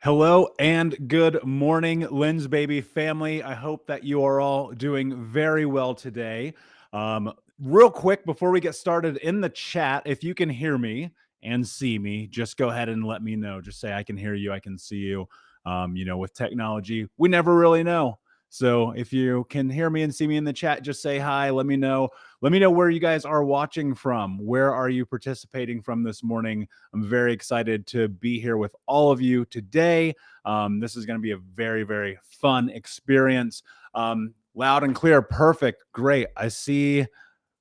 Hello and good morning, Lensbaby family. I hope that you are all doing very well today. Real quick, before we get started, in the chat, if you can hear me and see me, just go ahead and let me know. Just say, I can hear you, I can see you. With technology, we never really know. So if you can hear me and see me in the chat, just say hi. Let me know. Let me know where you guys are watching from. Where are you participating from this morning? I'm very excited to be here with all of you today. This is going to be a very, very fun experience. Loud and clear. Perfect. Great. I see.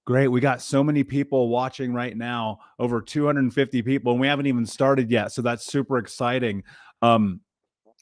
Great. We got so many people watching right now, over 250 people, and we haven't even started yet. So that's super exciting.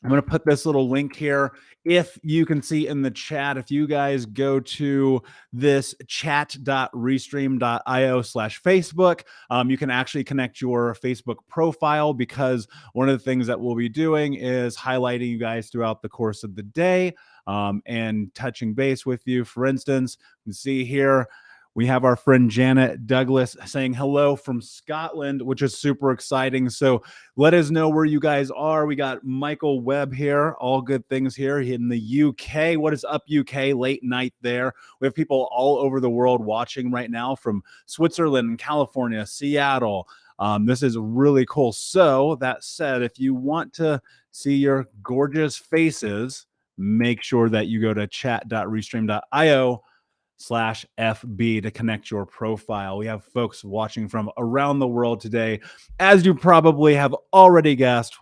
I'm going to put this little link here. If you can see in the chat, if you guys go to this chat.restream.io/Facebook, you can actually connect your Facebook profile, because one of the things that we'll be doing is highlighting you guys throughout the course of the day and touching base with you. For instance, you can see here, we have our friend Janet Douglas saying hello from Scotland, which is super exciting. So let us know where you guys are. We got Michael Webb here. All good things here in the UK. What is up, UK? Late night there. We have people all over the world watching right now, from Switzerland, California, Seattle. This is really cool. So that said, if you want to see your gorgeous faces, make sure that you go to chat.restream.io/FB to connect your profile. We have folks watching from around the world today. As you probably have already guessed,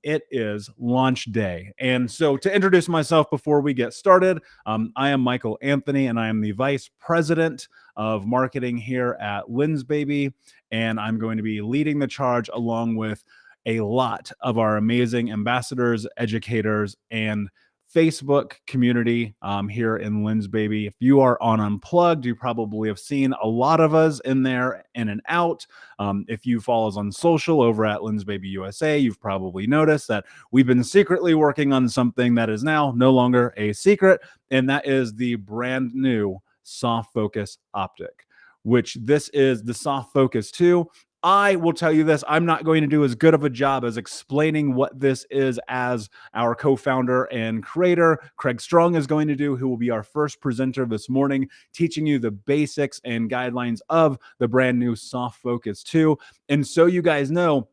it is launch day. And so, to introduce myself before we get started, I am Michael Anthony, and I am the Vice President of Marketing here at Lensbaby. And I'm going to be leading the charge along with a lot of our amazing ambassadors, educators, and Facebook community here in Lensbaby. If you are on Unplugged, you probably have seen a lot of us in there, in and out. If you follow us on social over at Lensbaby USA, you've probably noticed that we've been secretly working on something that is now no longer a secret, and that is the brand new soft focus optic, which this is the Soft Focus 2. I will tell you this, I'm not going to do as good of a job as explaining what this is as our co-founder and creator, Craig Strong, is going to do, who will be our first presenter this morning, teaching you the basics and guidelines of the brand new Soft Focus 2. And so you guys know,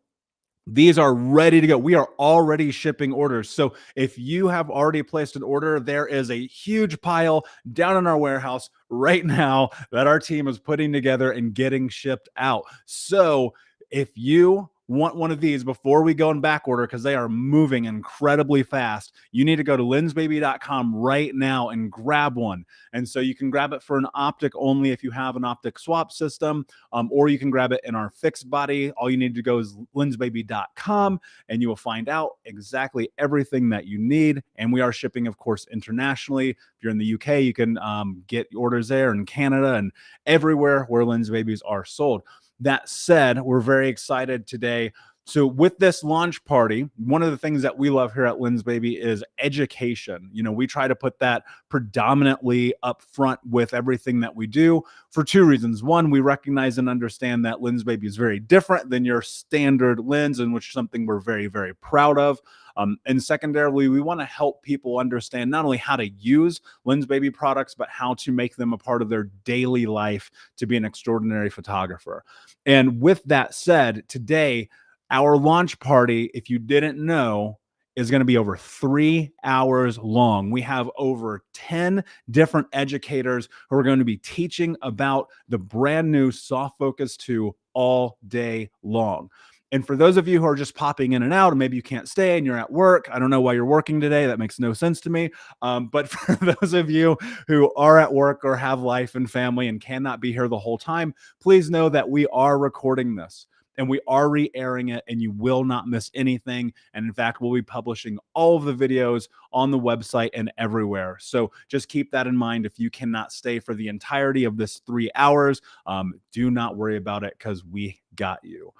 these are ready to go. We are already shipping orders. So if you have already placed an order, there is a huge pile down in our warehouse right now that our team is putting together and getting shipped out. So if you want one of these before we go in back order, because they are moving incredibly fast, you need to go to lensbaby.com right now and grab one. And so you can grab it for an optic only if you have an optic swap system, or you can grab it in our fixed body. All you need to go is lensbaby.com, and you will find out exactly everything that you need. And we are shipping, of course, internationally. If you're in the UK, you can get orders there, in Canada, and everywhere where Lensbabies are sold. That said, we're very excited today. So with this launch party, one of the things that we love here at Lensbaby is education. We try to put that predominantly up front with everything that we do, for two reasons. One, we recognize and understand that Lensbaby is very different than your standard lens, and which is something we're very, very proud of. And secondarily, we want to help people understand not only how to use Lensbaby products, but how to make them a part of their daily life to be an extraordinary photographer. And with that said, today, our launch party, if you didn't know, is going to be over 3 hours long. We have over 10 different educators who are going to be teaching about the brand new Soft Focus 2 all day long. And for those of you who are just popping in and out, and maybe you can't stay and you're at work, I don't know why you're working today. That makes no sense to me. But for those of you who are at work or have life and family and cannot be here the whole time, please know that we are recording this and we are re-airing it, and you will not miss anything. And in fact, we'll be publishing all of the videos on the website and everywhere. So just keep that in mind. If you cannot stay for the entirety of this 3 hours, do not worry about it, because we got you.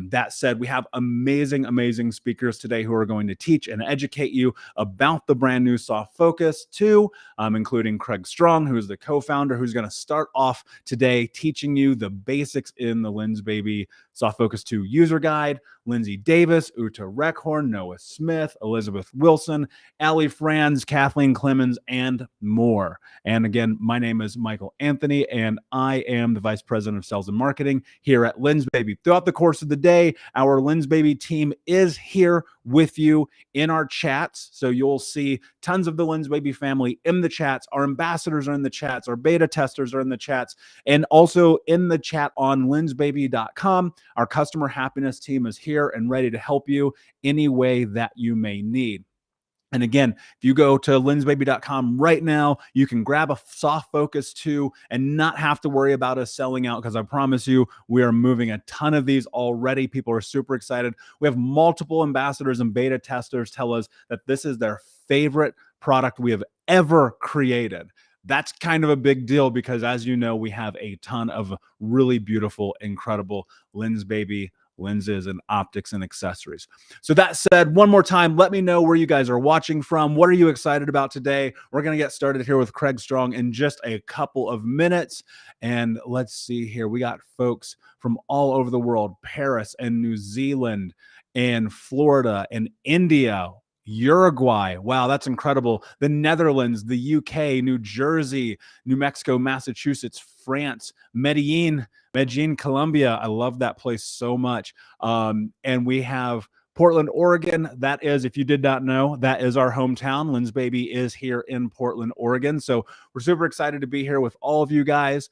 That said, we have amazing, amazing speakers today who are going to teach and educate you about the brand new Soft Focus 2, including Craig Strong, who is the co-founder, who's going to start off today teaching you the basics in the Lensbaby Soft Focus 2 user guide. Lindsay Davis, Uta Reckhorn, Noah Smith, Elizabeth Wilson, Ali Franz, Kathleen Clemens, and more. And again, my name is Michael Anthony, and I am the Vice President of Sales and Marketing here at Lensbaby. Throughout the course of the day, our Lensbaby team is here with you in our chats. So you'll see tons of the Lensbaby family in the chats. Our ambassadors are in the chats. Our beta testers are in the chats. And also in the chat on lensbaby.com, our customer happiness team is here and ready to help you any way that you may need. And again, if you go to lensbaby.com right now, you can grab a Soft Focus 2 and not have to worry about us selling out, because I promise you, we are moving a ton of these already. People are super excited. We have multiple ambassadors and beta testers tell us that this is their favorite product we have ever created. That's kind of a big deal because, as you know, we have a ton of really beautiful, incredible Lensbaby lenses and optics and accessories. So that said, one more time, let me know where you guys are watching from. What are you excited about today? We're going to get started here with Craig Strong in just a couple of minutes. And let's see here. We got folks from all over the world, Paris and New Zealand and Florida and India, Uruguay. Wow, that's incredible. The Netherlands, the UK, New Jersey, New Mexico, Massachusetts, France, Medellin, Colombia. I love that place so much. And we have Portland, Oregon. That is, if you did not know, that is our hometown. Lensbaby is here in Portland, Oregon. So we're super excited to be here with all of you guys.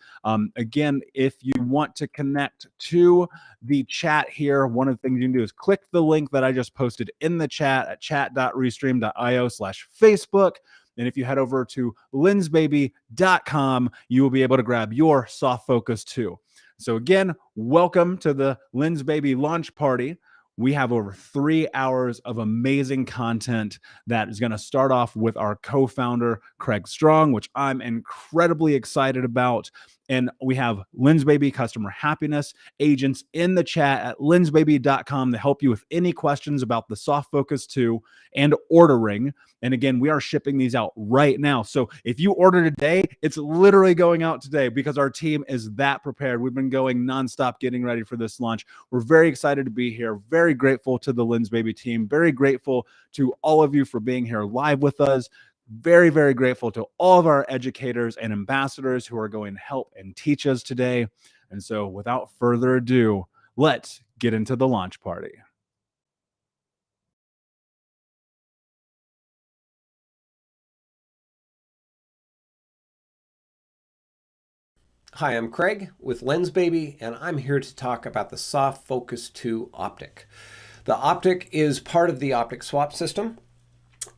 Again, if you want to connect to the chat here, one of the things you can do is click the link that I just posted in the chat at chat.restream.io/Facebook. And if you head over to lensbaby.com, you will be able to grab your Soft Focus 2. So again, welcome to the Lensbaby launch party. We have over 3 hours of amazing content that is going to start off with our co-founder, Craig Strong, which I'm incredibly excited about. And we have Lensbaby customer happiness agents in the chat at lensbaby.com to help you with any questions about the Soft Focus 2 and ordering. And again, we are shipping these out right now. So if you order today, it's literally going out today because our team is that prepared. We've been going nonstop getting ready for this launch. We're very excited to be here. Very grateful to the Lensbaby team. Very grateful to all of you for being here live with us. Very, very grateful to all of our educators and ambassadors who are going to help and teach us today. And so without further ado, let's get into the launch party. Hi, I'm Craig with Lensbaby, and I'm here to talk about the Soft Focus 2 optic. The optic is part of the optic swap system,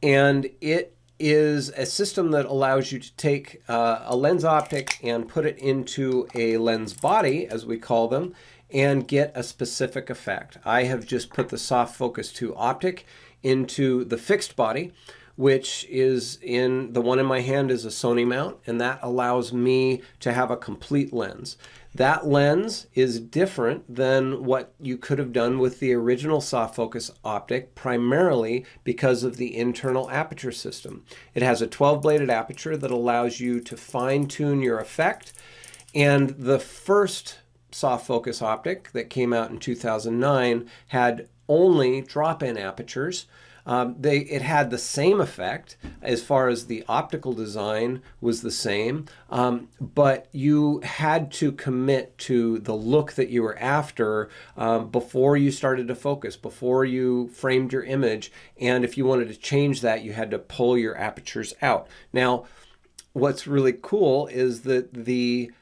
and it is a system that allows you to take a lens optic and put it into a lens body, as we call them, and get a specific effect. I have just put the Soft Focus 2 optic into the fixed body, which is the one in my hand is a Sony mount, and that allows me to have a complete lens. That lens is different than what you could have done with the original soft focus optic, primarily because of the internal aperture system. It has a 12-bladed aperture that allows you to fine-tune your effect, and the first soft focus optic that came out in 2009 had only drop-in apertures. It had the same effect as far as the optical design was the same, but you had to commit to the look that you were after before you started to focus, before you framed your image. And if you wanted to change that, you had to pull your apertures out. Now, what's really cool is that the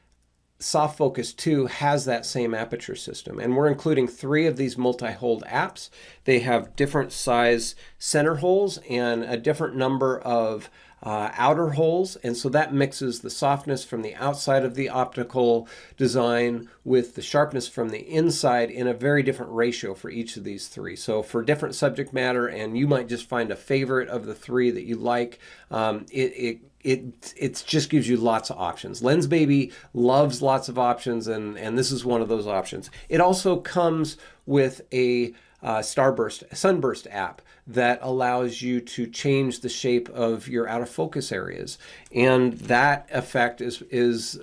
Soft Focus 2 has that same aperture system, and we're including 3 of these multi-hold apps. They have different size center holes and a different number of outer holes, and so that mixes the softness from the outside of the optical design with the sharpness from the inside in a very different ratio for each of these three. So for different subject matter, and you might just find a favorite of the three that you like, it just gives you lots of options. Lensbaby loves lots of options, and this is one of those options. It also comes with a sunburst app that allows you to change the shape of your out of focus areas, and that effect is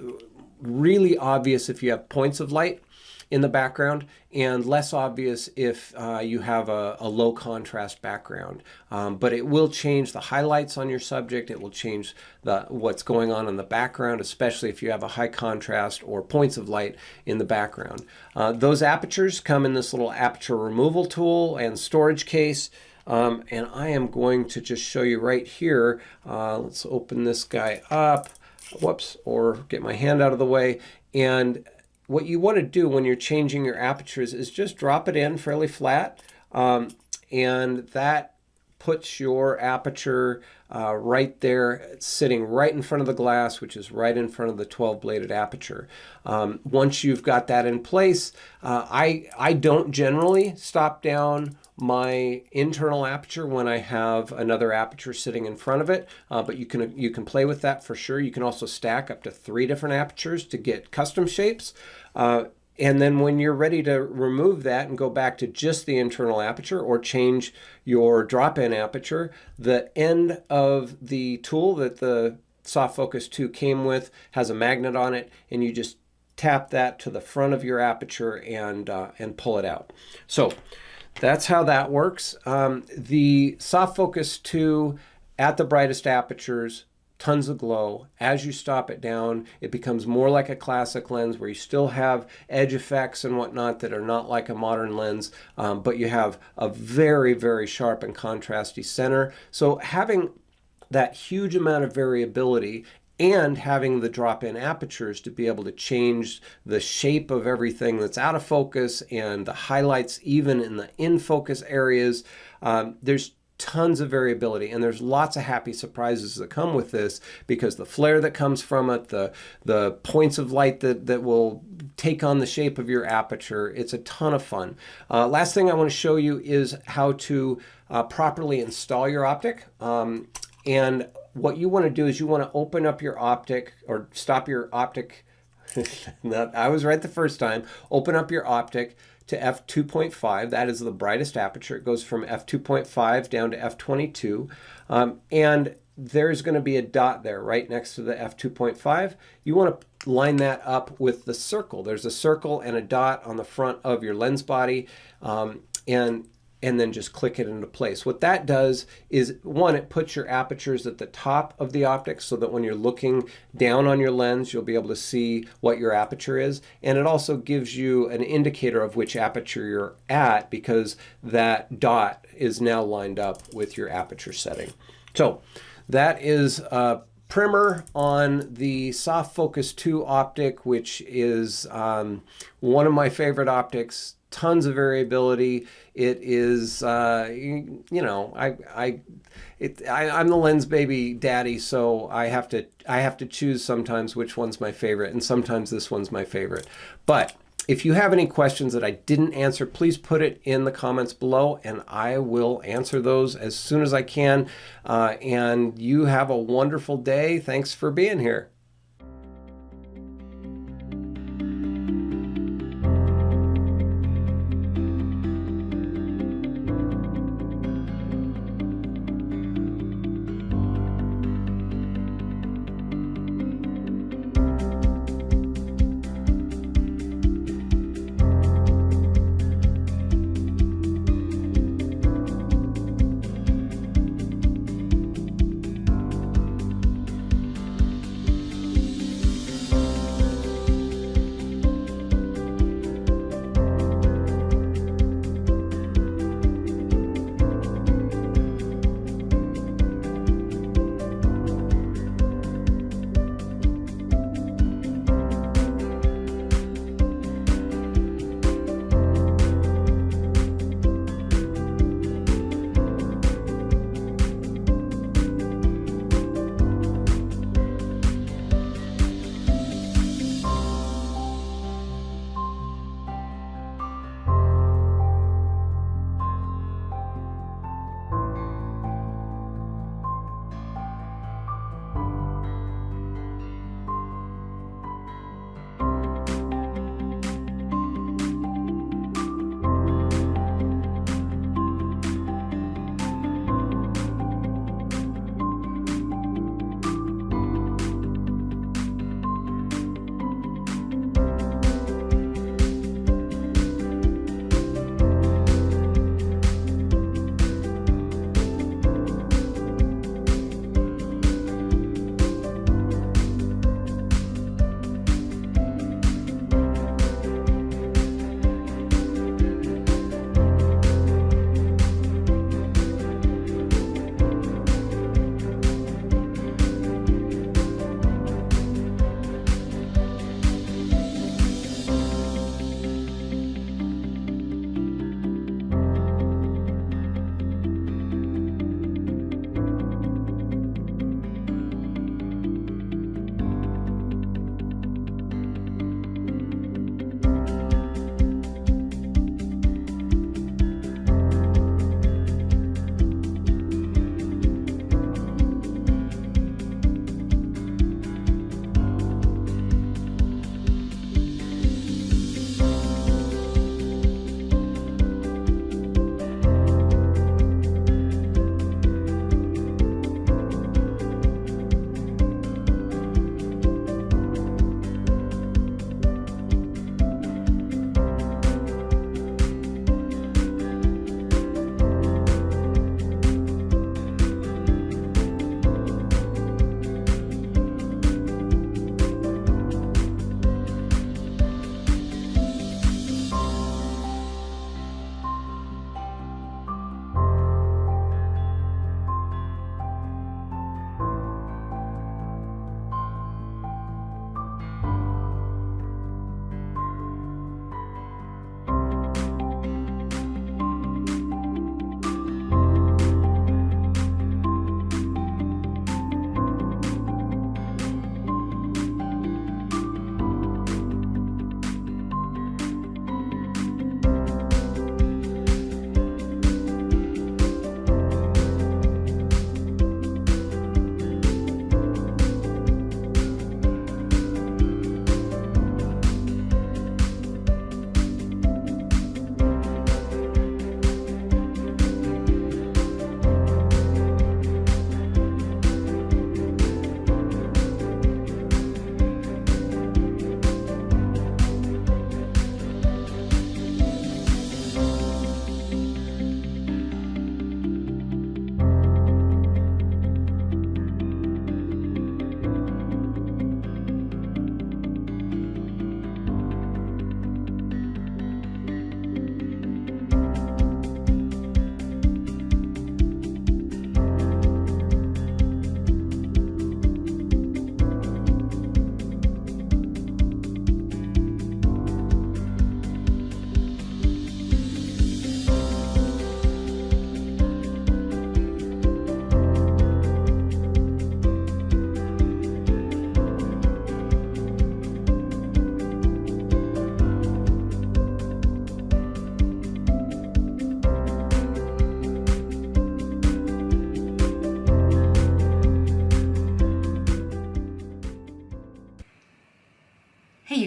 really obvious if you have points of light in the background, and less obvious if you have a low contrast background. But it will change the highlights on your subject. It will change what's going on in the background, especially if you have a high contrast or points of light in the background. Those apertures come in this little aperture removal tool and storage case. And I am going to just show you right here. Let's open this guy up. Whoops, or get my hand out of the way. And what you want to do when you're changing your apertures is just drop it in fairly flat, and that puts your aperture right there, sitting right in front of the glass, which is right in front of the 12-bladed aperture. Once you've got that in place, I don't generally stop down my internal aperture when I have another aperture sitting in front of it, but you can play with that for sure. You can also stack up to 3 different apertures to get custom shapes. And then when you're ready to remove that and go back to just the internal aperture or change your drop-in aperture, the end of the tool that the Soft Focus 2 came with has a magnet on it, and you just tap that to the front of your aperture and pull it out. So that's how that works. The Soft Focus 2 at the brightest apertures, tons of glow. As you stop it down, it becomes more like a classic lens where you still have edge effects and whatnot that are not like a modern lens, but you have a very, very sharp and contrasty center. So having that huge amount of variability and having the drop-in apertures to be able to change the shape of everything that's out of focus and the highlights even in the in-focus areas, there's tons of variability, and there's lots of happy surprises that come with this because the flare that comes from it, the points of light that will take on the shape of your aperture, it's a ton of fun. Last thing I want to show you is how to properly install your optic. And what you want to do is you want to open up your optic or stop your optic. I was right the first time. Open up your optic to f2.5. That is the brightest aperture. It goes from f2.5 down to f22. And there's going to be a dot there right next to the f2.5. You want to line that up with the circle. There's a circle and a dot on the front of your lens body, and then just click it into place. What that does is, one, it puts your apertures at the top of the optic so that when you're looking down on your lens, you'll be able to see what your aperture is. And it also gives you an indicator of which aperture you're at because that dot is now lined up with your aperture setting. So that is a primer on the Soft Focus 2 optic, which is one of my favorite optics. Tons of variability. It is, you know, I'm the Lensbaby daddy, so I have to choose sometimes which one's my favorite, and sometimes this one's my favorite. But if you have any questions that I didn't answer, please put it in the comments below, and I will answer those as soon as I can. And you have a wonderful day. Thanks for being here.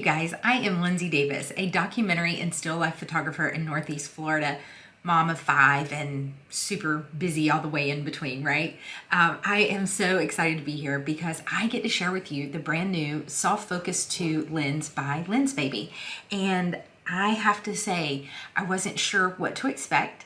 guys. I am Lindsay Davis, a documentary and still life photographer in Northeast Florida, mom of 5 and super busy all the way in between, right? I am so excited to be here because I get to share with you the brand new Self-Focus 2 lens by Lensbaby. And I have to say, I wasn't sure what to expect.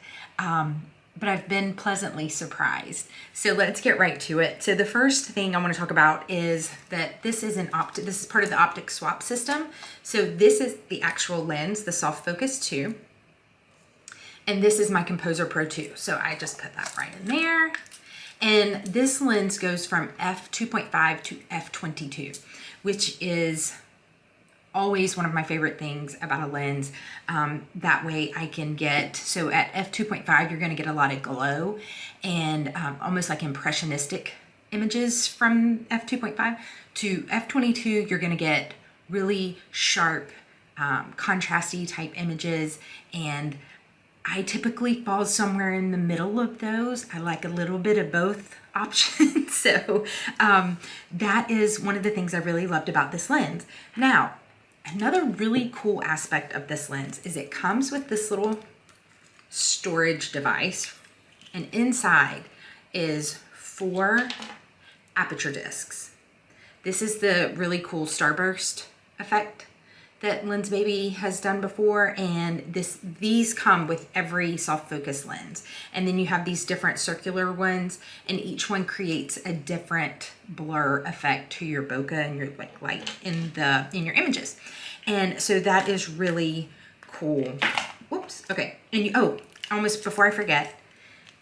But I've been pleasantly surprised. So let's get right to it. So the first thing I want to talk about is that this is this is part of the optic swap system. So this is the actual lens, the Self-Focus 2. And this is my Composer Pro 2. So I just put that right in there. And this lens goes from f2.5 to f22, which is always one of my favorite things about a lens. That way I can get, so at f2.5 you're going to get a lot of glow and almost like impressionistic images from f2.5 to f22 you're going to get really sharp contrasty type images, and I typically fall somewhere in the middle of those. I like a little bit of both options. So that is one of the things I really loved about this lens. Now, another really cool aspect of this lens is it comes with this little storage device, and inside is 4 aperture discs. This is the really cool starburst effect that Lensbaby has done before, and these come with every Self-Focus lens. And then you have these different circular ones, and each one creates a different blur effect to your bokeh and your light in your images. And so that is really cool. Whoops. Okay. And almost before I forget,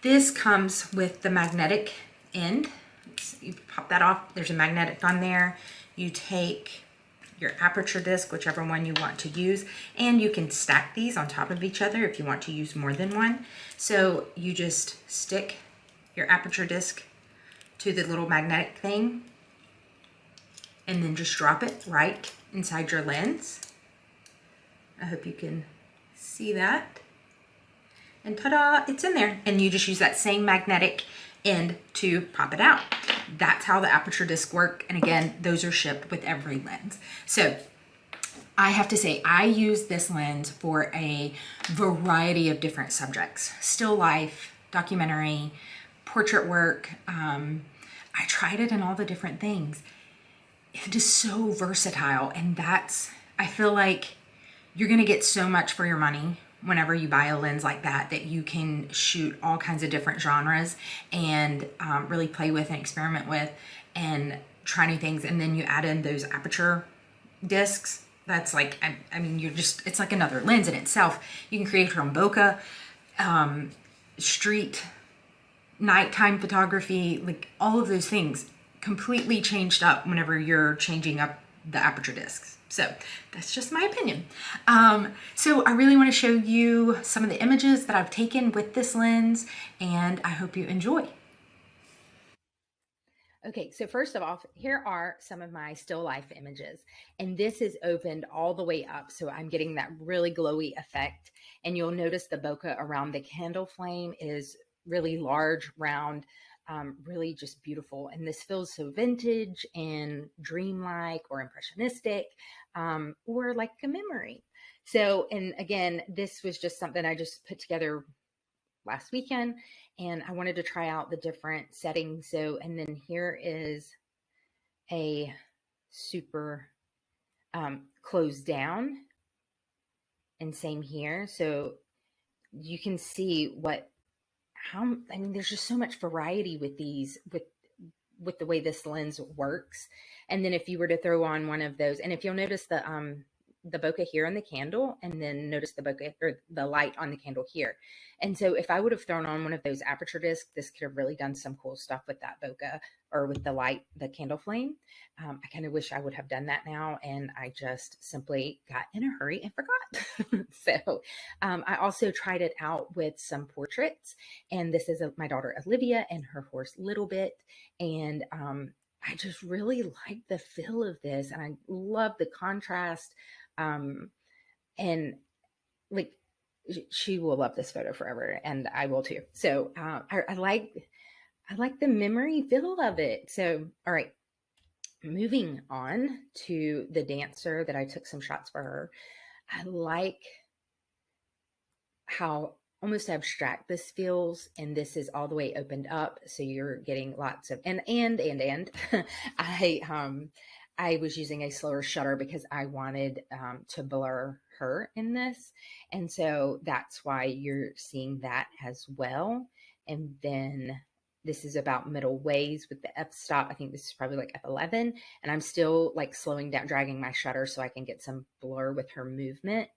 this comes with the magnetic end. You pop that off. There's a magnetic on there. You take your aperture disc, whichever one you want to use, and you can stack these on top of each other if you want to use more than one. So you just stick your aperture disc to the little magnetic thing and then just drop it right inside your lens. I hope you can see that. And ta-da, it's in there. And you just use that same magnetic end to pop it out. That's how the aperture discs work. And again, those are shipped with every lens. So I have to say, I use this lens for a variety of different subjects. Still life, documentary, portrait work. I tried it in all the different things. It is so versatile, and I feel like you're gonna get so much for your money whenever you buy a lens like that you can shoot all kinds of different genres and really play with and experiment with and try new things. And then you add in those aperture discs. That's like, I mean, it's like another lens in itself. You can create your own bokeh, street, nighttime photography, like all of those things completely changed up whenever you're changing up the aperture discs. So that's just my opinion. So I really want to show you some of the images that I've taken with this lens, and I hope you enjoy. Okay, so first of all, here are some of my still life images, and this is opened all the way up, so I'm getting that really glowy effect. And you'll notice the bokeh around the candle flame is really large, round, really just beautiful. And this feels so vintage and dreamlike or impressionistic, or like a memory. So, and again, this was just something I just put together last weekend, and I wanted to try out the different settings. So, and then here is a super closed down, and same here. So you can see I mean, there's just so much variety with these, with the way this lens works. And then if you were to throw on one of those, and if you'll notice the bokeh here on the candle, and then notice the bokeh or the light on the candle here. And so if I would have thrown on one of those aperture discs, this could have really done some cool stuff with that bokeh or with the light, the candle flame. I kind of wish I would have done that now, and I just simply got in a hurry and forgot. So I also tried it out with some portraits, and this is my daughter Olivia and her horse Little Bit. And I just really like the feel of this, and I love the contrast. And like, she will love this photo forever, and I will too. So I like the memory feel of it. So, all right, moving on to the dancer that I took some shots for her, I like how almost abstract this feels, and this is all the way opened up, so you're getting lots of and I was using a slower shutter because I wanted to blur her in this, and so that's why you're seeing that as well. And then this is about middle ways with the f-stop. I think this is probably like f11, and I'm still like slowing down, dragging my shutter so I can get some blur with her movement.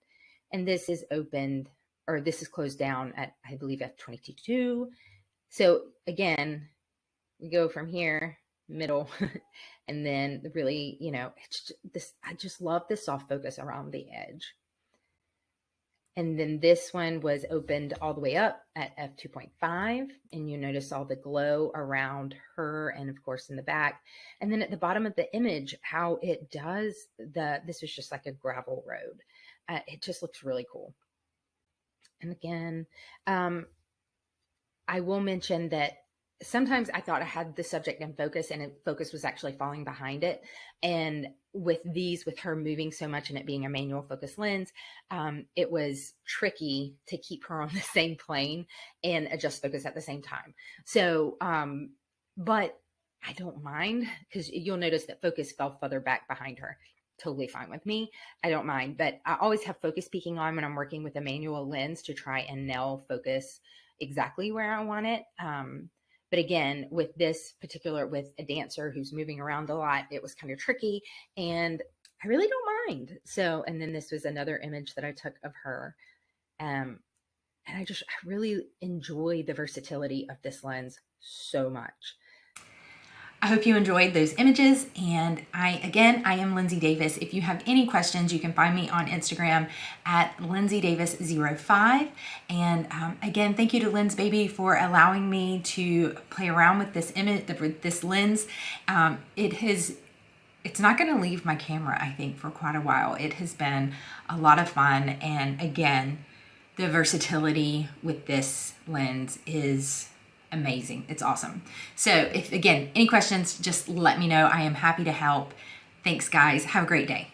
And this is opened, or this is closed down at, I believe, f22. So again, we go from here, middle, and then really, it's this, I just love this soft focus around the edge. And then this one was opened all the way up at f2.5, and you notice all the glow around her and of course in the back. And then at the bottom of the image, how it does this was just like a gravel road. It just looks really cool. And again, I will mention that sometimes I thought I had the subject in focus and focus was actually falling behind it. And with her moving so much and it being a manual focus lens, it was tricky to keep her on the same plane and adjust focus at the same time. So, but I don't mind, because you'll notice that focus fell further back behind her. Totally fine with me. I don't mind, but I always have focus peaking on when I'm working with a manual lens to try and nail focus exactly where I want it. But again, with this particular, with a dancer who's moving around a lot, it was kind of tricky and I really don't mind. So, and then this was another image that I took of her. And I really enjoy the versatility of this lens so much. I hope you enjoyed those images. And I am Lindsay Davis. If you have any questions, you can find me on Instagram at LindsayDavis05. And again, thank you to Lensbaby for allowing me to play around with this image, this lens. It's not going to leave my camera, I think, for quite a while. It has been a lot of fun. And again, the versatility with this lens is amazing. It's awesome. So if, again, any questions, just let me know. I am happy to help. Thanks, guys. Have a great day.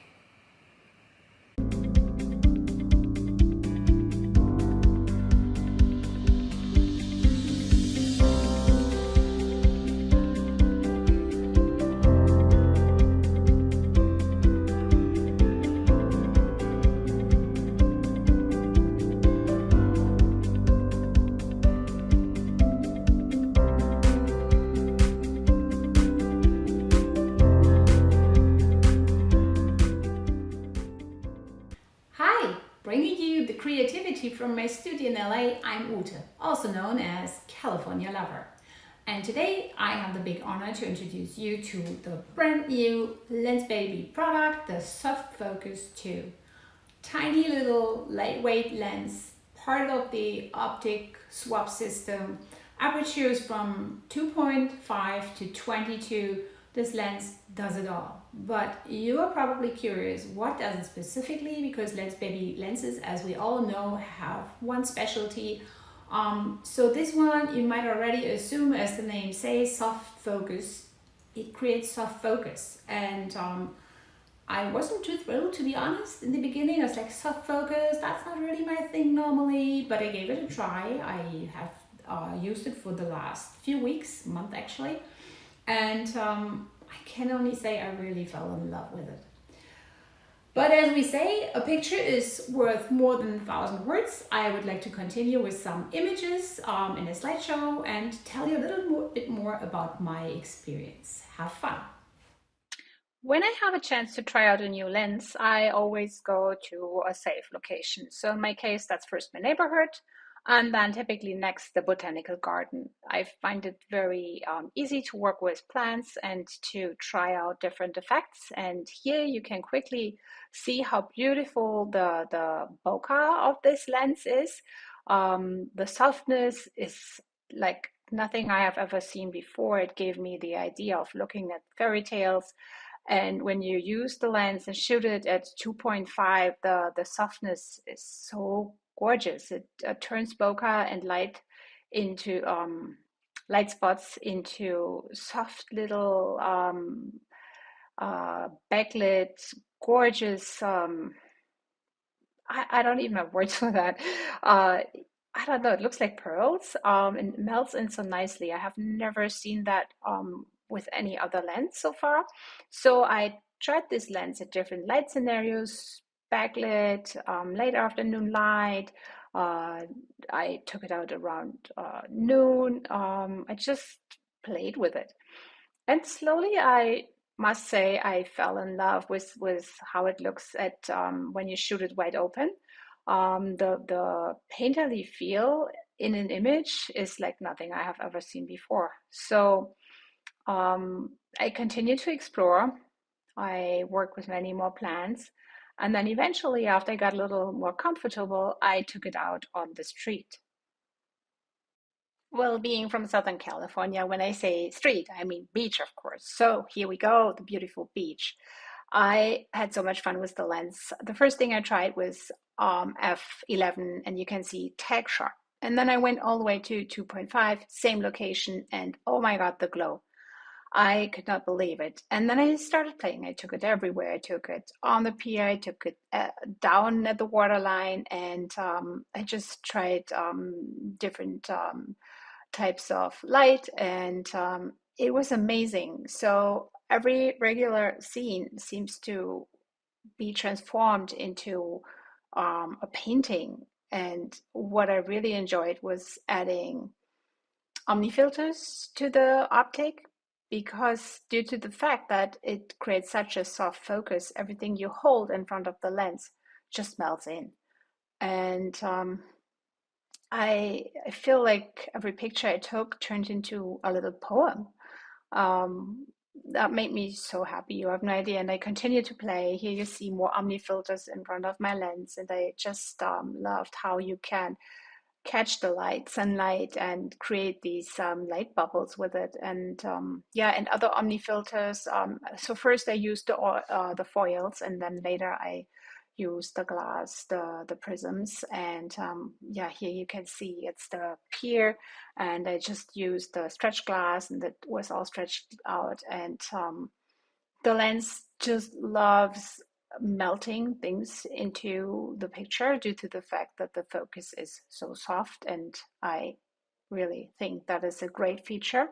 Bringing you the creativity from my studio in LA, I'm Ute, also known as California Lover. And today I have the big honor to introduce you to the brand new Lensbaby product, the Soft-Focus 2. Tiny little lightweight lens, part of the optic swap system. Apertures from 2.5 to 22. This lens does it all. But you are probably curious, what does it specifically? Because Lensbaby lenses, as we all know, have one specialty. So this one, you might already assume, as the name says, soft focus. It creates soft focus. And I wasn't too thrilled, to be honest. In the beginning, I was like, soft focus, that's not really my thing normally. But I gave it a try. I have used it for the last few weeks, month actually. And I can only say I really fell in love with it. But as we say, a picture is worth more than 1,000 words. I would like to continue with some images in a slideshow and tell you a little bit more about my experience. Have fun. When I have a chance to try out a new lens, I always go to a safe location. So in my case, that's first my neighborhood, and then typically next the botanical garden. I find it very easy to work with plants and to try out different effects. And here you can quickly see how beautiful the bokeh of this lens is. The softness is like nothing I have ever seen before. It gave me the idea of looking at fairy tales. And when you use the lens and shoot it at 2.5, the softness is so gorgeous. It turns bokeh and light into light spots into soft little backlit, gorgeous. I don't even have words for that. Uh, I don't know. It looks like pearls, and it melts in so nicely. I have never seen that with any other lens so far. So I tried this lens at different light scenarios, backlit, late afternoon light. Uh, I took it out around noon. I just played with it. And slowly, I must say, I fell in love with how it looks at when you shoot it wide open. The painterly feel in an image is like nothing I have ever seen before. So I continue to explore. I work with many more plants. And then eventually, after I got a little more comfortable, I took it out on the street. Well, being from Southern California, when I say street, I mean beach, of course. So here we go, the beautiful beach. I had so much fun with the lens. The first thing I tried was f11, and you can see tag sharp. And then I went all the way to 2.5, same location, and oh my God, the glow. I could not believe it. And then I started playing. I took it everywhere. I took it on the pier. I took it down at the waterline, and I just tried different types of light, and it was amazing. So every regular scene seems to be transformed into a painting. And what I really enjoyed was adding omnifilters to the optic, because due to the fact that it creates such a soft focus, everything you hold in front of the lens just melts in. And I feel like every picture I took turned into a little poem. Um, that made me so happy. You have no idea. And I continue to play. Here you see more omni filters in front of my lens, and I just loved how you can catch the light, sunlight, and create these light bubbles with it. And yeah, and other omni filters. So first I used the foils, and then later I use the glass, the prisms, and yeah, here you can see it's the pier, and I just used the stretch glass, and that was all stretched out, and the lens just loves melting things into the picture due to the fact that the focus is so soft, and I really think that is a great feature,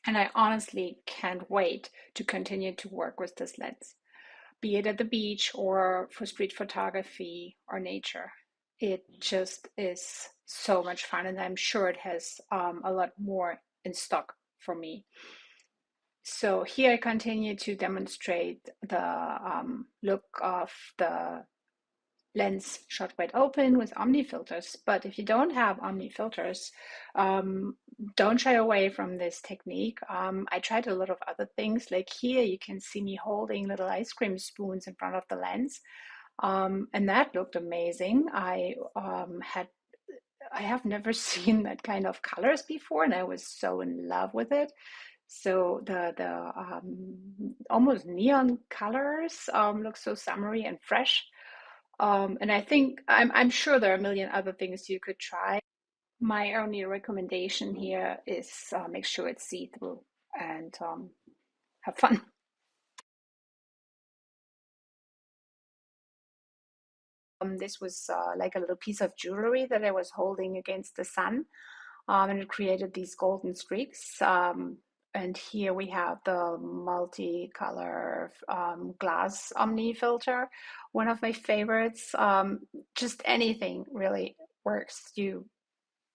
and I honestly can't wait to continue to work with this lens, be it at the beach or for street photography or nature. It just is so much fun, and I'm sure it has a lot more in stock for me. So here I continue to demonstrate the look of the lens shot wide open with omni filters. But if you don't have omni filters, don't shy away from this technique. I tried a lot of other things. Like here, you can see me holding little ice cream spoons in front of the lens, and that looked amazing. I have never seen that kind of colors before, and I was so in love with it. So the almost neon colors look so summery and fresh. And I think I'm sure there are a million other things you could try. My only recommendation here is make sure it's see-through, and have fun. This was like a little piece of jewelry that I was holding against the sun, and it created these golden streaks. And here we have the multicolor glass omni filter, one of my favorites. Just anything really works. You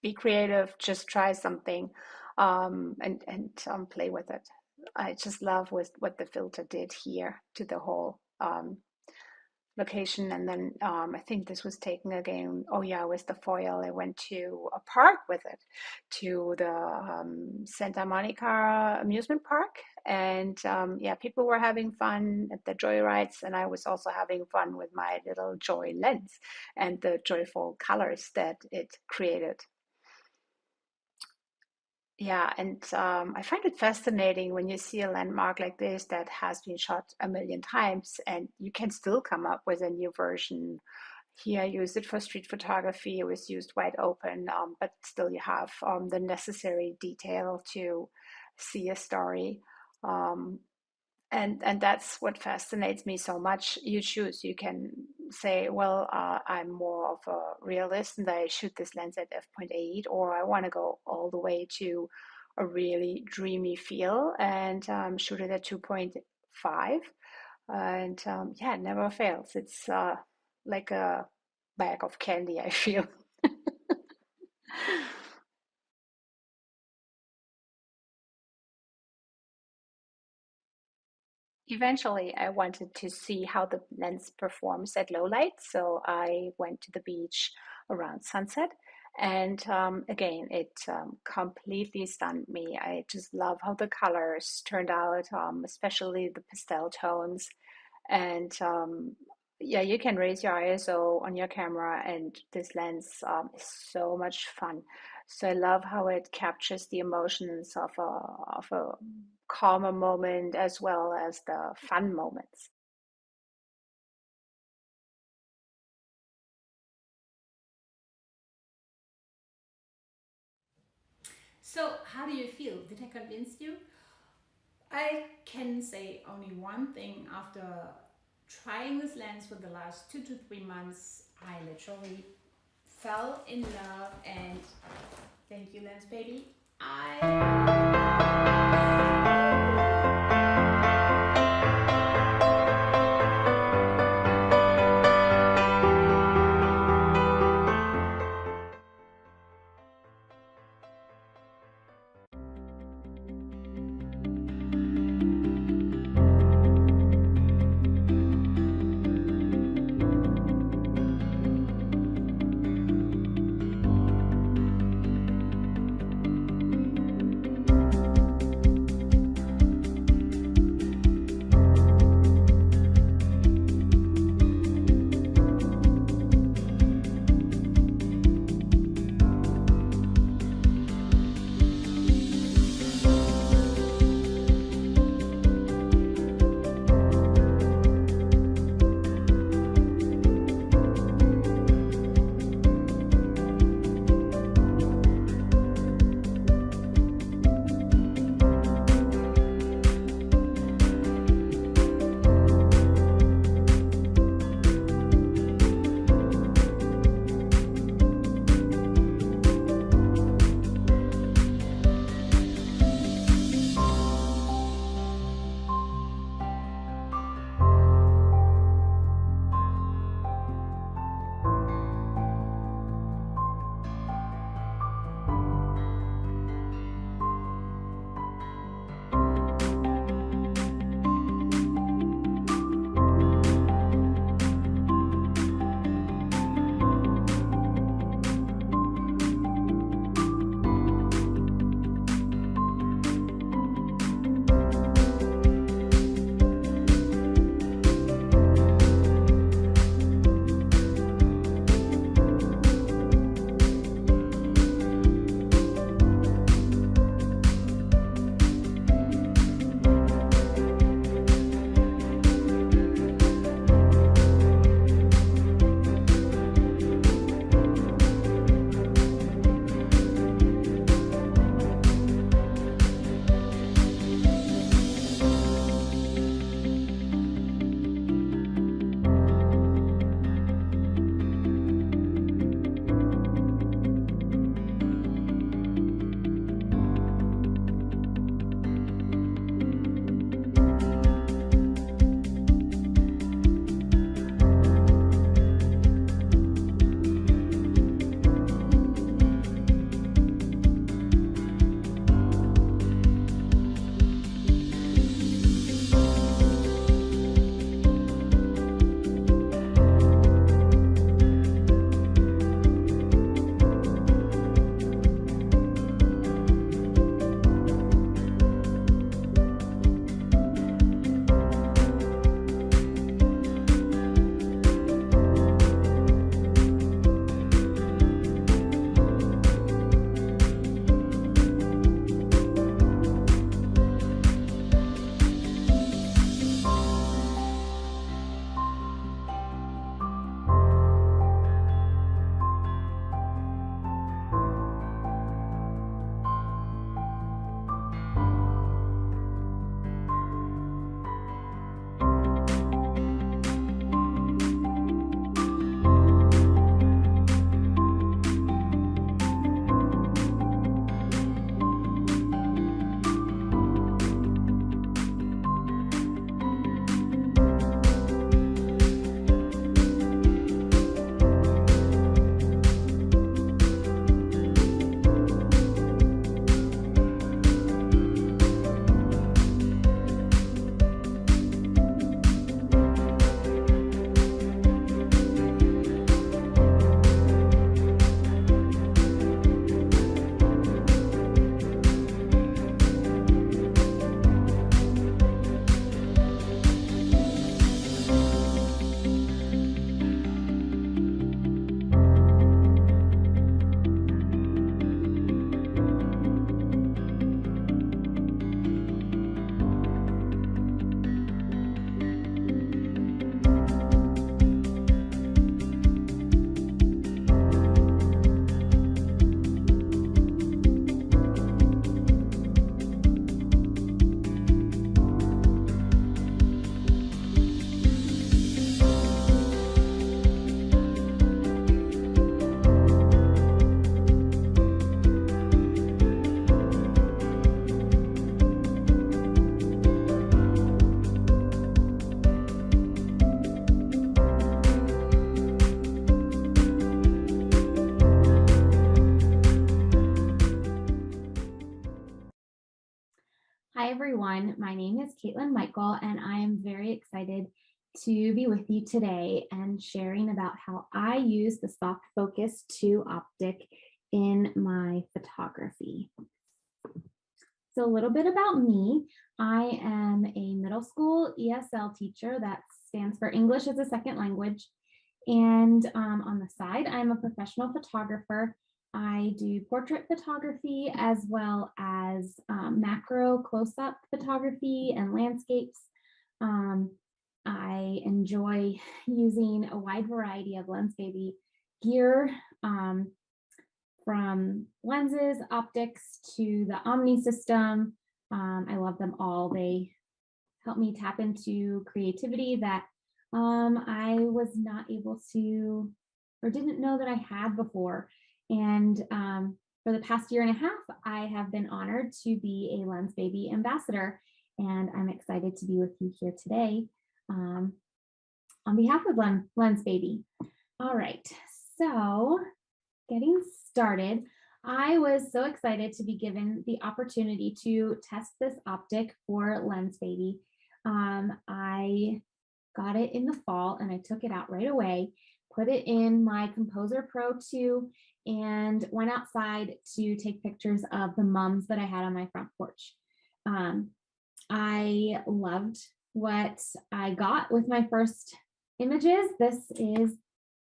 be creative, just try something, and play with it. I just love what the filter did here to the whole location. And then I think this was taken again. Oh yeah, with the foil. I went to a park with it, to the Santa Monica amusement park, and yeah, people were having fun at the joyrides, and I was also having fun with my little joy lens and the joyful colors that it created. Yeah, and I find it fascinating when you see a landmark like this that has been shot a million times, and you can still come up with a new version. Here, I used it for street photography. It was used wide open, but still, you have the necessary detail to see a story. Um, and that's what fascinates me so much. You choose. You can say, well, I'm more of a realist and I shoot this lens at f.8, or I want to go all the way to a really dreamy feel and shoot it at 2.5. And yeah, it never fails. It's like a bag of candy, I feel. Eventually, I wanted to see how the lens performs at low light, so I went to the beach around sunset. And again, it completely stunned me. I just love how the colors turned out, especially the pastel tones. And yeah, you can raise your ISO on your camera, and this lens is so much fun. So I love how it captures the emotions of a calmer moment as well as the fun moments. So, how do you feel? Did I convince you? I can say only one thing. After trying this lens for the last 2 to 3 months, I literally fell in love, and thank you, Lensbaby. Hi, everyone. My name is Caitlin Michael, and I am very excited to be with you today and sharing about how I use the soft focus 2 optic in my photography. So a little bit about me. I am a middle school ESL teacher. That stands for English as a Second Language. And on the side, I'm a professional photographer. I do portrait photography as well as macro close-up photography and landscapes. I enjoy using a wide variety of Lensbaby gear, from lenses, optics to the Omni system. I love them all. They help me tap into creativity that I was not able to or didn't know that I had before. And for the past year and a half, I have been honored to be a Lensbaby ambassador, and I'm excited to be with you here today on behalf of Lensbaby. All right, so getting started, I was so excited to be given the opportunity to test this optic for Lensbaby. I got it in the fall and I took it out right away, put it in my Composer Pro 2, and went outside to take pictures of the mums that I had on my front porch. I loved what I got with my first images. This is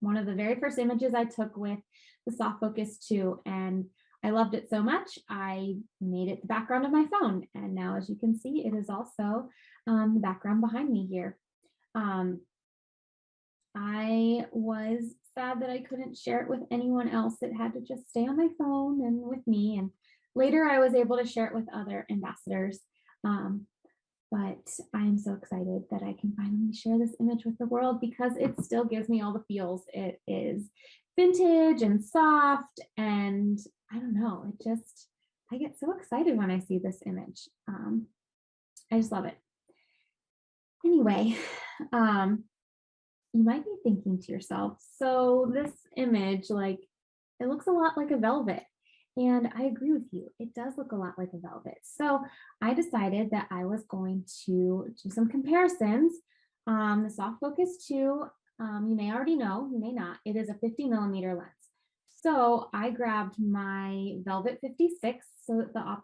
one of the very first images I took with the soft focus 2, and I loved it so much I made it the background of my phone, and now as you can see it is also the background behind me here. I was sad that I couldn't share it with anyone else. It had to just stay on my phone and with me, and later I was able to share it with other ambassadors. But I'm so excited that I can finally share this image with the world because it still gives me all the feels. It is vintage and soft, and I don't know, I get so excited when I see this image. I just love it. Anyway, you might be thinking to yourself, so this image, like, it looks a lot like a velvet. And I agree with you. It does look a lot like a velvet. So I decided that I was going to do some comparisons. The soft focus 2, you may already know, you may not, it is a 50mm lens. So I grabbed my Velvet 56 so that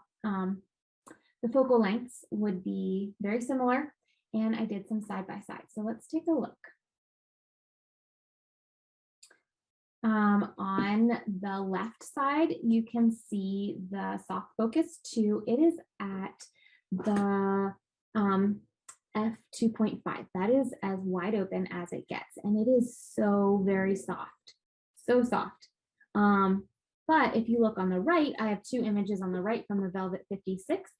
the focal lengths would be very similar, and I did some side by side. So let's take a look. On the left side, you can see the soft focus 2. It is at the f2.5. That is as wide open as it gets, and it is so very soft, so soft. But if you look on the right, I have 2 images on the right from the Velvet 56.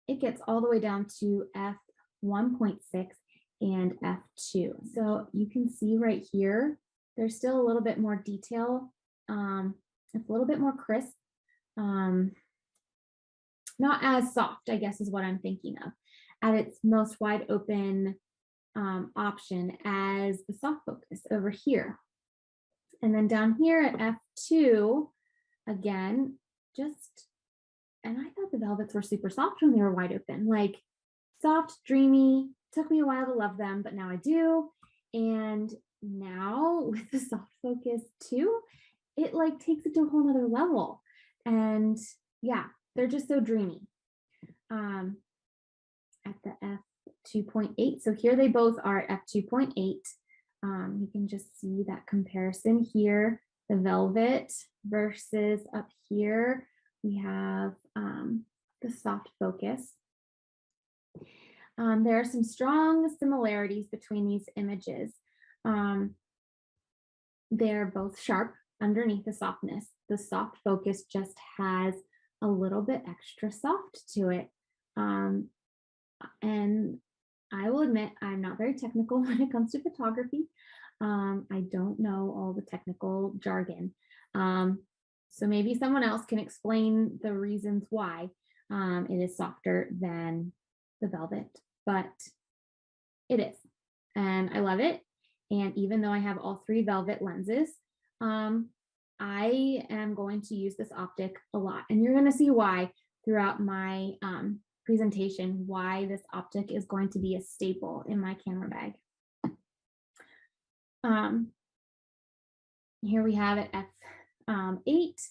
It gets all the way down to f1.6 and f2. So you can see right here, there's still a little bit more detail. It's a little bit more crisp. Not as soft, I guess is what I'm thinking of, at its most wide open option as the soft focus over here. And then down here at f2, again, and I thought the velvets were super soft when they were wide open, like soft, dreamy. Took me a while to love them, but now I do. And now with the soft focus 2, it like takes it to a whole nother level. And yeah, they're just so dreamy. At the f2.8, so here they both are at f2.8. You can just see that comparison here, the velvet versus up here we have the soft focus. There are some strong similarities between these images. They're both sharp underneath the softness. The soft focus just has a little bit extra soft to it. And I will admit, I'm not very technical when it comes to photography. I don't know all the technical jargon. So maybe someone else can explain the reasons why it is softer than the velvet, but it is. And I love it. And even though I have all 3 velvet lenses, I am going to use this optic a lot. And you're going to see why throughout my presentation why this optic is going to be a staple in my camera bag. Here we have it f8,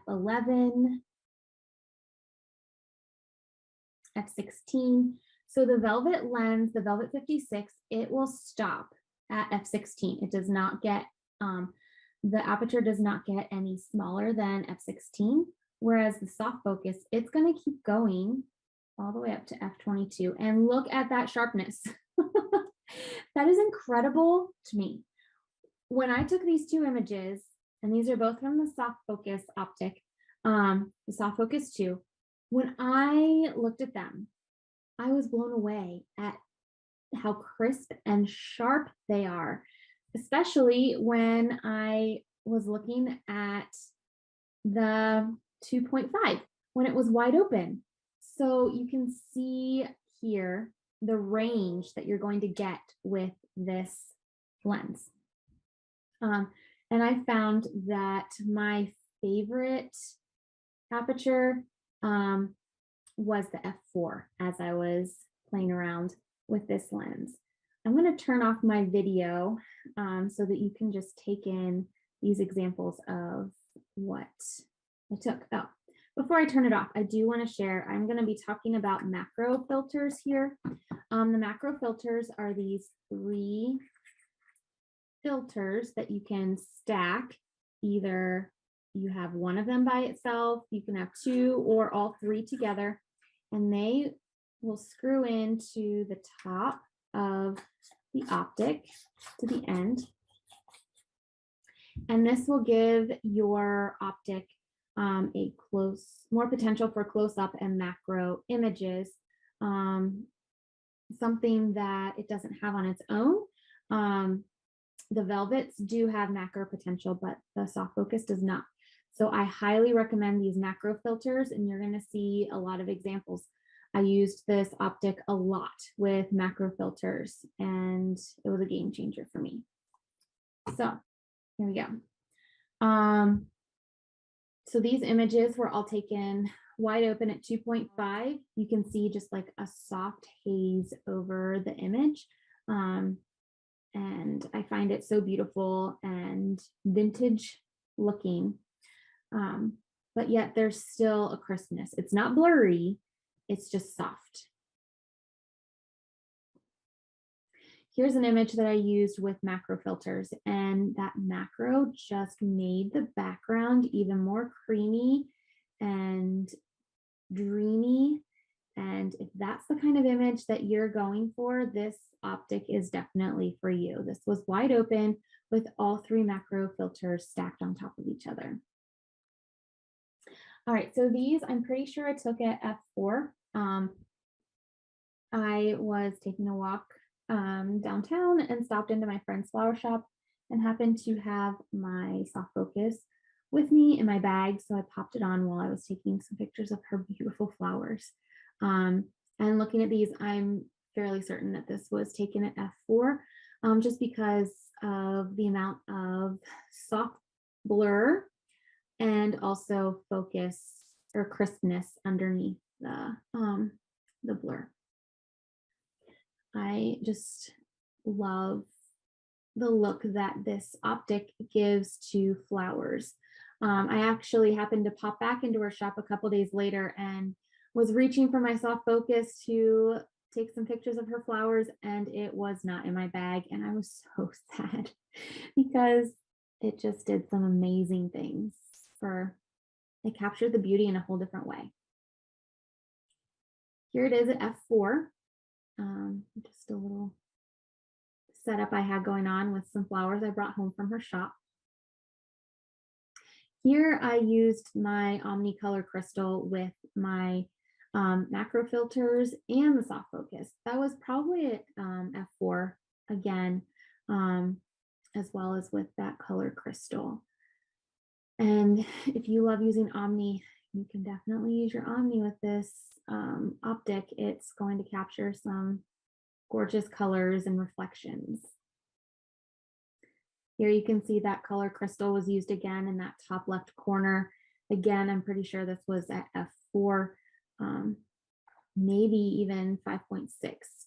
f11, f16. So the Velvet lens, the Velvet 56, it will stop at f16. It does not get, the aperture does not get any smaller than f16, whereas the soft focus, it's going to keep going all the way up to f22. And look at that sharpness. That is incredible to me. When I took these two images, and these are both from the soft focus optic, the soft focus 2, when I looked at them, I was blown away at how crisp and sharp they are, especially when I was looking at the 2.5 when it was wide open. So you can see here the range that you're going to get with this lens. And I found that my favorite aperture was the f4 as I was playing around with this lens. I'm going to turn off my video so that you can just take in these examples of what I took. Oh, before I turn it off, I do want to share, I'm going to be talking about macro filters here. The macro filters are these 3 filters that you can stack. Either you have one of them by itself, you can have 2 or all 3 together, and they will screw into the top of the optic to the end. And this will give your optic more potential for close-up and macro images, something that it doesn't have on its own. The Velvets do have macro potential, but the soft focus does not. So I highly recommend these macro filters, and you're going to see a lot of examples. I used this optic a lot with macro filters, and it was a game changer for me. So here we go. So these images were all taken wide open at 2.5. You can see just like a soft haze over the image. And I find it so beautiful and vintage looking, but yet there's still a crispness. It's not blurry, it's just soft. Here's an image that I used with macro filters, and that macro just made the background even more creamy and dreamy. And if that's the kind of image that you're going for, this optic is definitely for you. This was wide open with all 3 macro filters stacked on top of each other. All right, so these I'm pretty sure I took at f4. I was taking a walk downtown and stopped into my friend's flower shop and happened to have my soft focus with me in my bag. So I popped it on while I was taking some pictures of her beautiful flowers. And looking at these, I'm fairly certain that this was taken at f4, just because of the amount of soft blur and also focus or crispness underneath the blur. I just love the look that this optic gives to flowers. I actually happened to pop back into her shop a couple days later and was reaching for my soft focus to take some pictures of her flowers, and it was not in my bag. And I was so sad because it just did some amazing things it captured the beauty in a whole different way. Here it is at f4. Just a little setup I had going on with some flowers I brought home from her shop. Here I used my Omnicolor crystal with my macro filters and the soft focus. That was probably at f4 again, as well as with that color crystal. And if you love using Omni, you can definitely use your Omni with this optic. It's going to capture some gorgeous colors and reflections. Here you can see that color crystal was used again in that top left corner. Again, I'm pretty sure this was at f4, maybe even 5.6,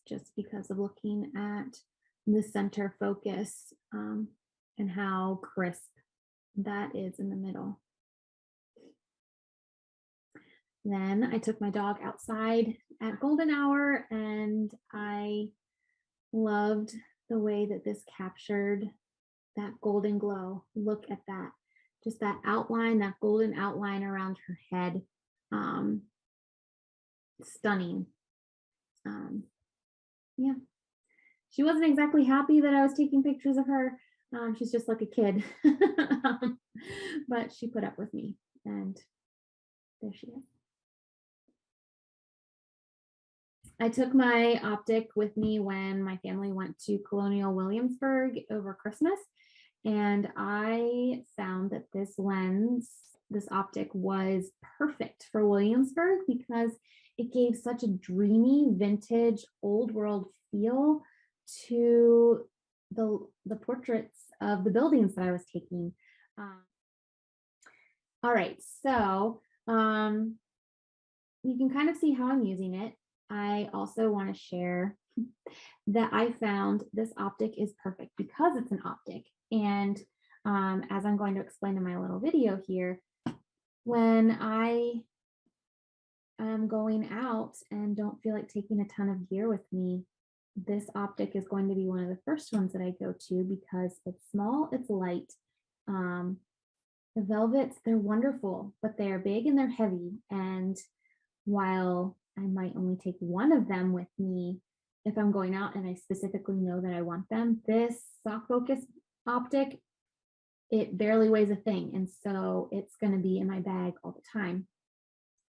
just because of looking at the center focus and how crisp that is in the middle. Then I took my dog outside at golden hour, and I loved the way that this captured that golden glow. Look at that. Just that outline, that golden outline around her head. Stunning. Yeah. She wasn't exactly happy that I was taking pictures of her. She's just like a kid. But she put up with me, and there she is. I took my optic with me when my family went to Colonial Williamsburg over Christmas, and I found that this lens, this optic, was perfect for Williamsburg because it gave such a dreamy, vintage, old world feel to the portraits of the buildings that I was taking. All right, so you can kind of see how I'm using it. I also want to share that I found this optic is perfect because it's an optic. And as I'm going to explain in my little video here, when I am going out and don't feel like taking a ton of gear with me, this optic is going to be one of the first ones that I go to because it's small, it's light. The velvets, they're wonderful, but they're big and they're heavy. And while I might only take one of them with me if I'm going out and I specifically know that I want them, this soft focus optic, it barely weighs a thing. And so it's going to be in my bag all the time.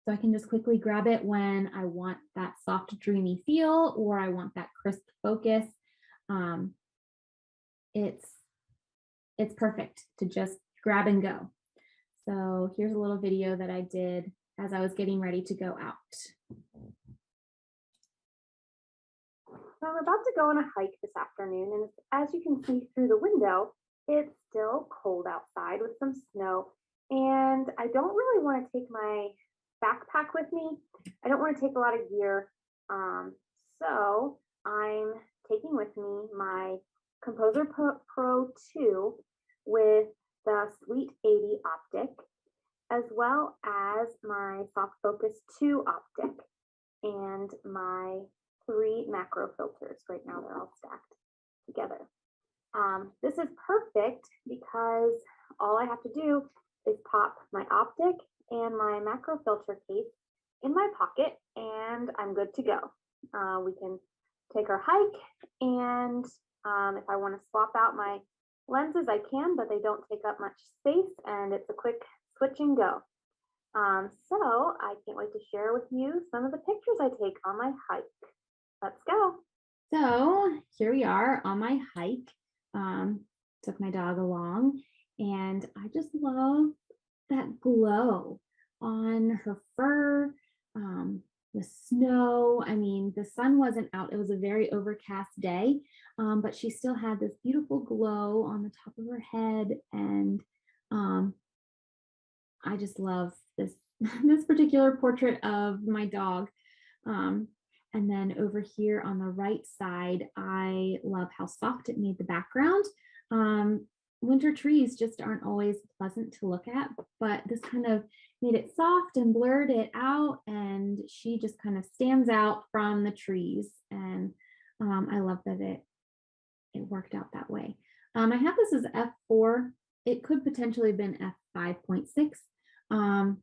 So I can just quickly grab it when I want that soft, dreamy feel, or I want that crisp focus. It's perfect to just grab and go. So here's a little video that I did as I was getting ready to go out. So I'm about to go on a hike this afternoon, and as you can see through the window, it's still cold outside with some snow, and I don't really want to take my backpack with me. I don't want to take a lot of gear, so I'm taking with me my Composer Pro 2 with the Sweet 80 optic, as well as my Soft Focus 2 optic and my 3 macro filters. Right now they're all stacked together. This is perfect because all I have to do is pop my optic and my macro filter case in my pocket and I'm good to go. We can take our hike, and if I want to swap out my lenses, I can, but they don't take up much space and it's a quick switch and go. So I can't wait to share with you some of the pictures I take on my hike. Let's go. So here we are on my hike. Took my dog along, and I just love that glow on her fur, the snow. I mean, the sun wasn't out. It was a very overcast day, but she still had this beautiful glow on the top of her head. And I just love this, this particular portrait of my dog. And then over here on the right side, I love how soft it made the background. Winter trees just aren't always pleasant to look at, but this kind of made it soft and blurred it out, and she just kind of stands out from the trees. And I love that it worked out that way. I have this as f4. It could potentially have been f5.6.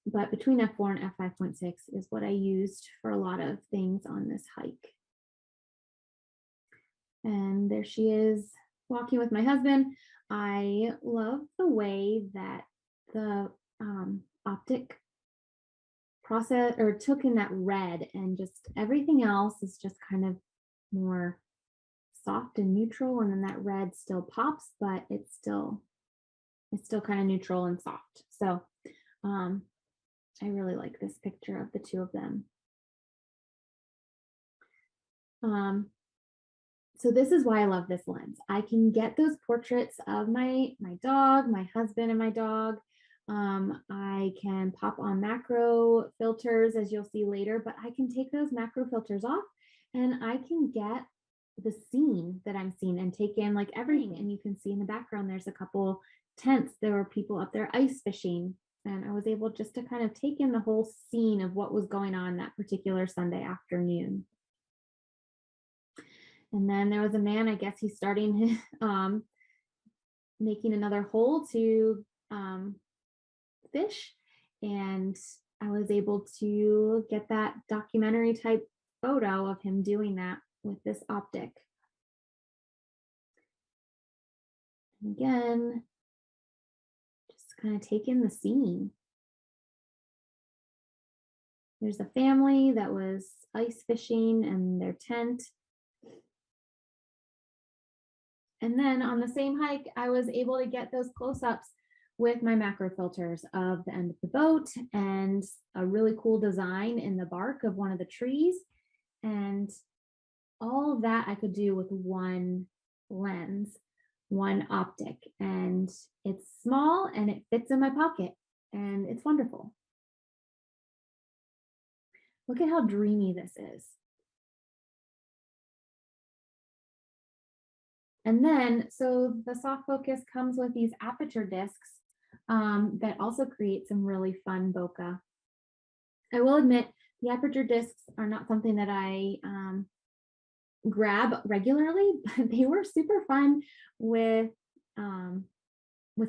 But between f4 and f5.6 is what I used for a lot of things on this hike. And there she is walking with my husband. I love the way that the optic process or took in that red, and just everything else is just kind of more soft and neutral, and then that red still pops, but it's still kind of neutral and soft. So I really like this picture of the two of them. So this is why I love this lens. I can get those portraits of my dog, my husband and my dog, I can pop on macro filters, as you'll see later, but I can take those macro filters off and I can get the scene that I'm seeing and take in like everything. And you can see in the background, there's a couple tents. There were people up there ice fishing. And I was able just to kind of take in the whole scene of what was going on that particular Sunday afternoon. And then there was a man, I guess he's starting his, making another hole to fish. And I was able to get that documentary type photo of him doing that with this optic. And again, just kind of take in the scene. There's a family that was ice fishing in their tent. And then on the same hike, I was able to get those close-ups with my macro filters of the end of the boat and a really cool design in the bark of one of the trees. And all of that I could do with one lens, one optic. And it's small and it fits in my pocket and it's wonderful. Look at how dreamy this is. And then, so the soft focus comes with these aperture discs that also create some really fun bokeh. I will admit, the aperture discs are not something that I grab regularly, but they were super fun with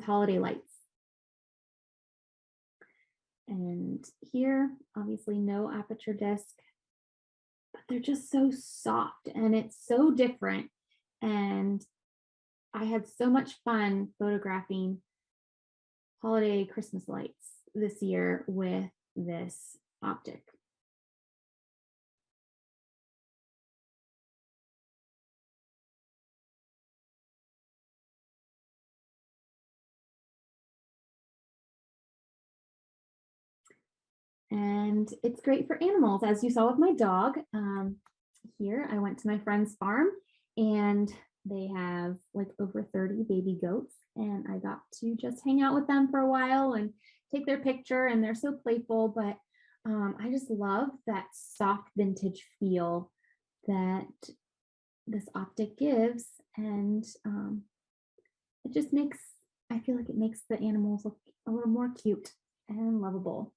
holiday lights. And here, obviously no aperture disc, but they're just so soft and it's so different. And I had so much fun photographing holiday Christmas lights this year with this optic. And it's great for animals, as you saw with my dog. Here, I went to my friend's farm and they have like over 30 baby goats, and I got to just hang out with them for a while and take their picture, and they're so playful, but I just love that soft vintage feel that this optic gives, and it just makes, I feel like it makes the animals look a little more cute and lovable.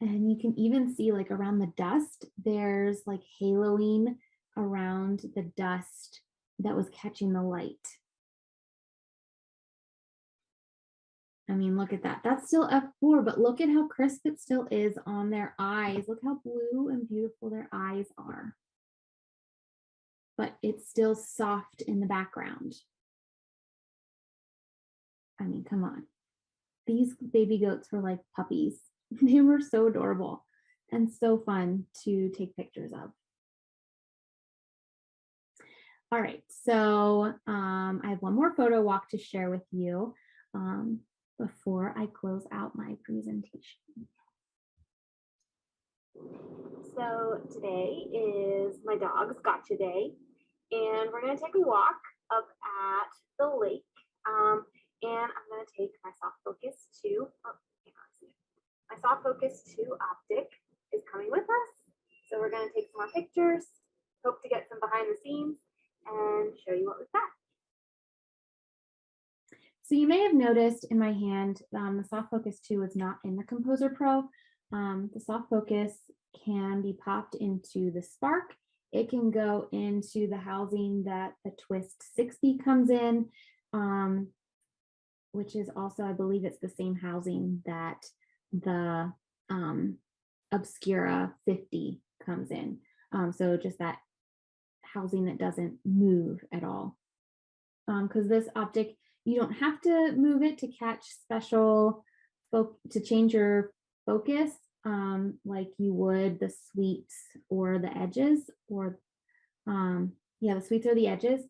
And you can even see like around the dust, there's like haloing around the dust that was catching the light. I mean, look at that. That's still F4, but look at how crisp it still is on their eyes. Look how blue and beautiful their eyes are. But it's still soft in the background. I mean, come on. These baby goats were like puppies. They were so adorable and so fun to take pictures of. All right, so I have one more photo walk to share with you before I close out my presentation. So today is my dog's gotcha day, and we're going to take a walk up at the lake, and I'm going to take my soft focus 2. My soft focus 2 optic is coming with us. So we're going to take some more pictures, hope to get some behind the scenes, and show you what we've got. So you may have noticed in my hand, the soft focus 2 is not in the Composer Pro. The soft focus can be popped into the Spark. It can go into the housing that the Twist 60 comes in, which is also, I believe it's the same housing that the Obscura 50 comes in. So just that housing that doesn't move at all. Because this optic, you don't have to move it to catch special, to change your focus like you would the sweeps or the edges, or yeah, the sweeps or the edges.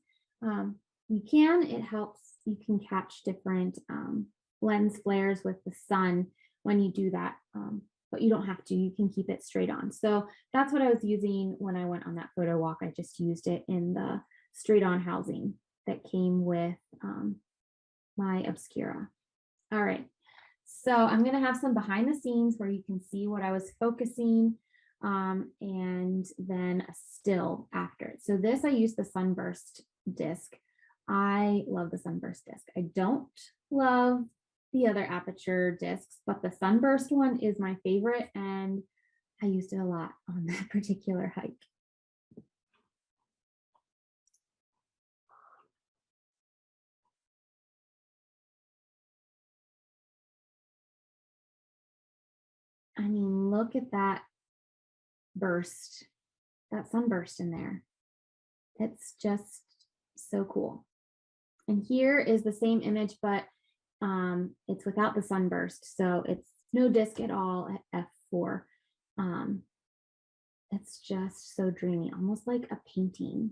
You can, it helps, you can catch different lens flares with the sun when you do that. but you don't have to, you can keep it straight on. So that's what I was using when I went on that photo walk. I just used it in the straight on housing that came with my Obscura. All right, so I'm gonna have some behind the scenes where you can see what I was focusing, and then a still after. So this, I used the sunburst disc. I love the sunburst disc. I don't love the other aperture discs, but the sunburst one is my favorite, and I used it a lot on that particular hike. I mean, look at that burst, that sunburst in there. It's just so cool. And here is the same image, but it's without the sunburst. So it's no disc at all at f4. It's just so dreamy, almost like a painting.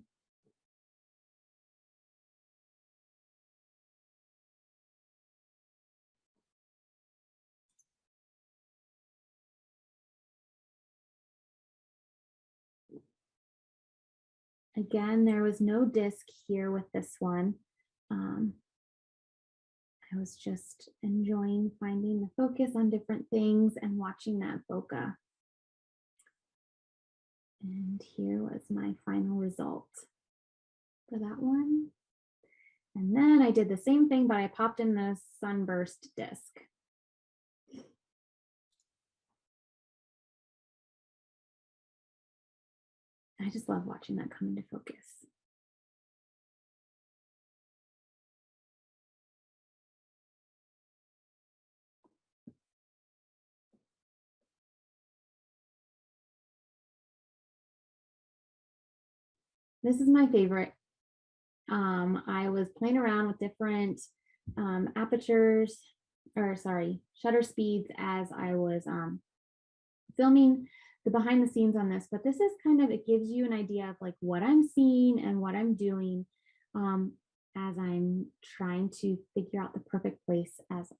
Again, there was no disc here with this one. I was just enjoying finding the focus on different things and watching that bokeh. And here was my final result for that one. And then I did the same thing, but I popped in the sunburst disc. I just love watching that come into focus. This is my favorite. I was playing around with different apertures, or sorry, shutter speeds as I was filming the behind the scenes on this, but this is kind of, it gives you an idea of like what I'm seeing and what I'm doing as I'm trying to figure out the perfect place as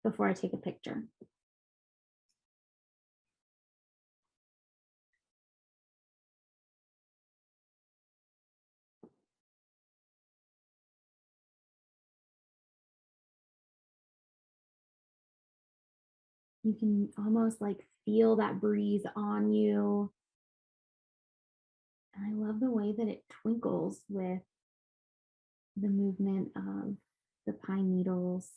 before I take a picture. You can almost like feel that breeze on you. And I love the way that it twinkles with the movement of the pine needles.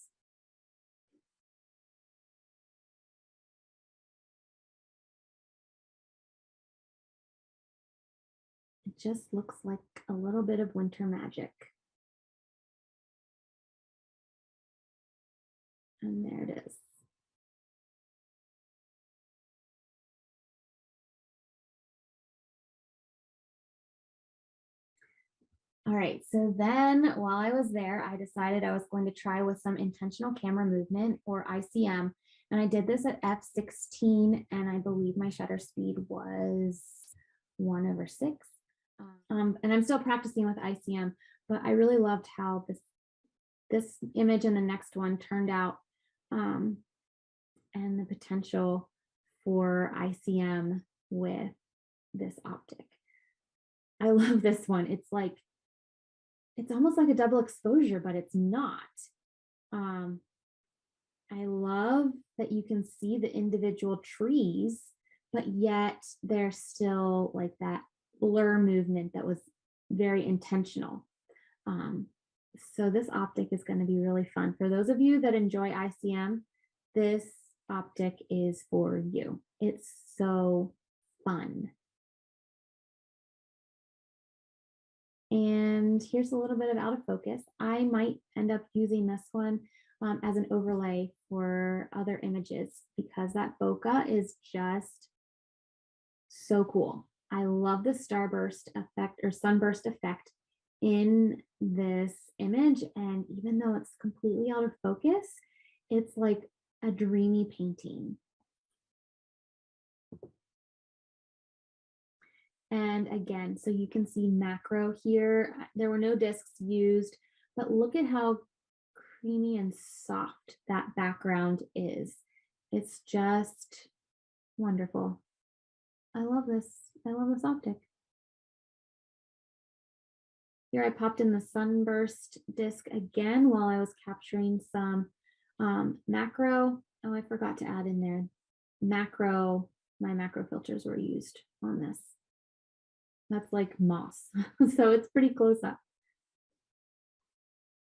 It just looks like a little bit of winter magic. And there it is. All right, so then while I was there, I decided I was going to try with some intentional camera movement, or ICM. And I did this at f16, and I believe my shutter speed was 1/6. And I'm still practicing with ICM, but I really loved how this image and the next one turned out, and the potential for ICM with this optic. I love this one. It's almost like a double exposure, but it's not. I love that you can see the individual trees, but yet there's still like that blur movement that was very intentional. So this optic is going to be really fun. For those of you that enjoy ICM, this optic is for you. It's so fun. And here's a little bit of out of focus. I might end up using this one as an overlay for other images because that bokeh is just so cool. I love the starburst effect or sunburst effect in this image. And even though it's completely out of focus, it's like a dreamy painting. And again, so you can see macro here. There were no discs used, but look at how creamy and soft that background is. It's just Wonderful. I love this. I love this optic. Here I popped in the sunburst disc again while I was capturing some macro. Oh, I forgot to add in there macro. My macro filters were used on this. That's like moss. So it's pretty close up.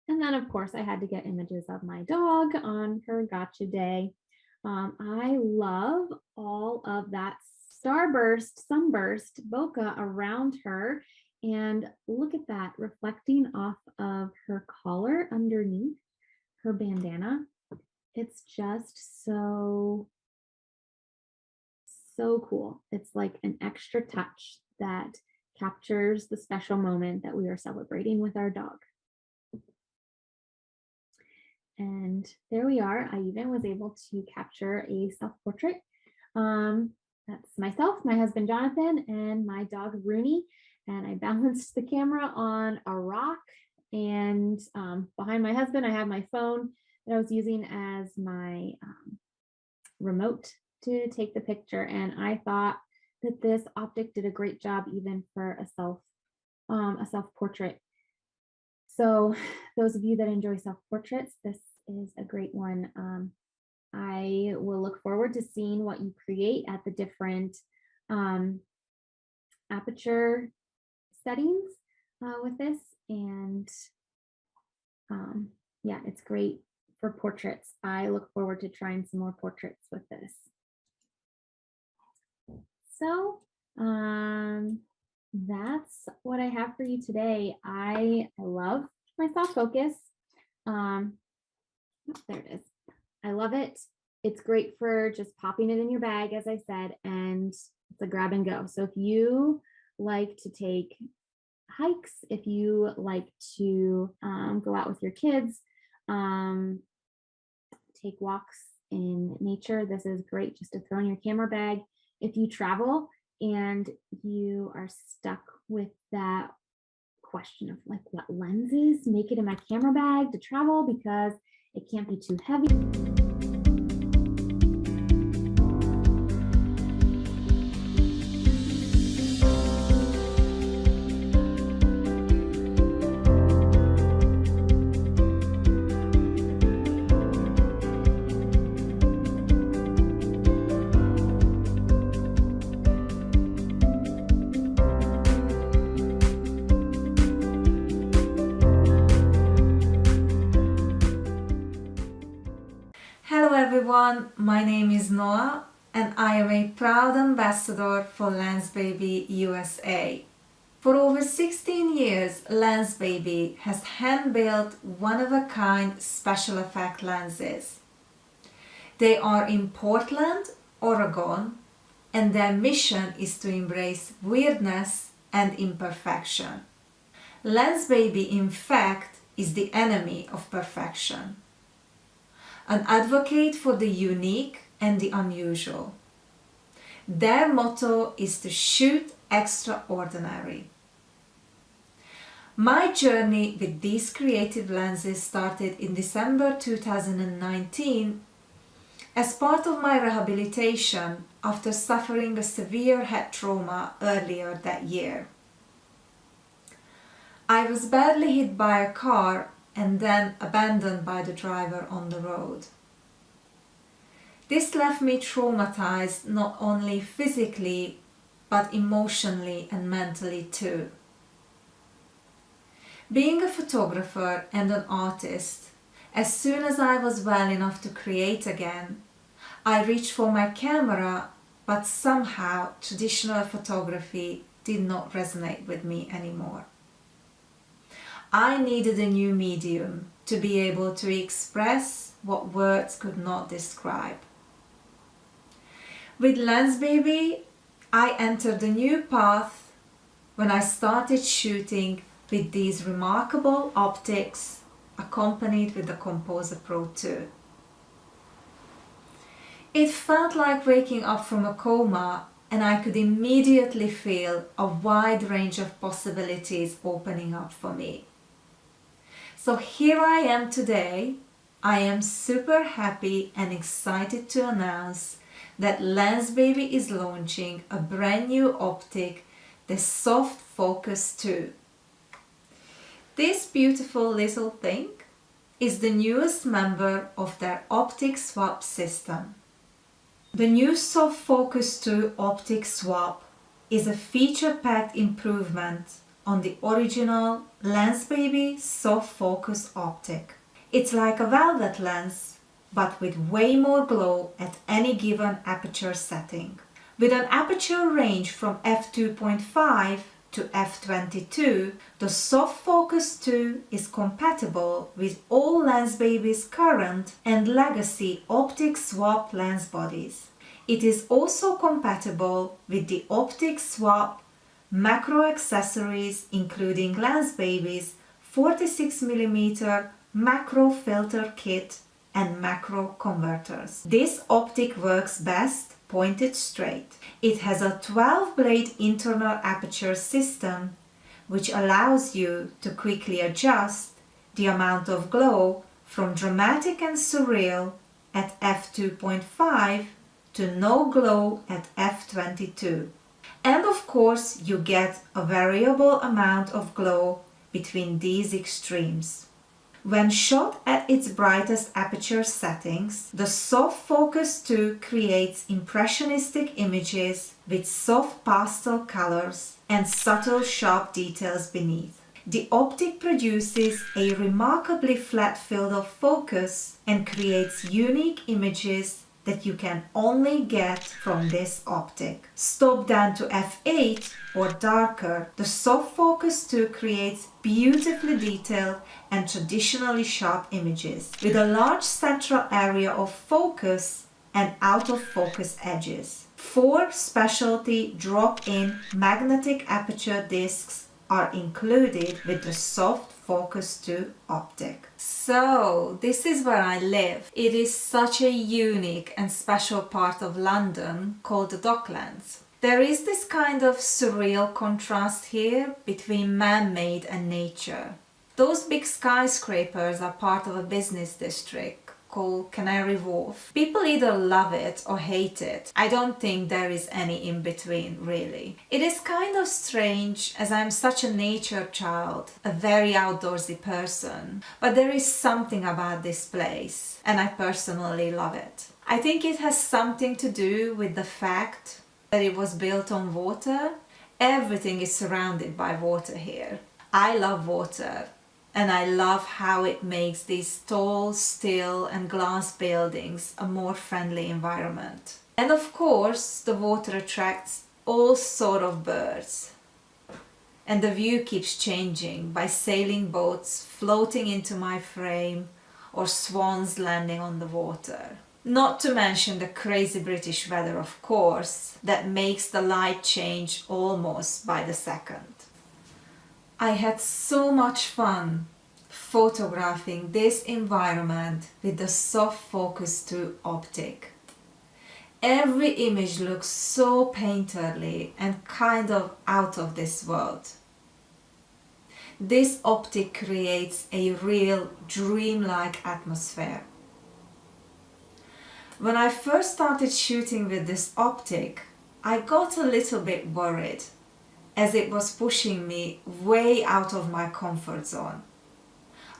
And then of course I had to get images of my dog on her gotcha day. I love all of that starburst, sunburst bokeh around her. And look at that reflecting off of her collar underneath her bandana. It's just so cool. It's like an extra touch that captures the special moment that we are celebrating with our dog. And there we are. I even was able to capture a self-portrait. That's myself, my husband Jonathan, and my dog Rooney. And I balanced the camera on a rock. And behind my husband, I have my phone that I was using as my remote to take the picture. And I thought that this optic did a great job even for a self-portrait. So those of you that enjoy self-portraits, this is a great one. I will look forward to seeing what you create at the different aperture settings with this. And yeah, it's great for portraits. I look forward to trying some more portraits with this. So that's what I have for you today. I love my soft focus. There it is. I love it. It's great for just popping it in your bag, as I said, and it's a grab and go. So if you like to take hikes, if you like to go out with your kids, take walks in nature, this is great just to throw in your camera bag. If you travel and you are stuck with that question of like what lenses, make it in my camera bag to travel because it can't be too heavy. Hello everyone, my name is Noah and I am a proud ambassador for Lensbaby USA. For over 16 years, Lensbaby has hand-built one-of-a-kind special effect lenses. They are in Portland, Oregon, and their mission is to embrace weirdness and imperfection. Lensbaby, in fact, is the enemy of perfection. An advocate for the unique and the unusual. Their motto is to shoot extraordinary. My journey with these creative lenses started in December 2019 as part of my rehabilitation after suffering a severe head trauma earlier that year. I was badly hit by a car and then abandoned by the driver on the road. This left me traumatized not only physically but emotionally and mentally too. Being a photographer and an artist, as soon as I was well enough to create again, I reached for my camera, but somehow traditional photography did not resonate with me anymore. I needed a new medium to be able to express what words could not describe. With Lensbaby, I entered a new path when I started shooting with these remarkable optics accompanied with the Composer Pro 2. It felt like waking up from a coma and I could immediately feel a wide range of possibilities opening up for me. So here I am today. I am super happy and excited to announce that Lensbaby is launching a brand new optic, the Soft Focus 2. This beautiful little thing is the newest member of their optic swap system. The new Soft Focus 2 optic swap is a feature-packed improvement on the original Lensbaby Soft Focus optic. It's like a velvet lens, but with way more glow at any given aperture setting. With an aperture range from f2.5 to f22, the Soft Focus 2 is compatible with all Lensbaby's current and legacy optic swap lens bodies. It is also compatible with the optic swap macro accessories, including Lensbaby's 46mm macro filter kit and macro converters. This optic works best pointed straight. It has a 12-blade internal aperture system which allows you to quickly adjust the amount of glow from dramatic and surreal at f2.5 to no glow at f22. And of course you get a variable amount of glow between these extremes. When shot at its brightest aperture settings, the Soft Focus 2 creates impressionistic images with soft pastel colors and subtle sharp details beneath. The optic produces a remarkably flat field of focus and creates unique images that you can only get from this optic. Stopped down to f8 or darker, the Soft Focus 2 creates beautifully detailed and traditionally sharp images with a large central area of focus and out of focus edges. 4 specialty drop-in magnetic aperture discs are included with the Soft Focus 2 optic. So this is where I live. It is such a unique and special part of London called the Docklands. There is this kind of surreal contrast here between man-made and nature. Those big skyscrapers are part of a business district called Canary Wharf. People either love it or hate it. I don't think there is any in between, really. It is kind of strange as I'm such a nature child, a very outdoorsy person, but there is something about this place and I personally love it. I think it has something to do with the fact that it was built on water. Everything is surrounded by water here. I love water. And I love how it makes these tall, steel and glass buildings a more friendly environment. And of course, the water attracts all sort of birds. And the view keeps changing by sailing boats floating into my frame or swans landing on the water. Not to mention the crazy British weather, of course, that makes the light change almost by the second. I had so much fun photographing this environment with the Soft Focus 2 optic. Every image looks so painterly and kind of out of this world. This optic creates a real dreamlike atmosphere. When I first started shooting with this optic, I got a little bit worried as it was pushing me way out of my comfort zone.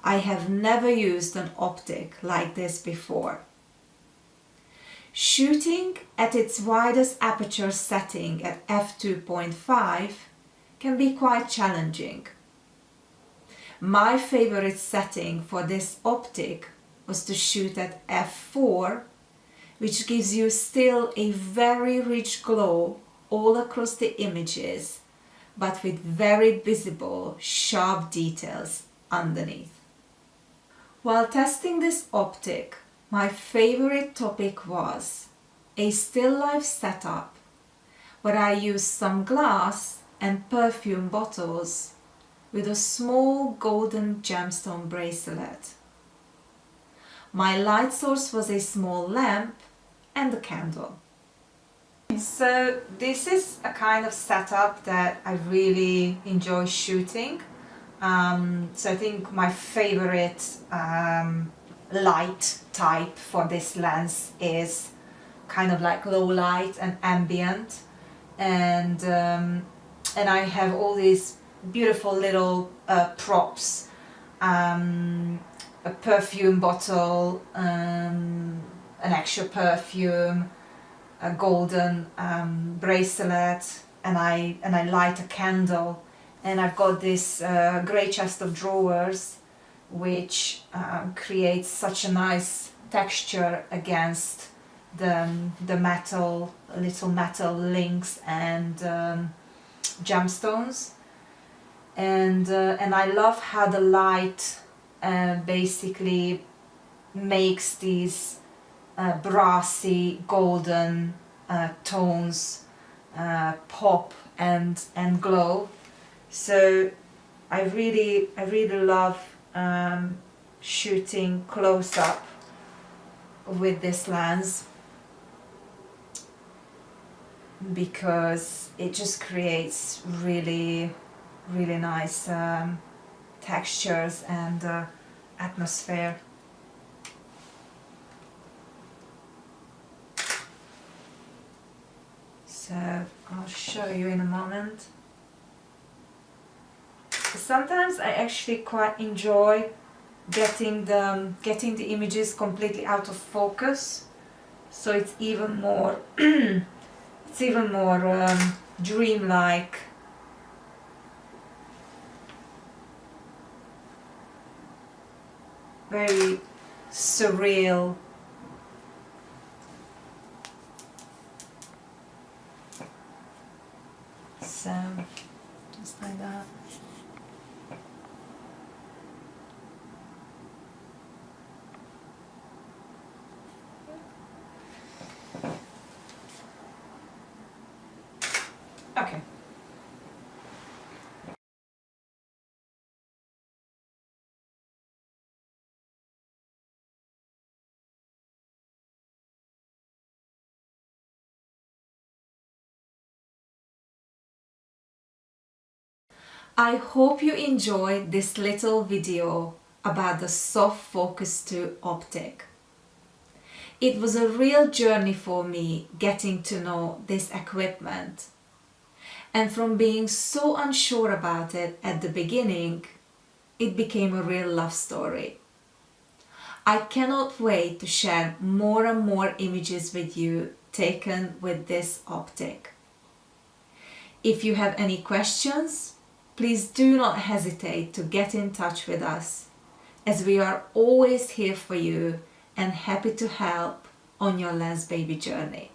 I have never used an optic like this before. Shooting at its widest aperture setting at f2.5 can be quite challenging. My favorite setting for this optic was to shoot at f4, which gives you still a very rich glow all across the images, but with very visible, sharp details underneath. While testing this optic, my favorite topic was a still life setup where I used some glass and perfume bottles with a small golden gemstone bracelet. My light source was a small lamp and a candle. So this is a kind of setup that I really enjoy shooting. So I think my favorite light type for this lens is kind of like low light and ambient, and I have all these beautiful little props, a perfume bottle, an extra perfume, a golden bracelet, and I light a candle, and I've got this grey chest of drawers, which creates such a nice texture against the metal, little metal links and gemstones, and I love how the light basically makes these brassy golden tones pop and glow. So I really love shooting close up with this lens, because it just creates really nice textures and atmosphere. So I'll show you in a moment. Sometimes I actually quite enjoy getting the images completely out of focus, so it's even more dreamlike. Very surreal. So just like that. Okay. I hope you enjoyed this little video about the Soft Focus 2 optic. It was a real journey for me getting to know this equipment. And from being so unsure about it at the beginning, it became a real love story. I cannot wait to share more and more images with you taken with this optic. If you have any questions, please do not hesitate to get in touch with us, as we are always here for you and happy to help on your Lensbaby journey.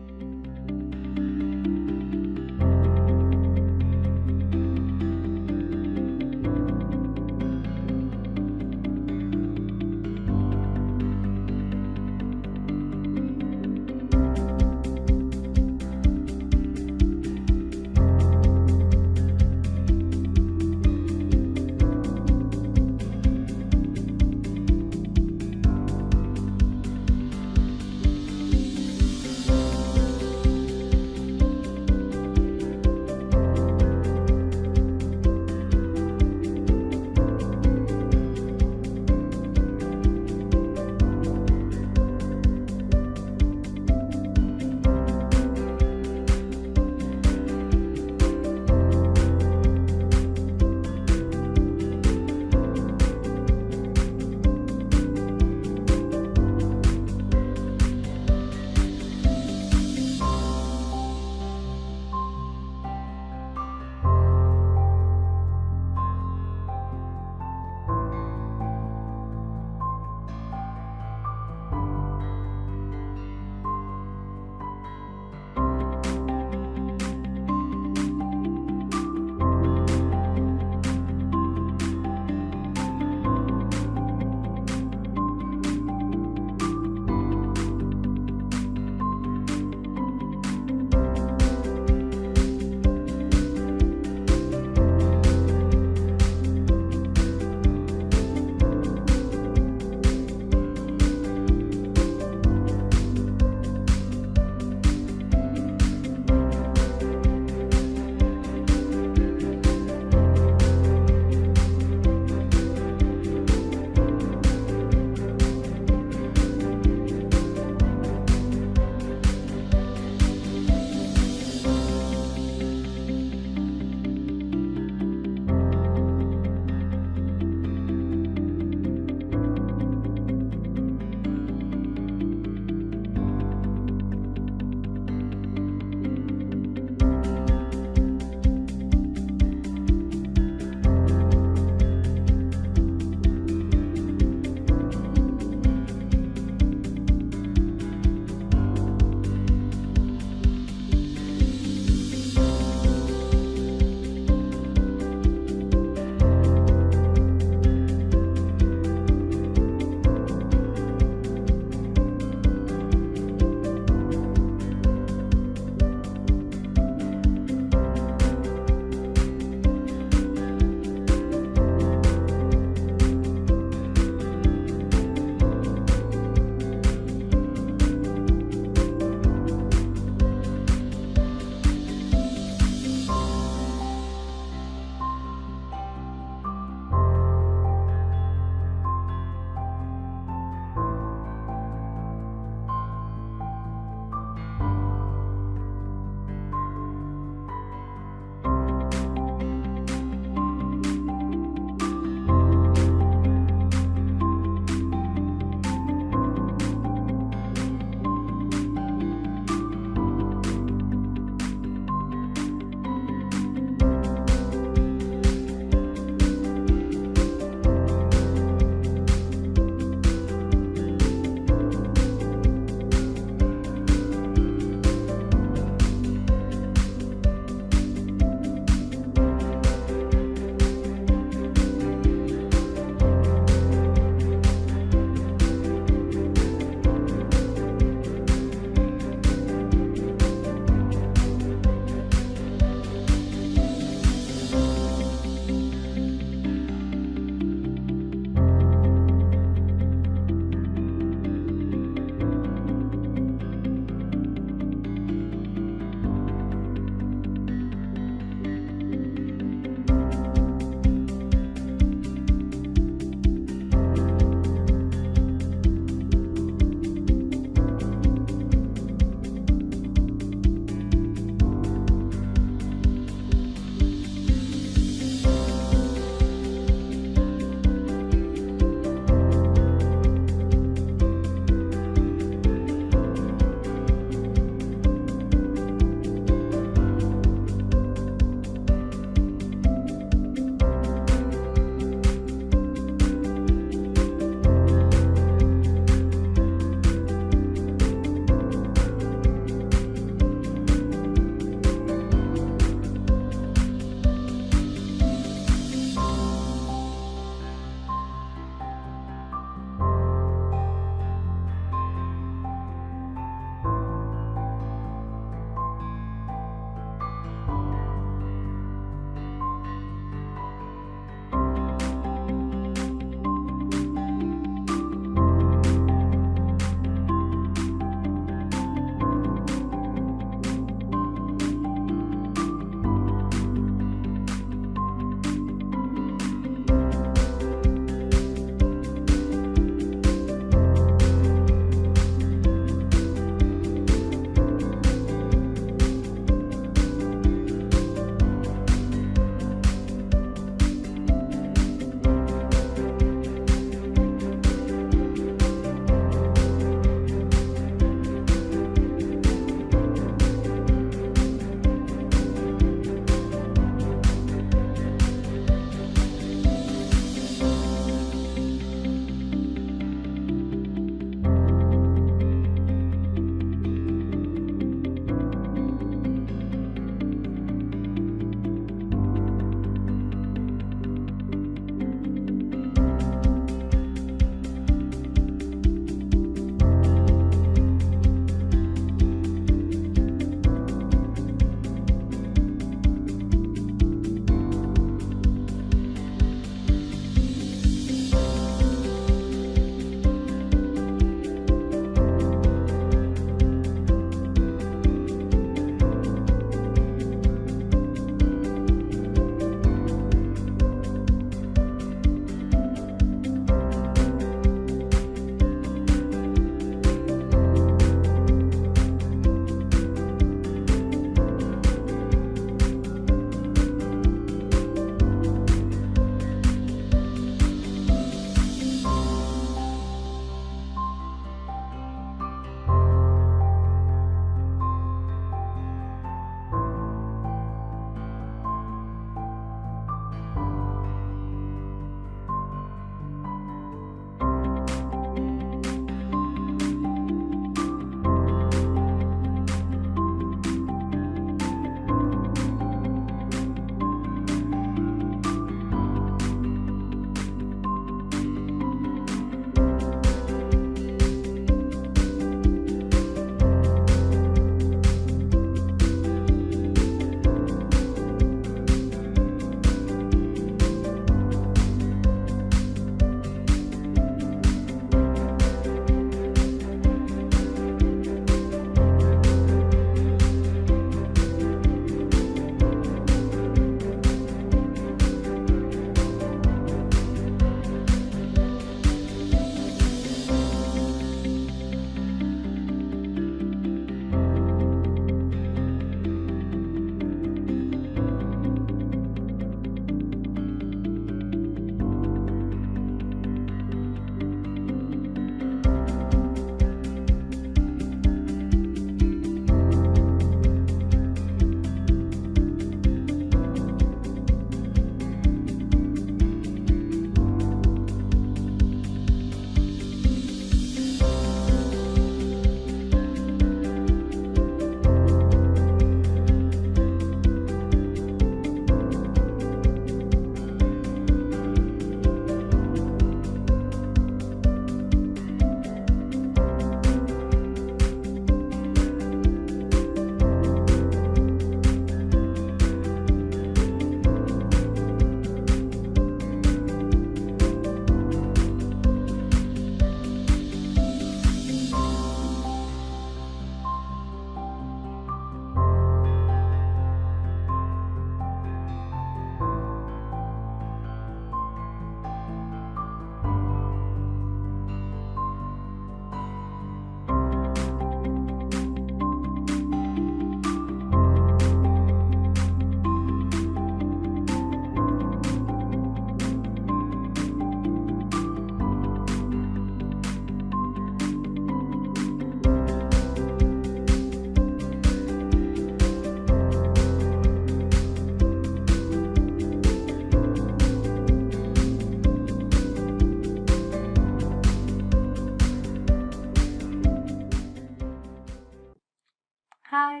Hi,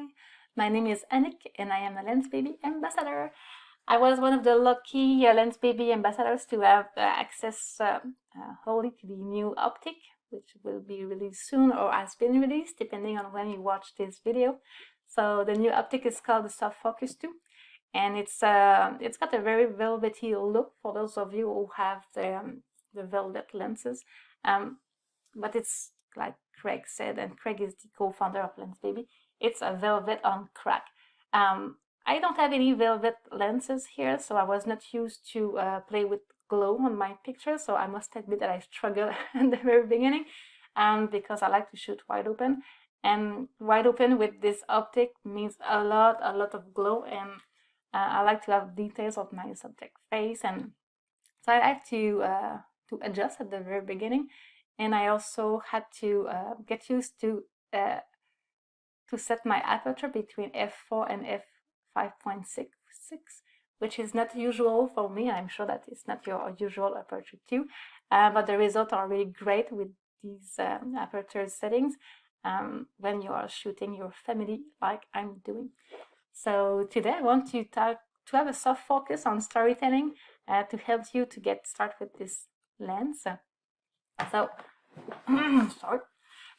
my name is Annick and I am a Lensbaby ambassador. I was one of the lucky Lensbaby ambassadors to have access wholly to the new optic, which will be released soon or has been released, depending on when you watch this video. So the new optic is called the Self-Focus 2, and it's got a very velvety look for those of you who have the velvet lenses. But it's like Craig said, and Craig is the co-founder of Lensbaby, it's a velvet on crack. I don't have any velvet lenses here, so I was not used to play with glow on my pictures, so I must admit that I struggled at the very beginning because I like to shoot wide open. And wide open with this optic means a lot of glow, and I like to have details of my subject face, and so I like to adjust at the very beginning. And I also had to get used to set my aperture between f4 and f5.66, which is not usual for me. I'm sure that it's not your usual aperture too, but the results are really great with these aperture settings when you are shooting your family like I'm doing. So today I want to have a soft focus on storytelling to help you to get started with this lens. So, sorry,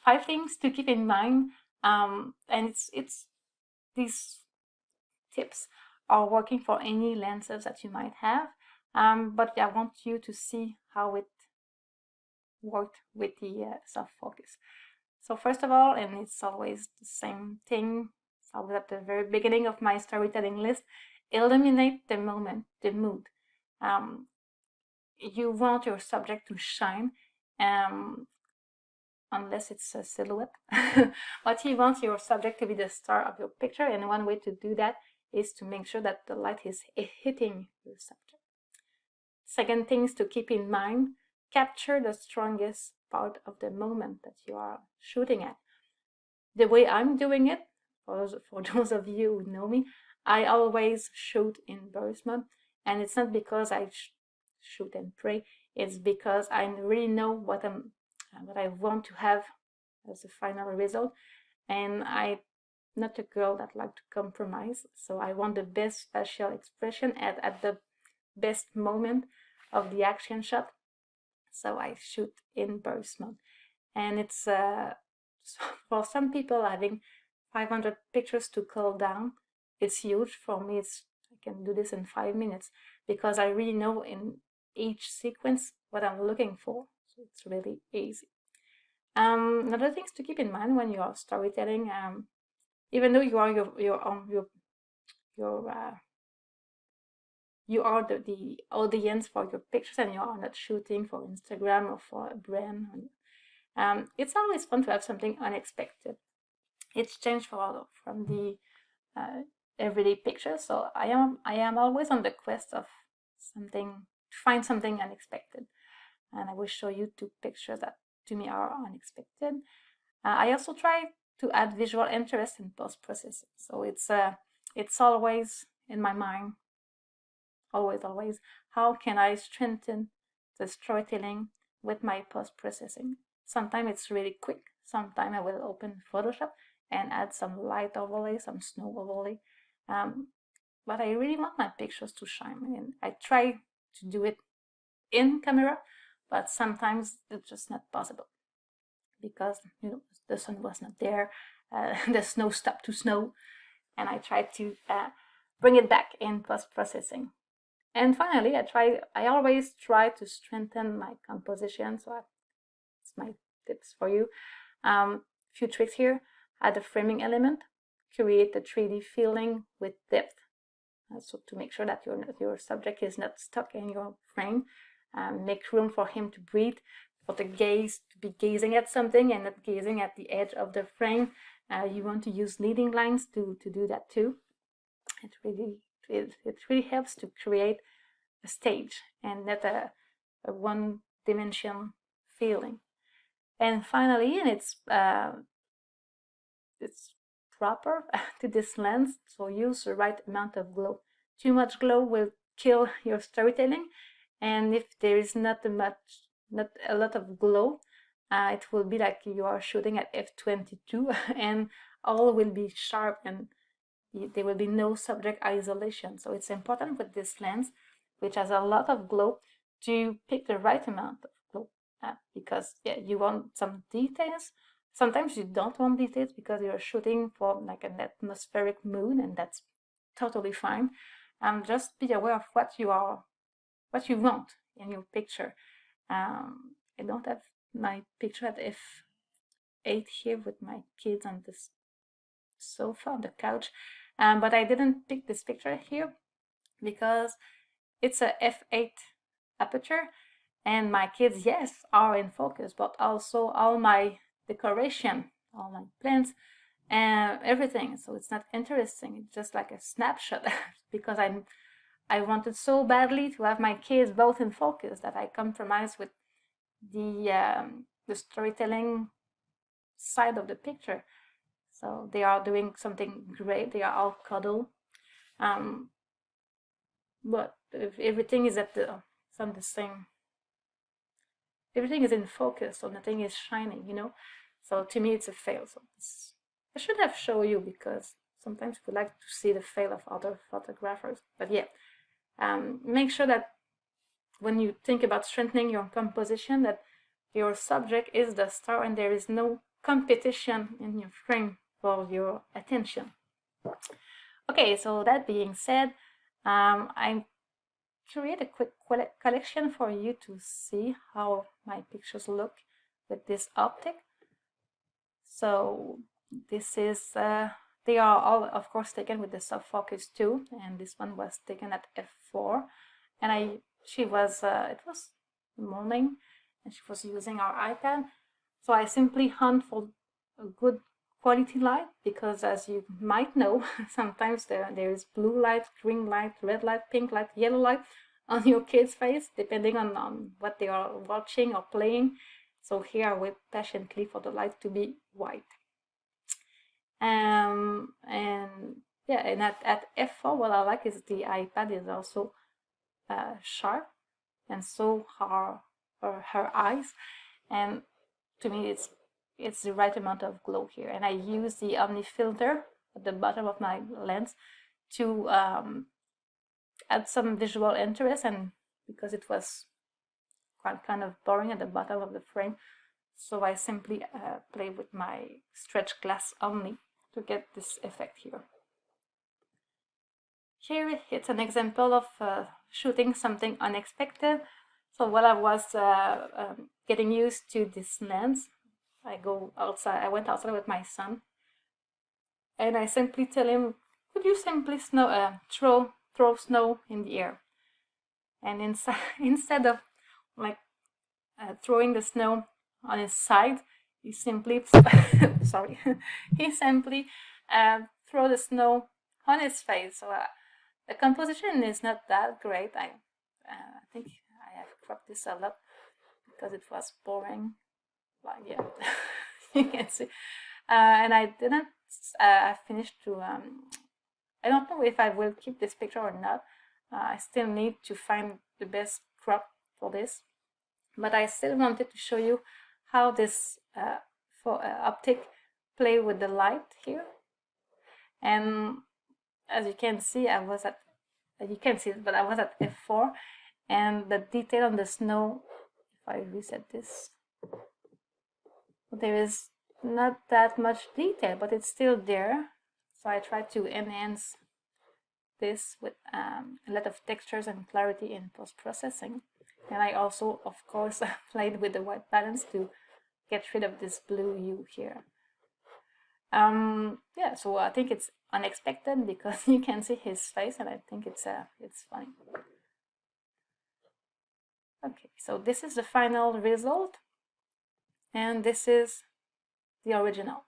5 things to keep in mind, and it's these tips are working for any lenses that you might have, but I want you to see how it worked with the soft focus. So first of all, and it's always the same thing, it's always at the very beginning of my storytelling list, illuminate the moment, the mood. You want your subject to shine, unless it's a silhouette, but you want your subject to be the star of your picture, and one way to do that is to make sure that the light is hitting your subject. Second things to keep in mind, capture the strongest part of the moment that you are shooting at. The way I'm doing it, for those of you who know me, I always shoot in burst mode, and it's not because I shoot and pray, it's because I really know what I want to have as a final result, and I'm not a girl that like to compromise, so I want the best facial expression at the best moment of the action shot, so I shoot in burst mode. And it's for some people, having 500 pictures to cull down, it's huge. For me, I can do this in 5 minutes because I really know in each sequence what I'm looking for, so it's really easy. Another things to keep in mind when you are storytelling, even though you are you are the audience for your pictures and you are not shooting for Instagram or for a brand, it's always fun to have something unexpected. It's changed from the everyday pictures, so I am always on the quest of to find something unexpected, and I will show you 2 pictures that to me are unexpected. I also try to add visual interest in post-processing, so it's always in my mind, always, how can I strengthen the storytelling with my post-processing? Sometimes it's really quick, sometimes I will open Photoshop and add some light overlay, some snow overlay, but I really want my pictures to shine, and I try to do it in camera, but sometimes it's just not possible because the sun was not there, the snow stopped to snow, and I try to bring it back in post-processing. And finally, I always try to strengthen my composition, so it's my tips for you. Few tricks here: add a framing element, create a 3D feeling with depth, so to make sure that your subject is not stuck in your frame. Make room for him to breathe, for the gaze to be gazing at something and not gazing at the edge of the frame. You want to use leading lines to do that too. It really helps to create a stage and not a one-dimension feeling. And finally, and it's proper to this lens, so use the right amount of glow. Too much glow will kill your storytelling, and if there is not a lot of glow, it will be like you are shooting at f22 and all will be sharp and there will be no subject isolation. So it's important with this lens, which has a lot of glow, to pick the right amount of glow, because you want some details. Sometimes you don't want details because you're shooting for like an atmospheric mood, and that's totally fine. Just be aware of what you want in your picture. I don't have my picture at f8 here with my kids on this sofa on the couch, but I didn't pick this picture here because it's a f8 aperture, and my kids, yes, are in focus, but also all my decoration, all my plants, and everything. So it's not interesting. It's just like a snapshot because I wanted so badly to have my kids both in focus that I compromised with the storytelling side of the picture. So they are doing something great. They are all cuddle, but if everything is it's on the same. Everything is in focus, so nothing is shining, you know. So to me, it's a fail. So I should have shown you because sometimes we like to see the fail of other photographers. But yeah, make sure that when you think about strengthening your composition, that your subject is the star and there is no competition in your frame for your attention. Okay, so that being said, I create a quick collection for you to see how my pictures look with this optic. So this is they are all of course taken with the soft-focus 2, and this one was taken at f4, and it was morning and she was using our iPad, so I simply hunt for a good quality light, because as you might know, sometimes there is blue light, green light, red light, pink light, yellow light on your kid's face, depending on what they are watching or playing. So here I wait patiently for the light to be white. And yeah, and at f4, what I like is the iPad is also sharp, and so are her eyes, and to me it's the right amount of glow here. And I use the Omni filter at the bottom of my lens to add some visual interest, and because it was kind of boring at the bottom of the frame, so I simply play with my stretch glass Omni to get this effect here. Here it's an example of shooting something unexpected. So while I was getting used to this lens, I went outside with my son, and I simply tell him, could you simply throw snow in the air? And instead of like throwing the snow on his side, he simply sorry, he simply throw the snow on his face. So the composition is not that great. I think I have cropped this a lot because it was boring. But yeah, you can see. And I didn't finish to. I don't know if I will keep this picture or not. I still need to find the best crop for this. But I still wanted to show you how this optic play with the light here. And as you can see, you can't see it, but I was at f4, and the detail on the snow, if I reset this, there is not that much detail, but it's still there. So I try to enhance this with a lot of textures and clarity in post-processing. And I also, of course, played with the white balance to get rid of this blue hue here. Yeah, so I think it's unexpected because you can see his face, and I think it's funny. Okay, so this is the final result, and this is the original.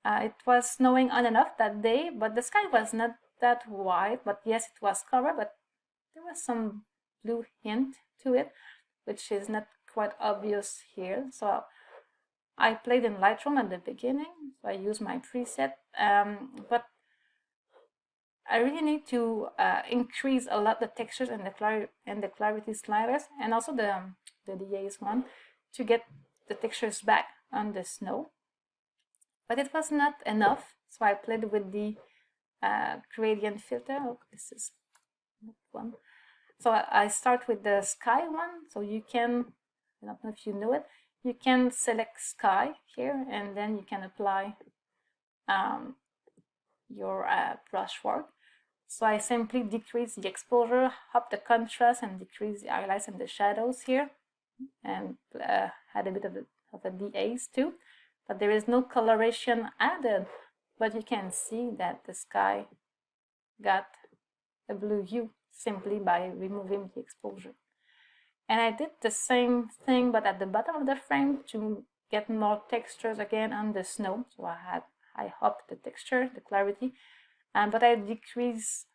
It was snowing on and off that day, but the sky was not that white, but yes, it was covered, but there was some blue hint to it, which is not quite obvious here. So I played in Lightroom at the beginning, so I used my preset, but I really need to increase a lot the textures and the clarity sliders, and also the DAs one, to get the textures back on the snow. but it was not enough. So I played with the gradient filter. Oh, this is one. So I start with the sky one. So you can, I don't know if you know it, you can select sky here, and then you can apply your brush work. So I simply decrease the exposure, up the contrast, and decrease the highlights and the shadows here, and add a bit of a DAs too. But there is no coloration added, but you can see that the sky got a blue hue simply by removing the exposure. And I did the same thing, but at the bottom of the frame to get more textures again on the snow. So I upped the texture, the clarity, but I decreased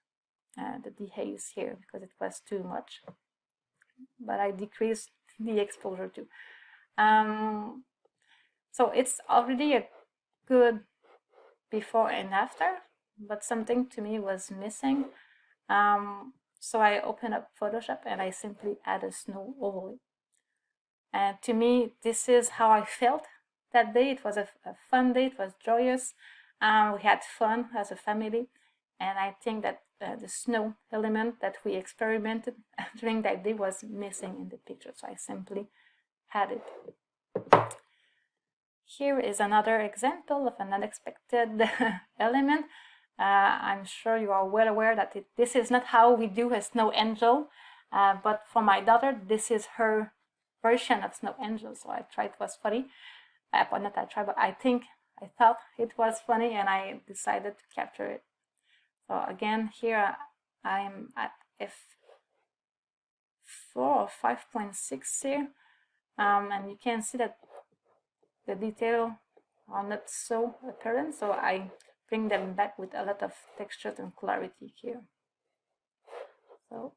the dehaze here because it was too much. But I decreased the exposure too. So it's already a good before and after, but something to me was missing. So I open up Photoshop and I simply add a snow overlay. And to me, this is how I felt that day. It was a fun day. It was joyous. We had fun as a family. And I think that the snow element that we experimented during that day was missing in the picture. So I simply had it. Here is another example of an unexpected element. I'm sure you are well aware that this is not how we do a snow angel, but for my daughter, this is her version of snow angel. So I tried, it was funny. Not I tried, but I thought it was funny, and I decided to capture it. So again, here I'm at f4 or 5.6 here, and you can see that the detail are not so apparent, so I bring them back with a lot of texture and clarity here. So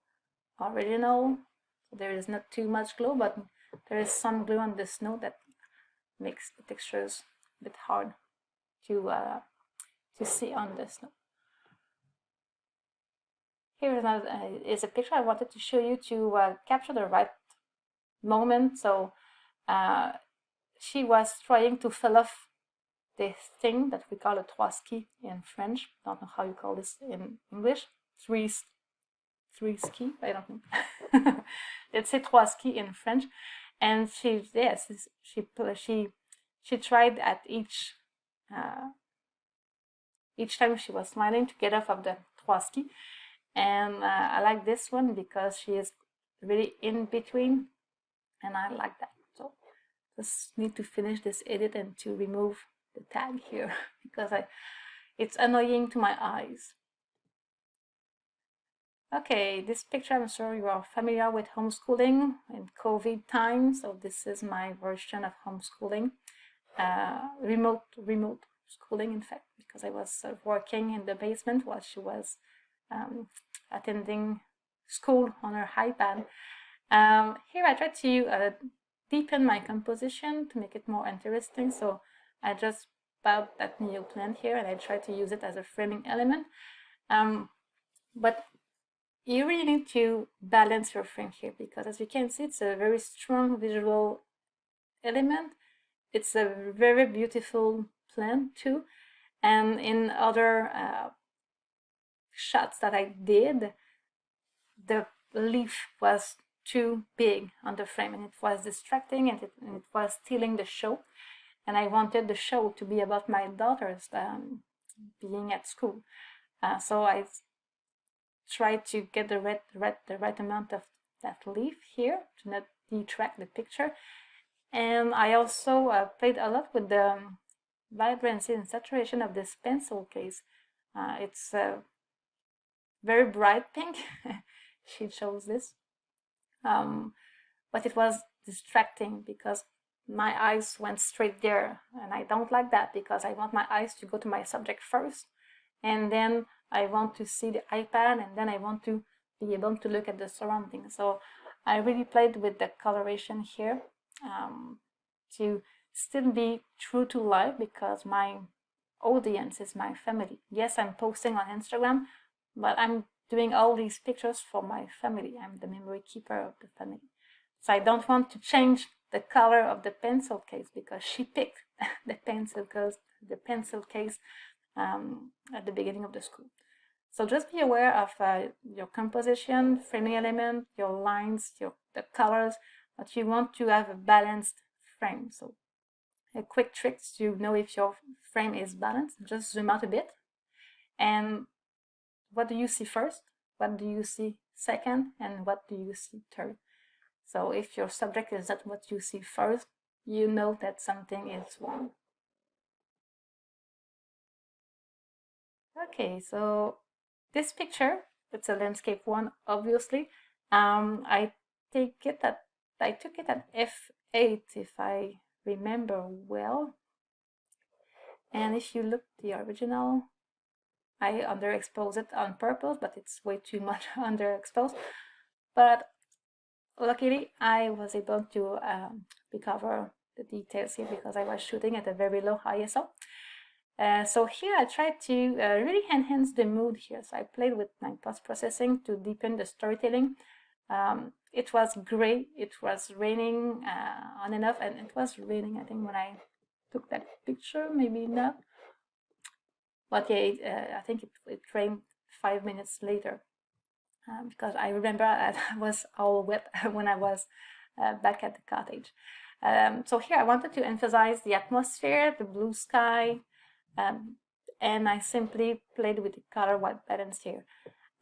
original, there is not too much glow, but there is some glow on the snow that makes the textures a bit hard to see on the snow. Here is a picture I wanted to show you to capture the right moment. So she was trying to fill off this thing that we call a trois ski in French. I don't know how you call this in English. Three ski, I don't know. It's a trois ski in French. And she tried at each time she was smiling to get off of the trois ski. And I like this one because she is really in between, and I like that. So just need to finish this edit and to remove the tag here because it's annoying to my eyes. Okay, this picture, I'm sure you are familiar with homeschooling in COVID times. So this is my version of homeschooling, remote schooling, in fact, because I was working in the basement while she was attending school on her iPad. Here I try to deepen my composition to make it more interesting. So I just bought that new plant here and I try to use it as a framing element. But you really need to balance your frame here because, as you can see, it's a very strong visual element. It's a very beautiful plant too. And in other shots that I did, the leaf was too big on the frame and it was distracting and it was stealing the show. And I wanted the show to be about my daughters being at school. So I tried to get the right amount of that leaf here to not detract the picture. And I also played a lot with the vibrancy and saturation of this pencil case. It's very bright pink. She chose this. But it was distracting because my eyes went straight there. And I don't like that because I want my eyes to go to my subject first. And then I want to see the iPad and then I want to be able to look at the surroundings. So I really played with the coloration here to still be true to life because my audience is my family. Yes, I'm posting on Instagram, but I'm doing all these pictures for my family. I'm the memory keeper of the family. So I don't want to change the color of the pencil case because she picked the pencil case at the beginning of the school. So just be aware of your composition, framing element, your lines, the colors, but you want to have a balanced frame. So a quick trick to know if your frame is balanced, just zoom out a bit. And what do you see first? What do you see second? And what do you see third? So if your subject is not what you see first, you know that something is wrong. Okay, so this picture, it's a landscape one, obviously. I took it at f8, if I remember well. And if you look at the original, I underexposed it on purpose, but it's way too much underexposed. But luckily, I was able to recover the details here because I was shooting at a very low ISO. So here I tried to really enhance the mood here. So I played with my post-processing to deepen the storytelling. It was gray, it was raining on and off, and it was raining, I think, when I took that picture, maybe not. But yeah, I think it rained 5 minutes later because I remember I was all wet when I was back at the cottage. So here I wanted to emphasize the atmosphere, the blue sky, and I simply played with the color white balance here.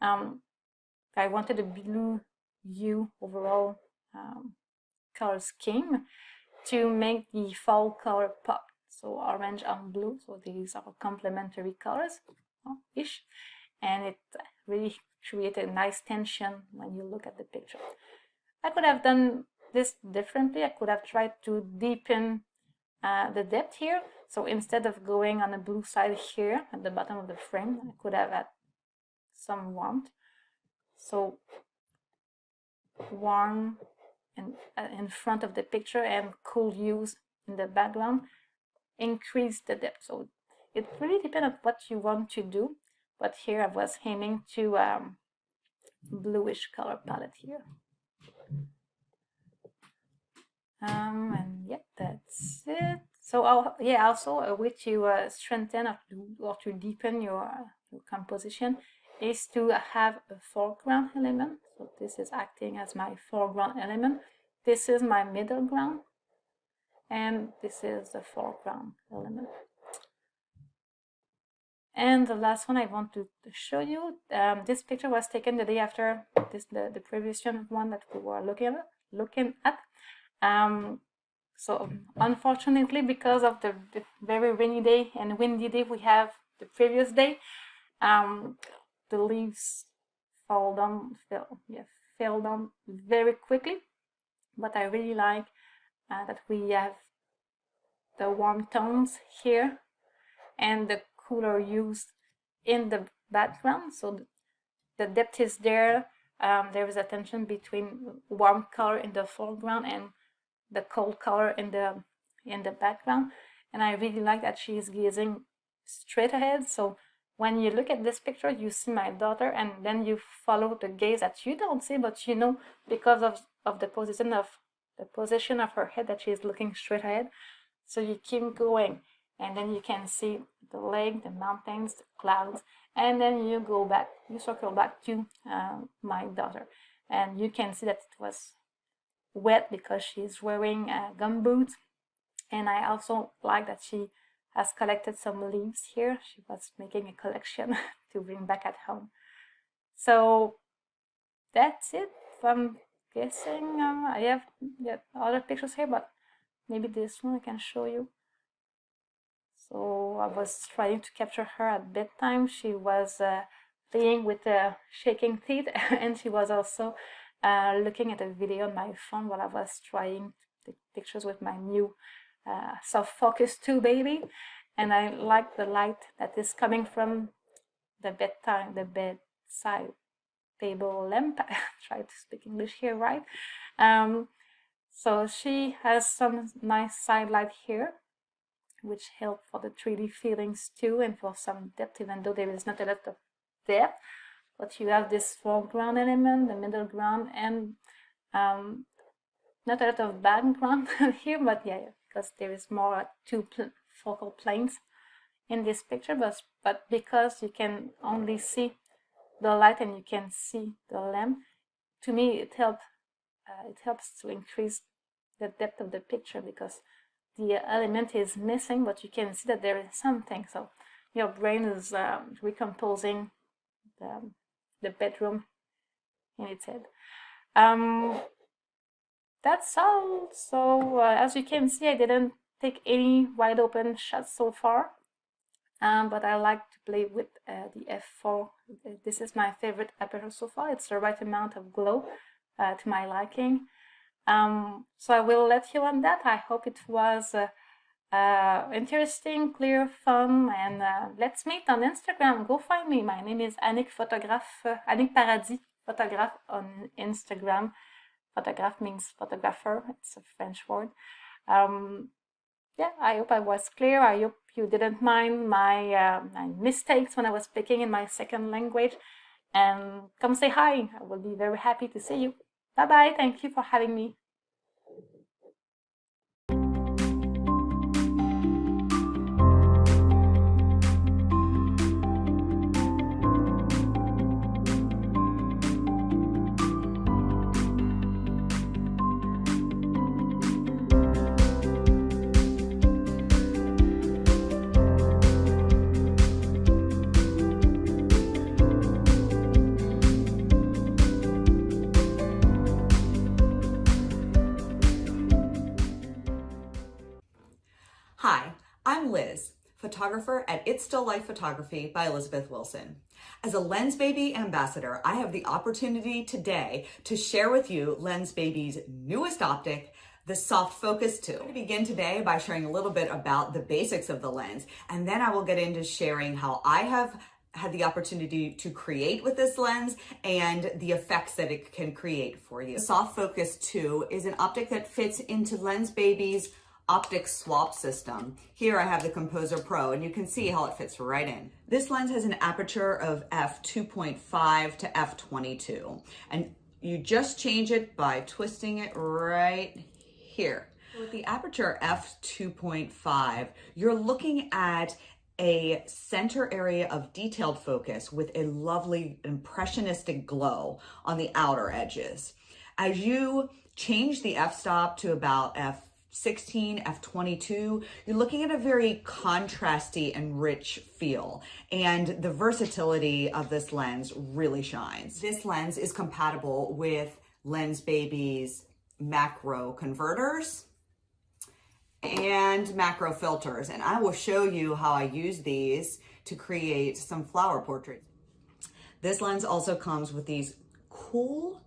I wanted a blue hue overall color scheme to make the fall color pop. So orange and blue, so these are complementary colors, ish, and it really created a nice tension when you look at the picture. I could have done this differently. I could have tried to deepen the depth here. So instead of going on the blue side here at the bottom of the frame, I could have had some warmth. So warm in front of the picture and cool hues in the background increase the depth. So it really depends on what you want to do. But here I was aiming to bluish color palette here. And yep, that's it. So also a way to strengthen or to deepen your composition is to have a foreground element. So this is acting as my foreground element. This is my middle ground, and this is the foreground element. And the last one I want to show you, this picture was taken the day after the previous one that we were looking at. So unfortunately, because of the very rainy day and windy day we have the previous day, the leaves fell down very quickly. But I really like that we have the warm tones here and the cooler hues in the background. So the depth is there. There is a tension between warm color in the foreground and the cold color in the background. And I really like that she is gazing straight ahead. So when you look at this picture, you see my daughter, and then you follow the gaze that you don't see, but you know because of the position of her head that she is looking straight ahead. So you keep going, and then you can see the lake, the mountains, the clouds, and then you circle back to my daughter, and you can see that it was wet because she's wearing gum boots. And I also like that she has collected some leaves here. She was making a collection to bring back at home. So that's it. I'm guessing I have other pictures here, but maybe this one I can show you. So I was trying to capture her at bedtime. She was playing with shaking teeth, and she was also looking at a video on my phone while I was trying to take pictures with my new Self-Focus 2 baby. And I like the light that is coming from the bedside table lamp. Try to speak English here, right? So she has some nice side light here, which help for the 3D feelings too, and for some depth, even though there is not a lot of depth. But you have this foreground element, the middle ground, and not a lot of background here, but yeah, because there is more two focal planes in this picture, but because you can only see the light and you can see the lamp, to me it helps to increase the depth of the picture, because the element is missing, but you can see that there is something. So your brain is recomposing the bedroom in its head. That's all. So as you can see, I didn't take any wide open shots so far, but I like to play with the f4. This is my favorite aperture so far. It's the right amount of glow to my liking. So I will let you on that. I hope it was interesting, clear, fun, and let's meet on Instagram. Go find me. My name is Annick Photographe, Annick Paradis Photographe on Instagram. Photographe means photographer. It's a French word. Yeah, I hope I was clear. I hope you didn't mind my mistakes when I was speaking in my second language. And come say hi. I will be very happy to see you. Bye-bye. Thank you for having me. Hi, I'm Liz, photographer at It's Still Life Photography by Elizabeth Wilson. As a Lensbaby ambassador, I have the opportunity today to share with you Lensbaby's newest optic, the Soft Focus 2. I'm going to begin today by sharing a little bit about the basics of the lens, and then I will get into sharing how I have had the opportunity to create with this lens and the effects that it can create for you. The Soft Focus 2 is an optic that fits into Lensbaby's optic swap system. Here I have the Composer Pro, and you can see how it fits right in. This lens has an aperture of f2.5 to f22, and you just change it by twisting it right here. With the aperture f2.5, you're looking at a center area of detailed focus with a lovely impressionistic glow on the outer edges. As you change the f-stop to about f16, f22, you're looking at a very contrasty and rich feel, and the versatility of this lens really shines. This lens is compatible with Lensbaby's macro converters and macro filters, and I will show you how I use these to create some flower portraits. This lens also comes with these cool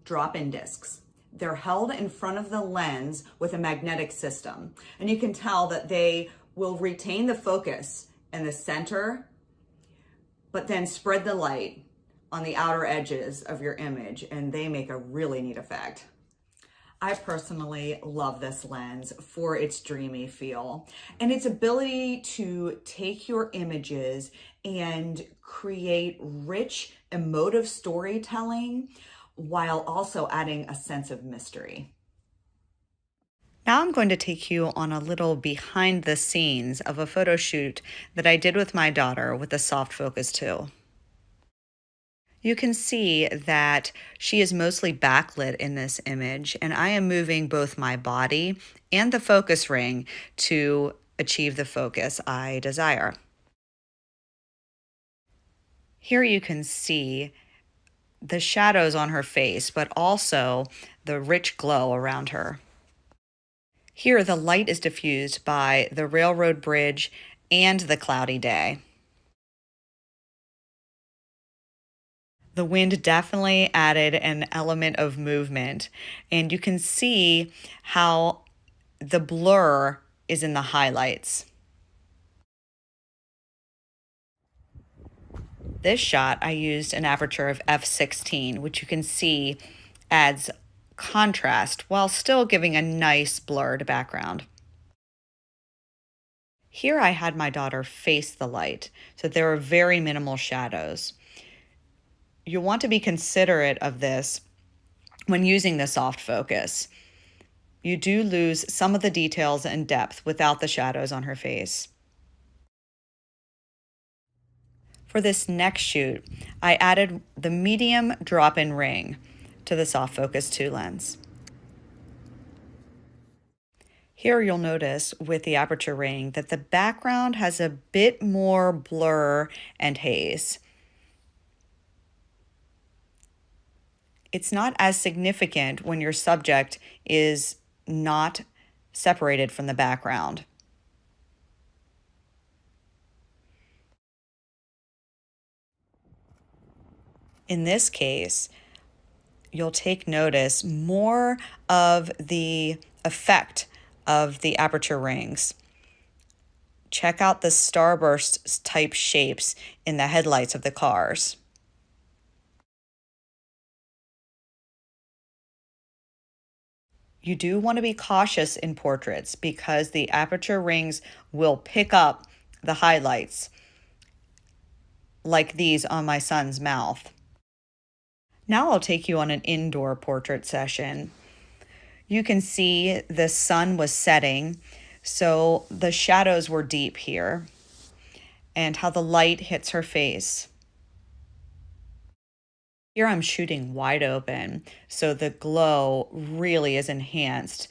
drop-in discs. They're held in front of the lens with a magnetic system, and you can tell that they will retain the focus in the center, but then spread the light on the outer edges of your image, and they make a really neat effect. I personally love this lens for its dreamy feel and its ability to take your images and create rich, emotive storytelling while also adding a sense of mystery. Now I'm going to take you on a little behind the scenes of a photo shoot that I did with my daughter with the Soft Focus 2. You can see that she is mostly backlit in this image, and I am moving both my body and the focus ring to achieve the focus I desire. Here you can see the shadows on her face, but also the rich glow around her. Here, the light is diffused by the railroad bridge and the cloudy day. The wind definitely added an element of movement, and you can see how the blur is in the highlights. This shot, I used an aperture of f16, which you can see adds contrast while still giving a nice blurred background. Here I had my daughter face the light, so there are very minimal shadows. You want to be considerate of this when using the soft focus. You do lose some of the details and depth without the shadows on her face. For this next shoot, I added the medium drop-in ring to the soft focus 2 lens. Here you'll notice with the aperture ring that the background has a bit more blur and haze. It's not as significant when your subject is not separated from the background. In this case, you'll take notice more of the effect of the aperture rings. Check out the starburst type shapes in the headlights of the cars. You do want to be cautious in portraits because the aperture rings will pick up the highlights, like these on my son's mouth. Now I'll take you on an indoor portrait session. You can see the sun was setting, so the shadows were deep here, and how the light hits her face. Here I'm shooting wide open, so the glow really is enhanced.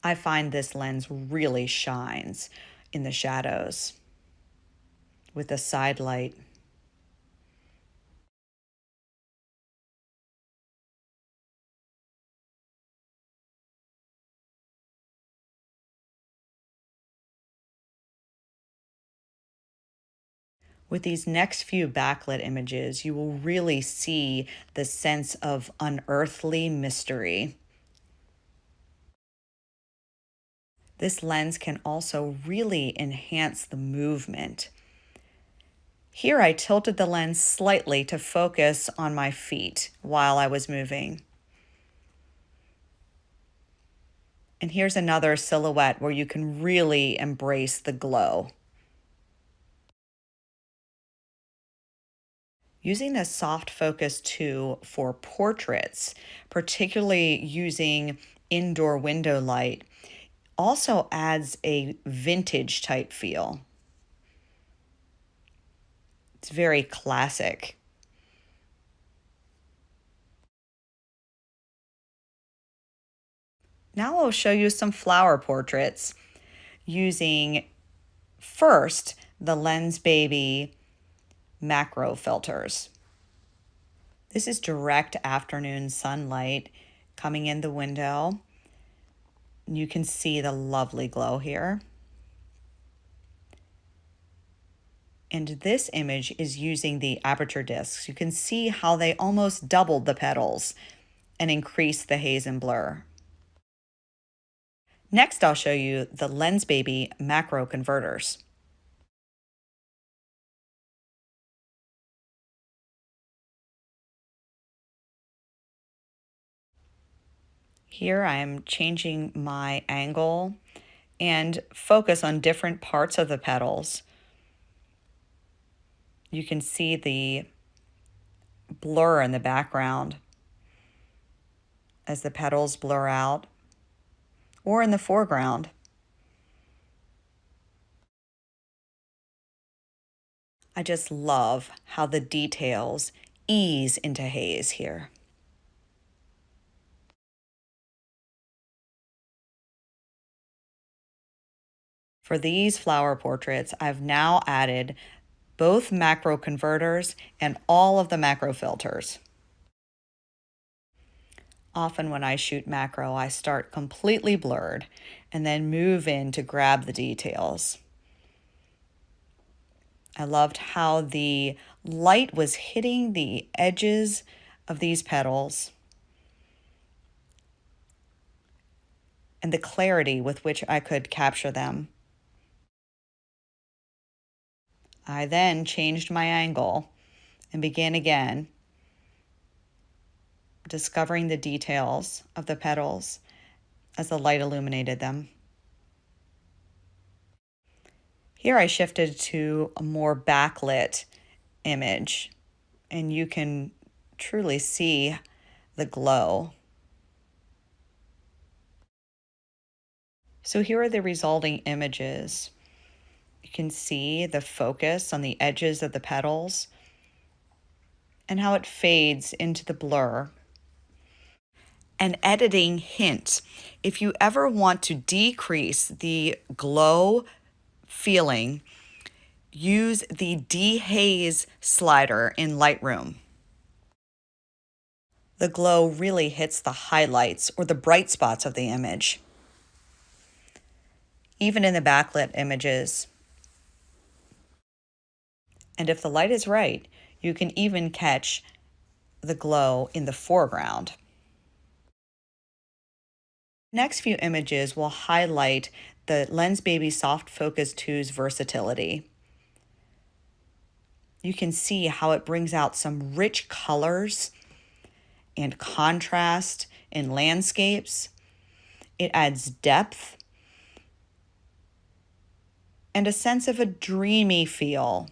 I find this lens really shines in the shadows with the side light. With these next few backlit images, you will really see the sense of unearthly mystery. This lens can also really enhance the movement. Here I tilted the lens slightly to focus on my feet while I was moving. And here's another silhouette where you can really embrace the glow. Using the soft focus 2 for portraits, particularly using indoor window light, also adds a vintage type feel. It's very classic. Now I'll show you some flower portraits using first the Lensbaby macro filters. This is direct afternoon sunlight coming in the window. You can see the lovely glow here. And this image is using the aperture discs. You can see how they almost doubled the petals and increased the haze and blur. Next, I'll show you the Lensbaby macro converters. Here I am changing my angle and focus on different parts of the petals. You can see the blur in the background as the petals blur out, or in the foreground. I just love how the details ease into haze here. For these flower portraits, I've now added both macro converters and all of the macro filters. Often when I shoot macro, I start completely blurred and then move in to grab the details. I loved how the light was hitting the edges of these petals and the clarity with which I could capture them. I then changed my angle and began again, discovering the details of the petals as the light illuminated them. Here I shifted to a more backlit image, and you can truly see the glow. So here are the resulting images. You can see the focus on the edges of the petals and how it fades into the blur. An editing hint: if you ever want to decrease the glow feeling, use the dehaze slider in Lightroom. The glow really hits the highlights or the bright spots of the image, even in the backlit images. And if the light is right, you can even catch the glow in the foreground. Next few images will highlight the Lensbaby Soft Focus 2's versatility. You can see how it brings out some rich colors and contrast in landscapes. It adds depth and a sense of a dreamy feel.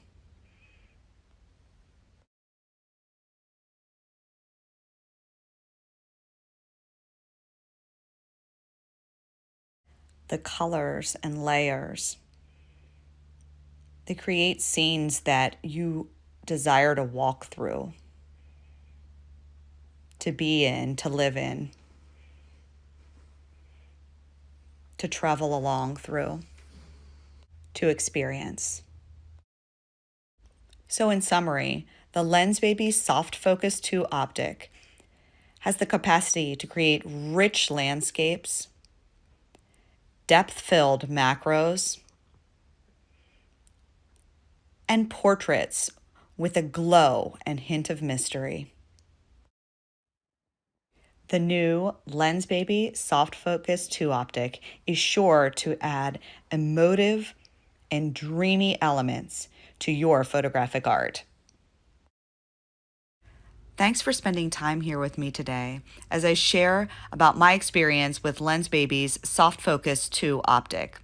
The colors and layers, they create scenes that you desire to walk through, to be in, to live in, to travel along through, to experience. So in summary, the Lensbaby Soft Focus 2 optic has the capacity to create rich landscapes, depth-filled macros, and portraits with a glow and hint of mystery. The new Lensbaby Soft Focus 2 optic is sure to add emotive and dreamy elements to your photographic art. Thanks for spending time here with me today as I share about my experience with Lensbaby's Soft Focus 2 optic.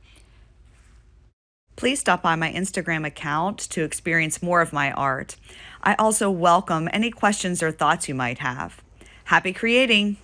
Please stop by my Instagram account to experience more of my art. I also welcome any questions or thoughts you might have. Happy creating!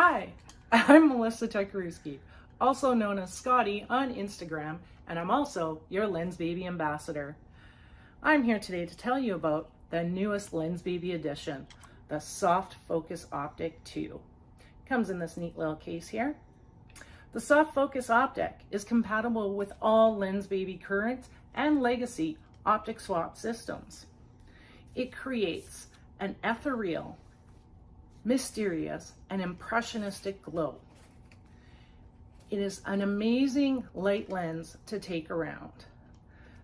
Hi, I'm Melissa Tukarewski, also known as Scotty on Instagram, and I'm also your Lensbaby ambassador. I'm here today to tell you about the newest Lensbaby edition, the Soft Focus Optic 2. Comes in this neat little case here. The Soft Focus Optic is compatible with all Lensbaby current and legacy optic swap systems. It creates an ethereal, mysterious, and impressionistic glow. It is an amazing light lens to take around.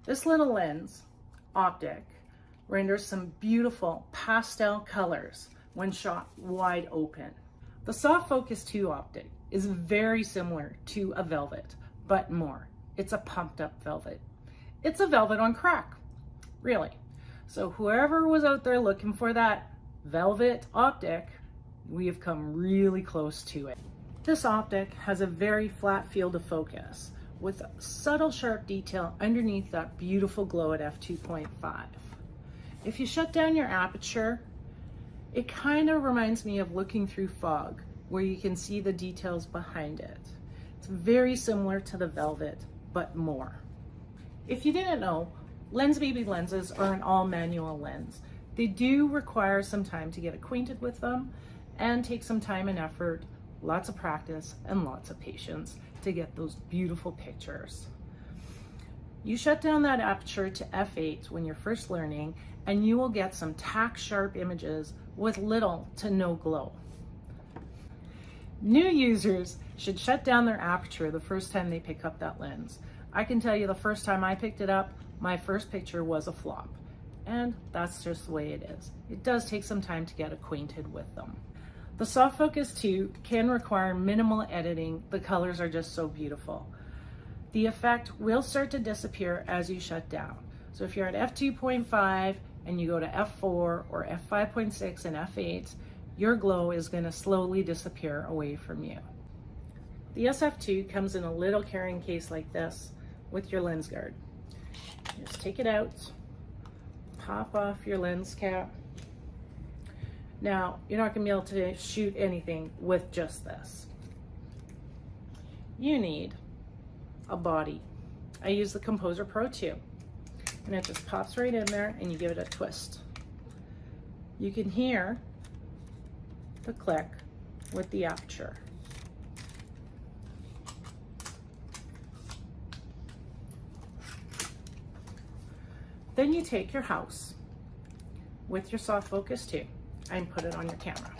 This little lens, optic, renders some beautiful pastel colors when shot wide open. The Soft Focus 2 optic is very similar to a velvet, but more. It's a pumped up velvet. It's a velvet on crack, really. So whoever was out there looking for that velvet optic, we have come really close to it. This optic has a very flat field of focus with subtle sharp detail underneath that beautiful glow at f2.5. If you shut down your aperture, it kind of reminds me of looking through fog where you can see the details behind it. It's very similar to the velvet, but more. If you didn't know, Lensbaby lenses are an all manual lens. They do require some time to get acquainted with them and take some time and effort, lots of practice and lots of patience to get those beautiful pictures. You shut down that aperture to f8 when you're first learning and you will get some tack sharp images with little to no glow. New users should shut down their aperture the first time they pick up that lens. I can tell you the first time I picked it up, my first picture was a flop. And that's just the way it is. It does take some time to get acquainted with them. The Soft Focus 2 can require minimal editing. The colors are just so beautiful. The effect will start to disappear as you shut down. So if you're at f2.5 and you go to f4 or f5.6 and f8, your glow is going to slowly disappear away from you. The SF2 comes in a little carrying case like this with your lens guard. Just take it out, pop off your lens cap. Now, you're not going to be able to shoot anything with just this. You need a body. I use the Composer Pro 2, and it just pops right in there and you give it a twist. You can hear the click with the aperture. Then you take your house with your Soft Focus 2 and put it on your camera.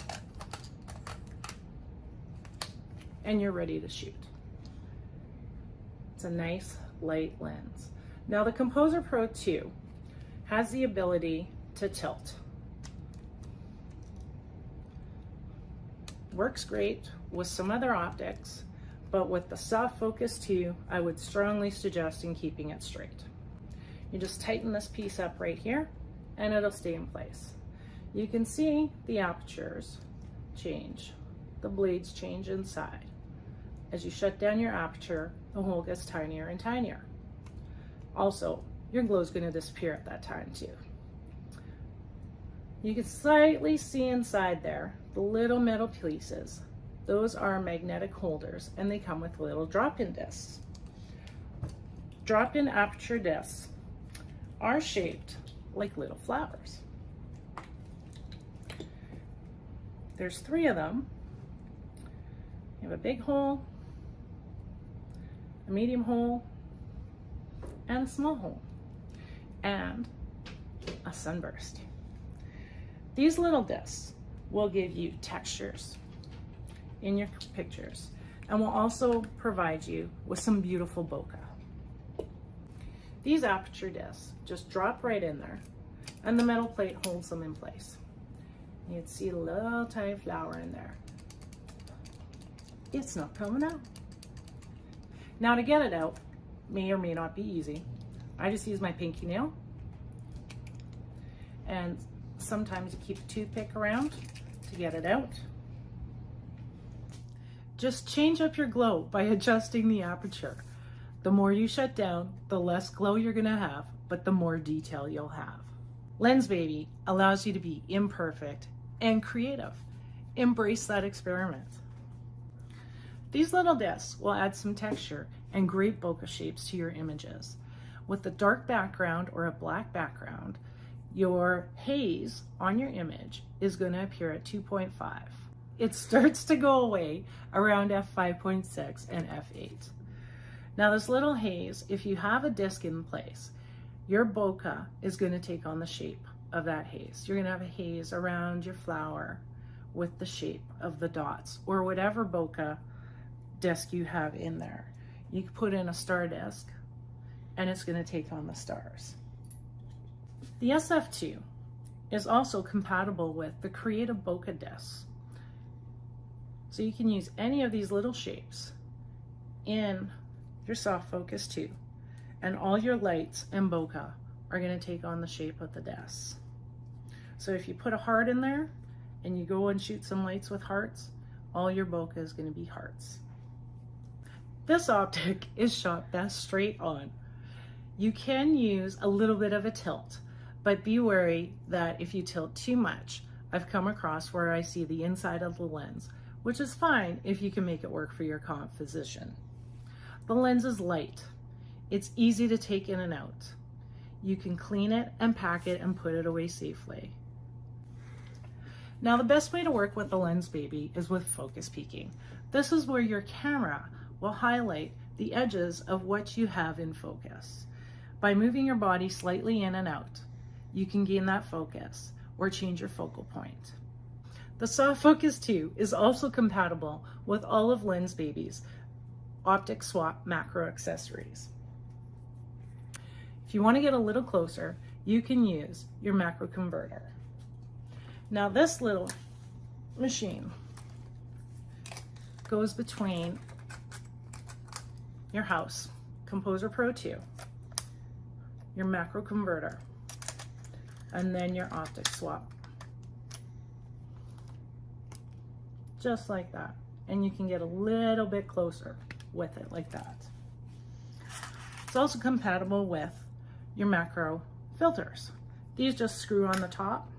And you're ready to shoot. It's a nice light lens. Now the Composer Pro 2 has the ability to tilt. Works great with some other optics, but with the Soft Focus 2, I would strongly suggest in keeping it straight. You just tighten this piece up right here and it'll stay in place. You can see the apertures change. The blades change inside. As you shut down your aperture, the hole gets tinier and tinier. Also, your glow is going to disappear at that time too. You can slightly see inside there the little metal pieces. Those are magnetic holders and they come with little drop-in discs. Drop-in aperture discs are shaped like little flowers. There's 3 of them. You have a big hole, a medium hole, and a small hole, and a sunburst. These little discs will give you textures in your pictures and will also provide you with some beautiful bokeh. These aperture discs just drop right in there and the metal plate holds them in place. You can see a little tiny flower in there. It's not coming out. Now to get it out may or may not be easy. I just use my pinky nail, and sometimes you keep a toothpick around to get it out. Just change up your glow by adjusting the aperture. The more you shut down, the less glow you're gonna have, but the more detail you'll have. Lensbaby allows you to be imperfect and creative. Embrace that experiment. These little discs will add some texture and great bokeh shapes to your images. With a dark background or a black background, your haze on your image is going to appear at 2.5. It starts to go away around f5.6 and f8. Now this little haze, if you have a disc in place, your bokeh is going to take on the shape of that haze. You're going to have a haze around your flower with the shape of the dots or whatever bokeh disc you have in there. You can put in a star disc and it's going to take on the stars. The SF2 is also compatible with the Creative Bokeh discs. So you can use any of these little shapes in your soft focus 2, and all your lights and bokeh are going to take on the shape of the discs. So if you put a heart in there and you go and shoot some lights with hearts, all your bokeh is going to be hearts. This optic is shot best straight on. You can use a little bit of a tilt, but be wary that if you tilt too much, I've come across where I see the inside of the lens, which is fine if you can make it work for your composition. The lens is light. It's easy to take in and out. You can clean it and pack it and put it away safely. Now the best way to work with the Lensbaby is with focus peaking. This is where your camera will highlight the edges of what you have in focus. By moving your body slightly in and out, you can gain that focus or change your focal point. The Soft Focus 2 is also compatible with all of Lensbaby's optic swap macro accessories. If you want to get a little closer, you can use your macro converter. Now this little machine goes between your house, Composer Pro 2, your macro converter, and then your optic swap. Just like that. And you can get a little bit closer with it like that. It's also compatible with your macro filters. These just screw on the top,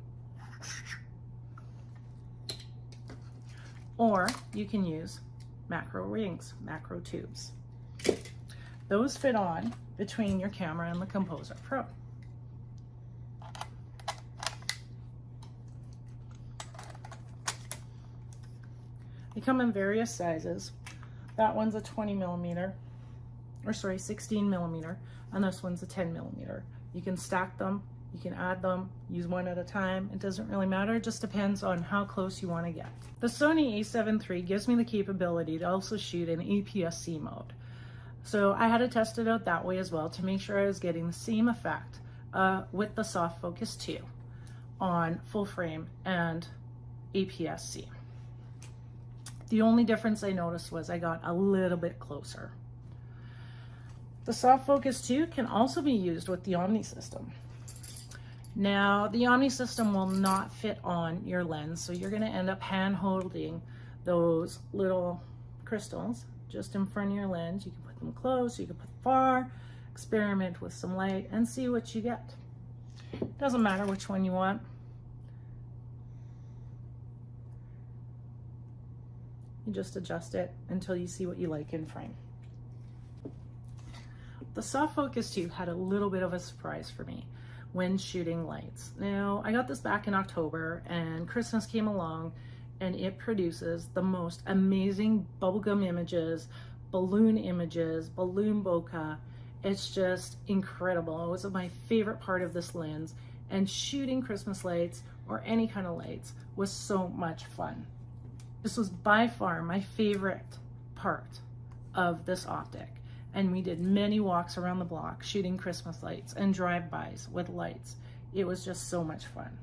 or you can use macro rings, macro tubes. Those fit on between your camera and the Composer Pro. They come in various sizes. That one's a 16 millimeter, and this one's a 10 millimeter. You can stack them, you can add them, use one at a time. It doesn't really matter, it just depends on how close you want to get. The Sony a7 III gives me the capability to also shoot in APS-C mode. So I had to test it out that way as well to make sure I was getting the same effect with the Soft Focus 2 on full frame and APS-C. The only difference I noticed was I got a little bit closer. The Soft Focus 2 can also be used with the Omni system. Now, the Omni system will not fit on your lens, so you're going to end up hand holding those little crystals just in front of your lens. You can put them close, you can put far, experiment with some light, and see what you get. Doesn't matter which one you want. You just adjust it until you see what you like in frame. The Soft Focus 2 had a little bit of a surprise for me when shooting lights. Now, I got this back in October and Christmas came along and it produces the most amazing bubblegum images, balloon bokeh. It's just incredible. It was my favorite part of this lens, and shooting Christmas lights or any kind of lights was so much fun. This was by far my favorite part of this optic, and we did many walks around the block shooting Christmas lights and drive-bys with lights. It was just so much fun.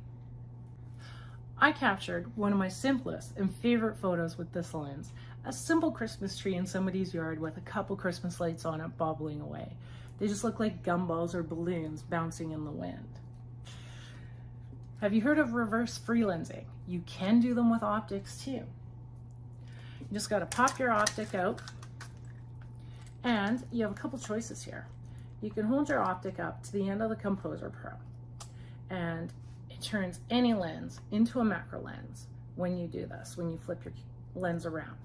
I captured one of my simplest and favorite photos with this lens, a simple Christmas tree in somebody's yard with a couple Christmas lights on it bobbling away. They just look like gumballs or balloons bouncing in the wind. Have you heard of reverse freelensing? You can do them with optics too. You just got to pop your optic out, and you have a couple choices here. You can hold your optic up to the end of the Composer Pro, and it turns any lens into a macro lens when you do this, when you flip your lens around.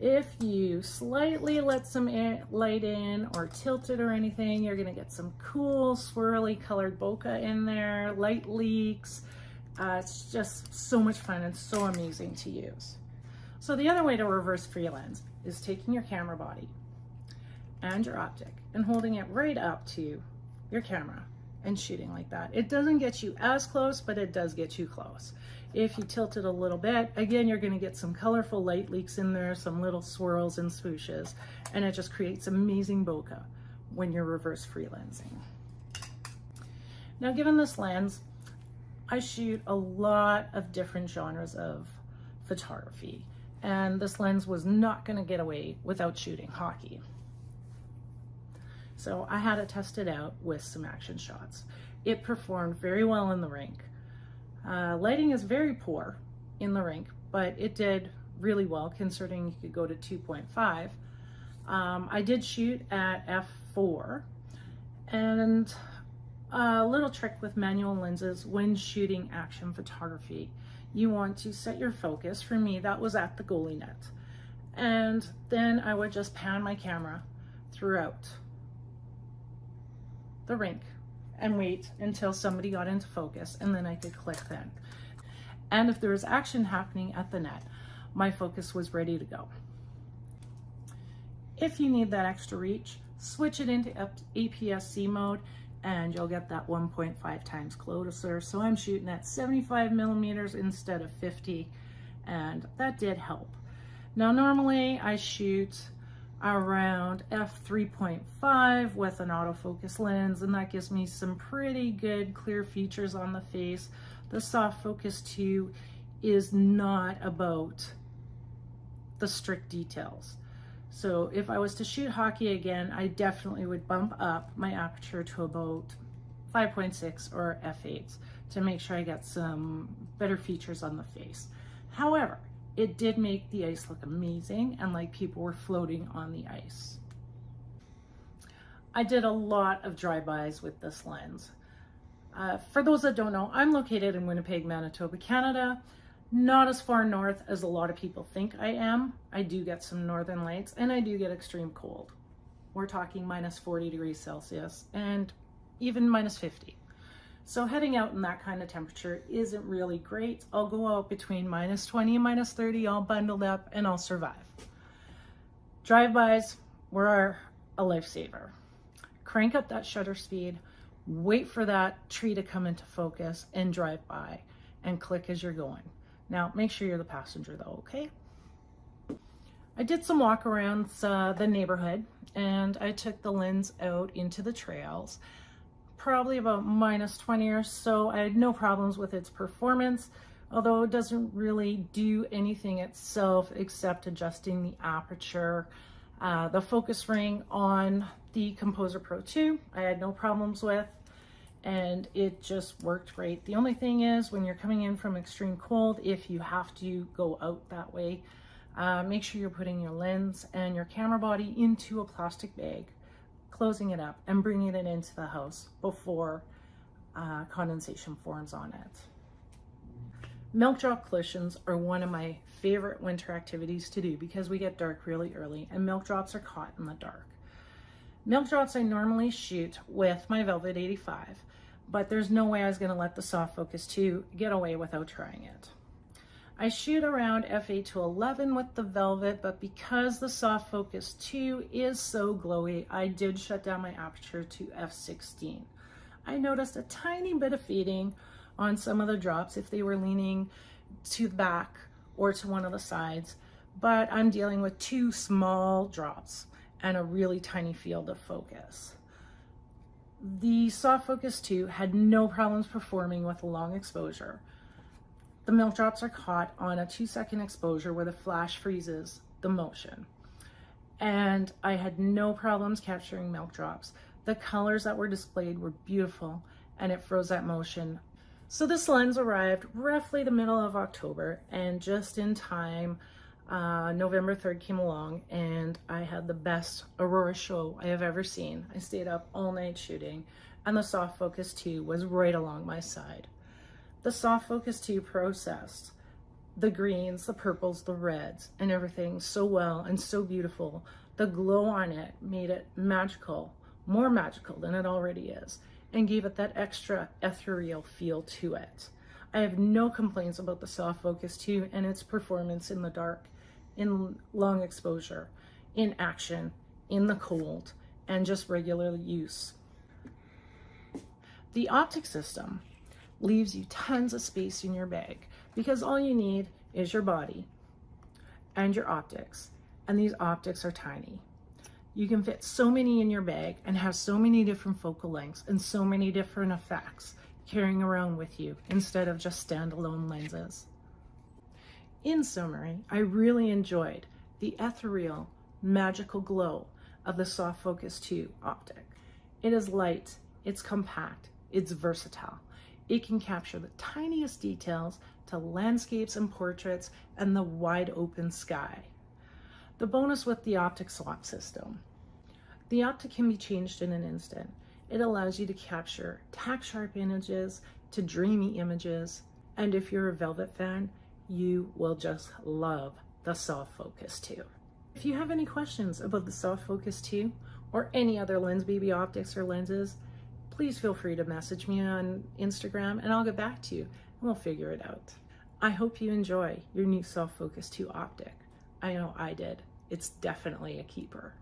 If you slightly let some light in or tilt it or anything, you're gonna get some cool swirly colored bokeh in there, light leaks. It's just so much fun and so amazing to use. So the other way to reverse freelance is taking your camera body and your optic and holding it right up to your camera and shooting like that. It doesn't get you as close, but it does get you close. If you tilt it a little bit, again, you're going to get some colorful light leaks in there, some little swirls and swooshes, and it just creates amazing bokeh when you're reverse freelancing. Now, given this lens, I shoot a lot of different genres of photography, and this lens was not going to get away without shooting hockey. So I had it tested out with some action shots. It performed very well in the rink. Lighting is very poor in the rink, but it did really well considering you could go to 2.5. I did shoot at f4, and a little trick with manual lenses when shooting action photography. You want to set your focus. For me, that was at the goalie net. And then I would just pan my camera throughout the rink and wait until somebody got into focus, and then I could click then. And if there was action happening at the net, my focus was ready to go. If you need that extra reach, switch it into APS-C mode and you'll get that 1.5 times closer. So I'm shooting at 75 millimeters instead of 50, and that did help. Now normally I shoot around f3.5 with an autofocus lens, and that gives me some pretty good clear features on the face. The soft focus 2 is not about the strict details. So if I was to shoot hockey again, I definitely would bump up my aperture to about 5.6 or f8 to make sure I get some better features on the face. However, it did make the ice look amazing and like people were floating on the ice. I did a lot of drive-bys with this lens. For those that don't know, I'm located in Winnipeg, Manitoba, Canada. Not as far north as a lot of people think I am. I do get some northern lights and I do get extreme cold. We're talking minus 40 degrees Celsius and even minus 50. So heading out in that kind of temperature isn't really great. I'll go out between minus 20 and minus 30, all bundled up, and I'll survive. Drive-bys were a lifesaver. Crank up that shutter speed, wait for that tree to come into focus, and drive by, and click as you're going. Now, make sure you're the passenger though, okay? I did some walk arounds the neighborhood, and I took the lens out into the trails. Probably about minus 20 or so. I had no problems with its performance, although it doesn't really do anything itself except adjusting the aperture. The focus ring on the Composer Pro 2, I had no problems with, and it just worked great. The only thing is when you're coming in from extreme cold, if you have to go out that way, make sure you're putting your lens and your camera body into a plastic bag, closing it up and bringing it into the house before condensation forms on it. Milk drop collisions are one of my favorite winter activities to do because we get dark really early and milk drops are caught in the dark. Milk drops I normally shoot with my Velvet 85, but there's no way I was going to let the soft focus 2 get away without trying it. I shoot around f8 to 11 with the Velvet, but because the soft focus 2 is so glowy, I did shut down my aperture to f16. I noticed a tiny bit of fading on some of the drops if they were leaning to the back or to one of the sides, but I'm dealing with 2 small drops and a really tiny field of focus. The soft focus 2 had no problems performing with a long exposure. The milk drops are caught on a 2-second exposure where the flash freezes the motion. And I had no problems capturing milk drops. The colors that were displayed were beautiful and it froze that motion. So this lens arrived roughly the middle of October, and just in time, November 3rd came along and I had the best Aurora show I have ever seen. I stayed up all night shooting and the soft focus 2 was right along my side. The soft focus 2 processed the greens, the purples, the reds, and everything so well and so beautiful. The glow on it made it magical, more magical than it already is, and gave it that extra ethereal feel to it. I have no complaints about the Soft Focus 2 and its performance in the dark, in long exposure, in action, in the cold, and just regular use. The optic system leaves you tons of space in your bag because all you need is your body and your optics, and these optics are tiny. You can fit so many in your bag and have so many different focal lengths and so many different effects carrying around with you instead of just standalone lenses. In summary, I really enjoyed the ethereal, magical glow of the Soft Focus 2 optic. It is light, it's compact, it's versatile. It can capture the tiniest details to landscapes and portraits and the wide open sky. The bonus with the optic swap system. The optic can be changed in an instant. It allows you to capture tack sharp images to dreamy images. And if you're a Velvet fan, you will just love the Soft Focus 2. If you have any questions about the Soft Focus 2 or any other Lensbaby optics or lenses, please feel free to message me on Instagram and I'll get back to you and we'll figure it out. I hope you enjoy your new Soft Focus 2 optic. I know I did. It's definitely a keeper.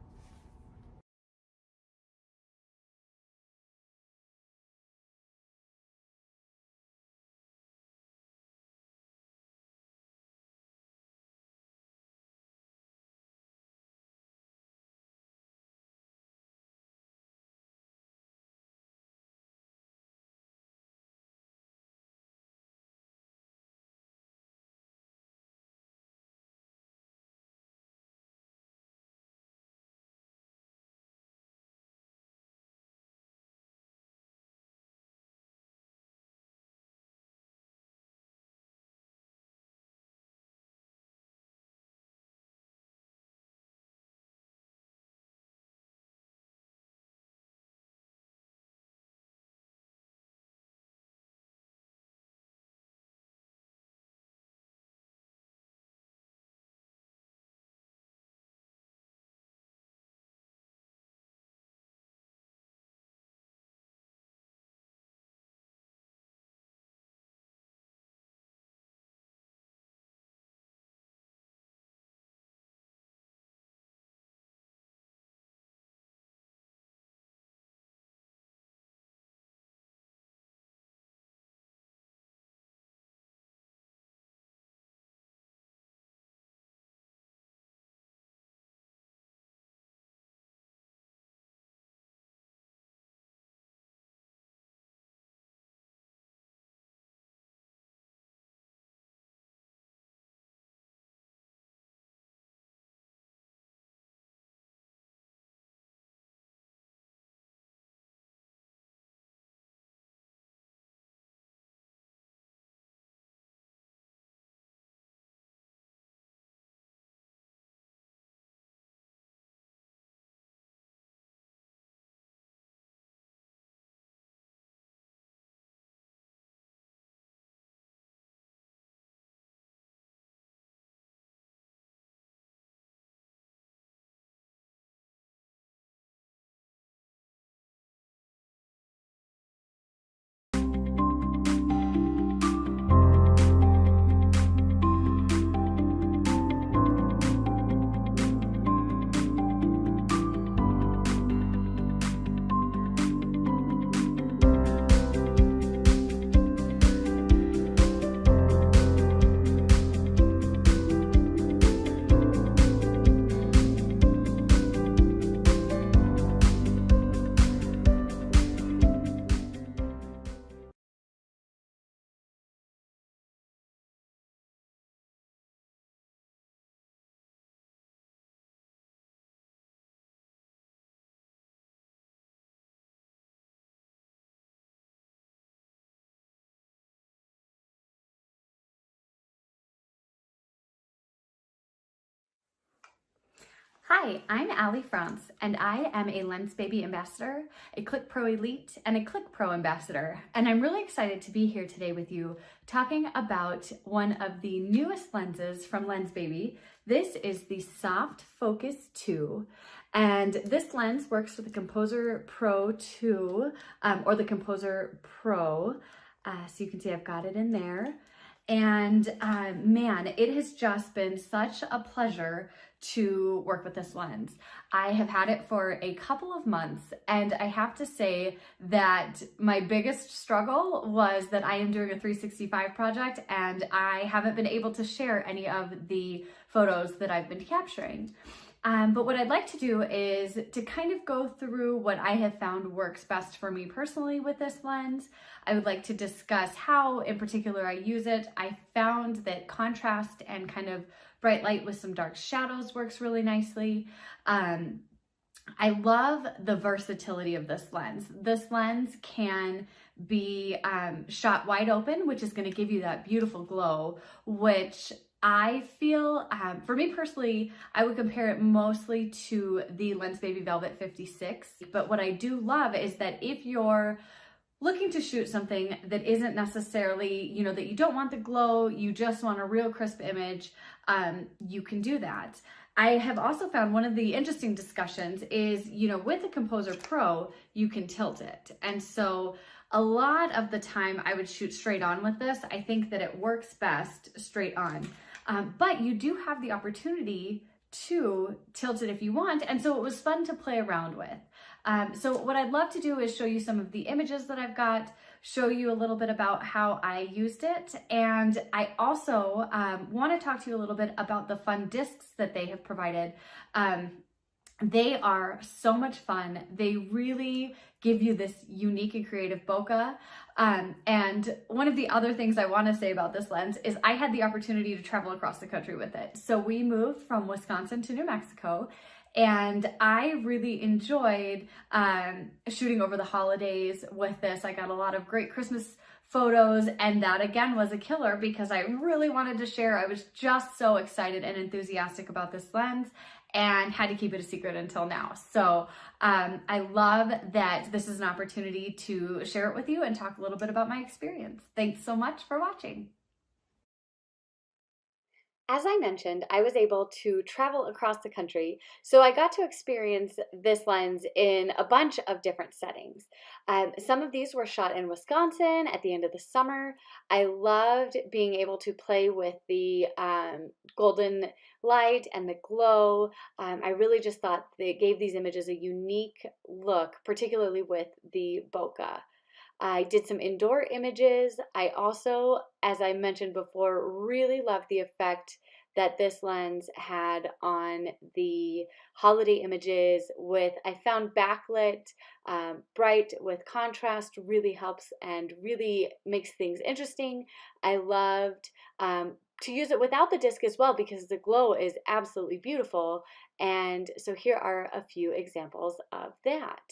Hi, I'm Ali France, and I am a Lensbaby ambassador, a Click Pro Elite, and a Click Pro ambassador. And I'm really excited to be here today with you talking about one of the newest lenses from Lensbaby. This is the Soft Focus 2. And this lens works with the Composer Pro 2, or the Composer Pro. So you can see I've got it in there. And man, it has just been such a pleasure to work with this lens. I have had it for a couple of months, and I have to say that my biggest struggle was that I am doing a 365 project and I haven't been able to share any of the photos that I've been capturing. But what I'd like to do is to kind of go through what I have found works best for me personally with this lens. I would like to discuss how in particular I use it. I found that contrast and kind of bright light with some dark shadows works really nicely. I love the versatility of this lens. This lens can be shot wide open, which is going to give you that beautiful glow, which I feel, for me personally, I would compare it mostly to the Lensbaby Velvet 56. But what I do love is that if you're looking to shoot something that isn't necessarily, you know, that you don't want the glow, you just want a real crisp image, you can do that. I have also found one of the interesting discussions is, you know, with the Composer Pro, you can tilt it. And so a lot of the time I would shoot straight on with this. I think that it works best straight on. But you do have the opportunity to tilt it if you want. And so it was fun to play around with. So what I'd love to do is show you some of the images that I've got, show you a little bit about how I used it. And I also want to talk to you a little bit about the fun discs that they have provided. They are so much fun. They really give you this unique and creative bokeh. And one of the other things I want to say about this lens is I had the opportunity to travel across the country with it. So we moved from Wisconsin to New Mexico, and I really enjoyed shooting over the holidays with this. I got a lot of great Christmas photos, and that again was a killer because I really wanted to share. I was just so excited and enthusiastic about this lens and had to keep it a secret until now. So I love that this is an opportunity to share it with you and talk a little bit about my experience. Thanks so much for watching. As I mentioned, I was able to travel across the country, so I got to experience this lens in a bunch of different settings. Some of these were shot in Wisconsin at the end of the summer. I loved being able to play with the golden light and the glow. I really just thought they gave these images a unique look, particularly with the bokeh. I did some indoor images. I also, as I mentioned before, really loved the effect that this lens had on the holiday images with, I found backlit, bright with contrast really helps and really makes things interesting. I loved to use it without the disc as well because the glow is absolutely beautiful. And so here are a few examples of that.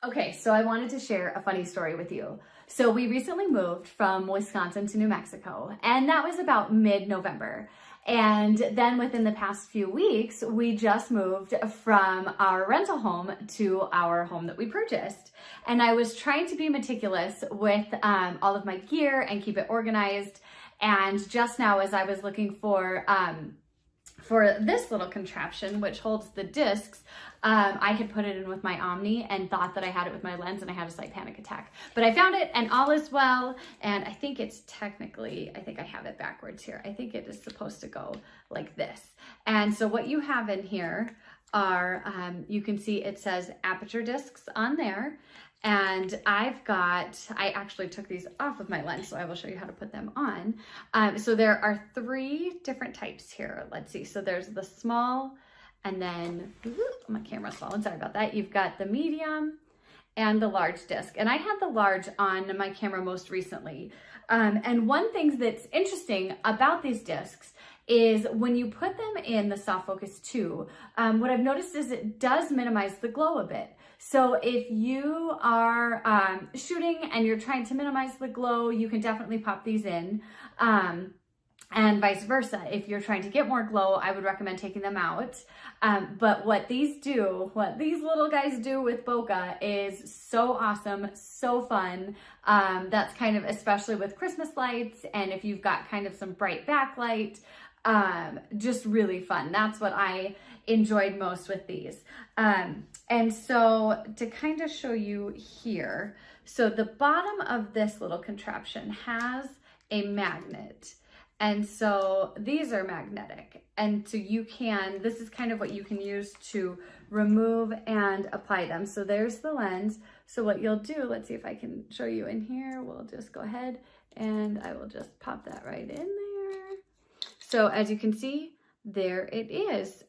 Okay, so I wanted to share a funny story with you. So we recently moved from Wisconsin to New Mexico, and that was about mid-November. And then within the past few weeks, we just moved from our rental home to our home that we purchased. And I was trying to be meticulous with all of my gear and keep it organized. And just now, as I was looking for this little contraption, which holds the discs, I had put it in with my Omni and thought that I had it with my lens, and I had a slight panic attack. But I found it and all is well, and I think it's technically, I think I have it backwards here. I think it is supposed to go like this. And so what you have in here are, you can see it says aperture discs on there. And I actually took these off of my lens, so I will show you how to put them on. So there are 3 different types here. Let's see. So there's the small, and then, my camera's falling, sorry about that. You've got the medium and the large disc. And I had the large on my camera most recently. And one thing that's interesting about these discs is when you put them in the Soft Focus 2, what I've noticed is it does minimize the glow a bit. So if you are shooting and you're trying to minimize the glow, you can definitely pop these in. And vice versa. If you're trying to get more glow, I would recommend taking them out. But what these little guys do with bokeh is so awesome, so fun. That's kind of, especially with Christmas lights, and if you've got kind of some bright backlight, just really fun. That's what I enjoyed most with these. And so to kind of show you here, so the bottom of this little contraption has a magnet. And so these are magnetic. And so you can, this is kind of what you can use to remove and apply them. So there's the lens. So what you'll do, let's see if I can show you in here. We'll just go ahead and I will just pop that right in there. So as you can see, there it is.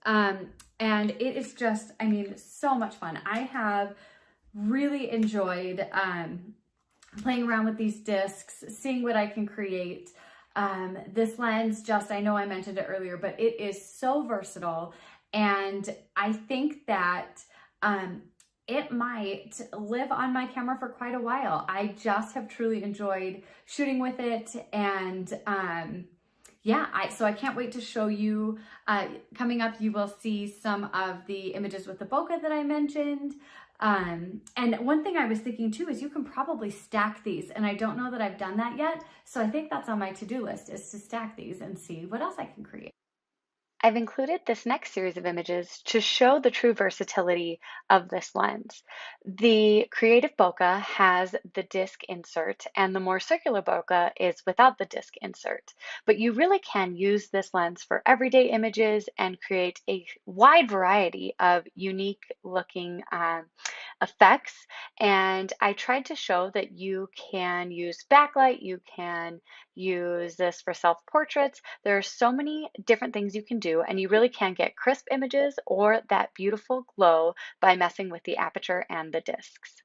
And it is just, I mean, so much fun. I have really enjoyed playing around with these discs, seeing what I can create. This lens, just, I know I mentioned it earlier, but it is so versatile. And I think that it might live on my camera for quite a while. I just have truly enjoyed shooting with it. And yeah, so I can't wait to show you. Coming up, you will see some of the images with the bokeh that I mentioned. And one thing I was thinking too is you can probably stack these, and I don't know that I've done that yet. So I think that's on my to-do list, is to stack these and see what else I can create. I've included this next series of images to show the true versatility of this lens. The creative bokeh has the disc insert, and the more circular bokeh is without the disc insert. But you really can use this lens for everyday images and create a wide variety of unique looking effects. And I tried to show that you can use backlight, you can use this for self-portraits. There are so many different things you can do, and you really can get crisp images or that beautiful glow by messing with the aperture and the discs.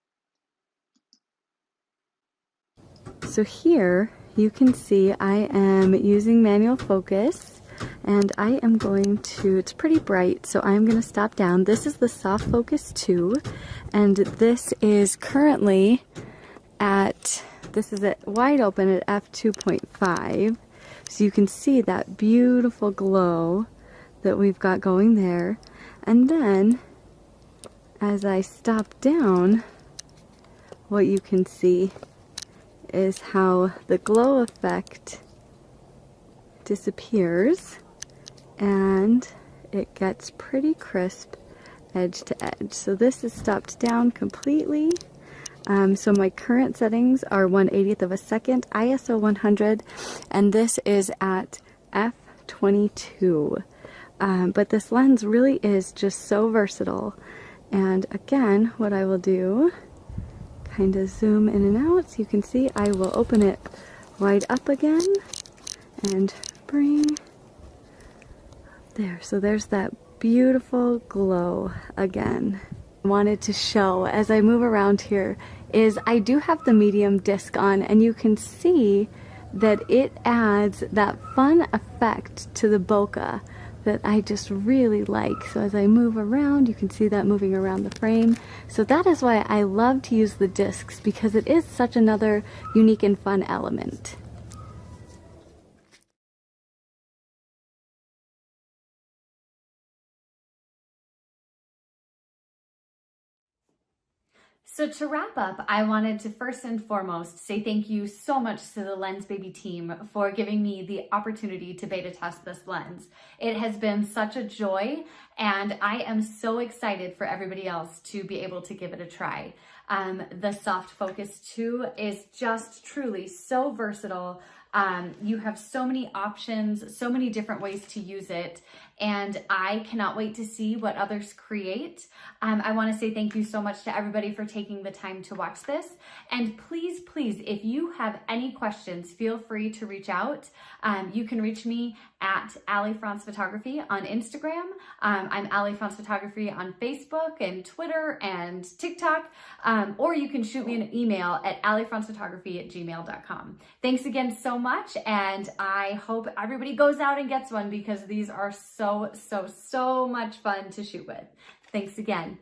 So here you can see I am using manual focus, and I am going to, it's pretty bright, so I'm going to stop down. This is the soft focus 2, and this is currently at, this is at wide open at f2.5. So you can see that beautiful glow that we've got going there. And then as I stop down, what you can see is how the glow effect disappears and it gets pretty crisp edge to edge. So this is stopped down completely. So my current settings are 1/80th of a second, ISO 100, and this is at f22. But this lens really is just so versatile. And again, what I will do, kind of zoom in and out so you can see, I will open it wide up again and bring there. So there's that beautiful glow again. Wanted to show as I move around here is I do have the medium disc on, and you can see that it adds that fun effect to the bokeh that I just really like. So as I move around, you can see that moving around the frame. So that is why I love to use the discs, because it is such another unique and fun element. So to wrap up, I wanted to first and foremost say thank you so much to the Lensbaby team for giving me the opportunity to beta test this lens. It has been such a joy, and I am so excited for everybody else to be able to give it a try. The Soft Focus 2 is just truly so versatile. You have so many options, so many different ways to use it, and I cannot wait to see what others create. I want to say thank you so much to everybody for taking the time to watch this, and please, if you have any questions, feel free to reach out. You can reach me at Ali France Photography on Instagram. I'm Ali France Photography on Facebook and Twitter and TikTok, or you can shoot me an email at alifrancephotography@gmail.com. Thanks again so much, and I hope everybody goes out and gets one, because these are so much fun to shoot with. Thanks again.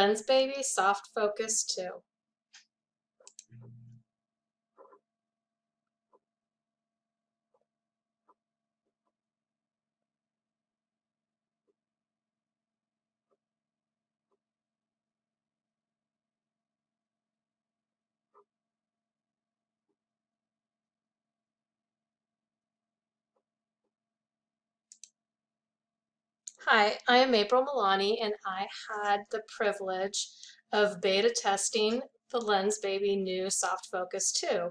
Lensbaby Soft Focus 2. Hi, I am April Milani, and I had the privilege of beta testing the Lensbaby new Soft Focus 2,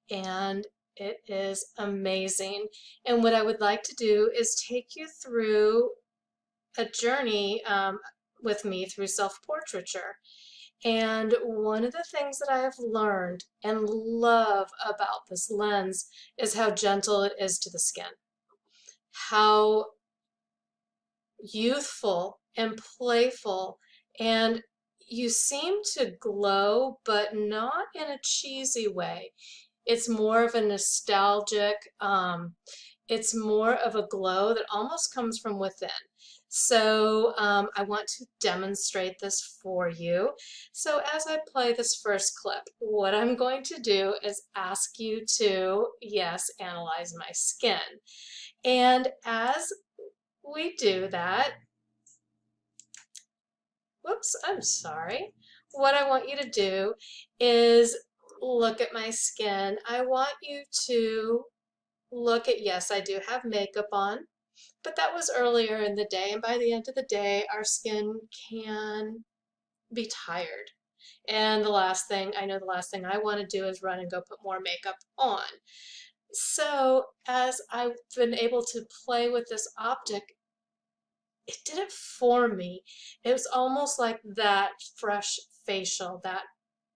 and it is amazing. And what I would like to do is take you through a journey with me through self-portraiture. And one of the things that I have learned and love about this lens is how gentle it is to the skin, how youthful and playful, and you seem to glow, but not in a cheesy way. It's more of a nostalgic, it's more of a glow that almost comes from within. So I want to demonstrate this for you. So as I play this first clip, what I'm going to do is ask you to, yes, analyze my skin. And as we do that, whoops, I'm sorry. What I want you to do is look at my skin. I want you to look at, yes, I do have makeup on, but that was earlier in the day, and by the end of the day, our skin can be tired. And the last thing I I want to do is run and go put more makeup on. So as I've been able to play with this optic, it did it for me. It was almost like that fresh facial, that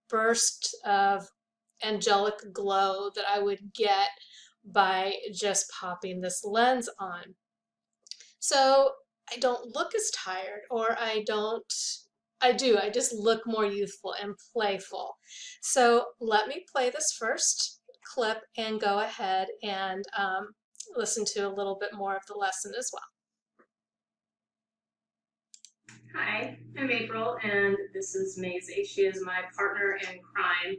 burst of angelic glow that I would get by just popping this lens on. So I don't look as tired, or I just look more youthful and playful. So let me play this first clip and go ahead and listen to a little bit more of the lesson as well. Hi, I'm April, and this is Maisie. She is my partner in crime,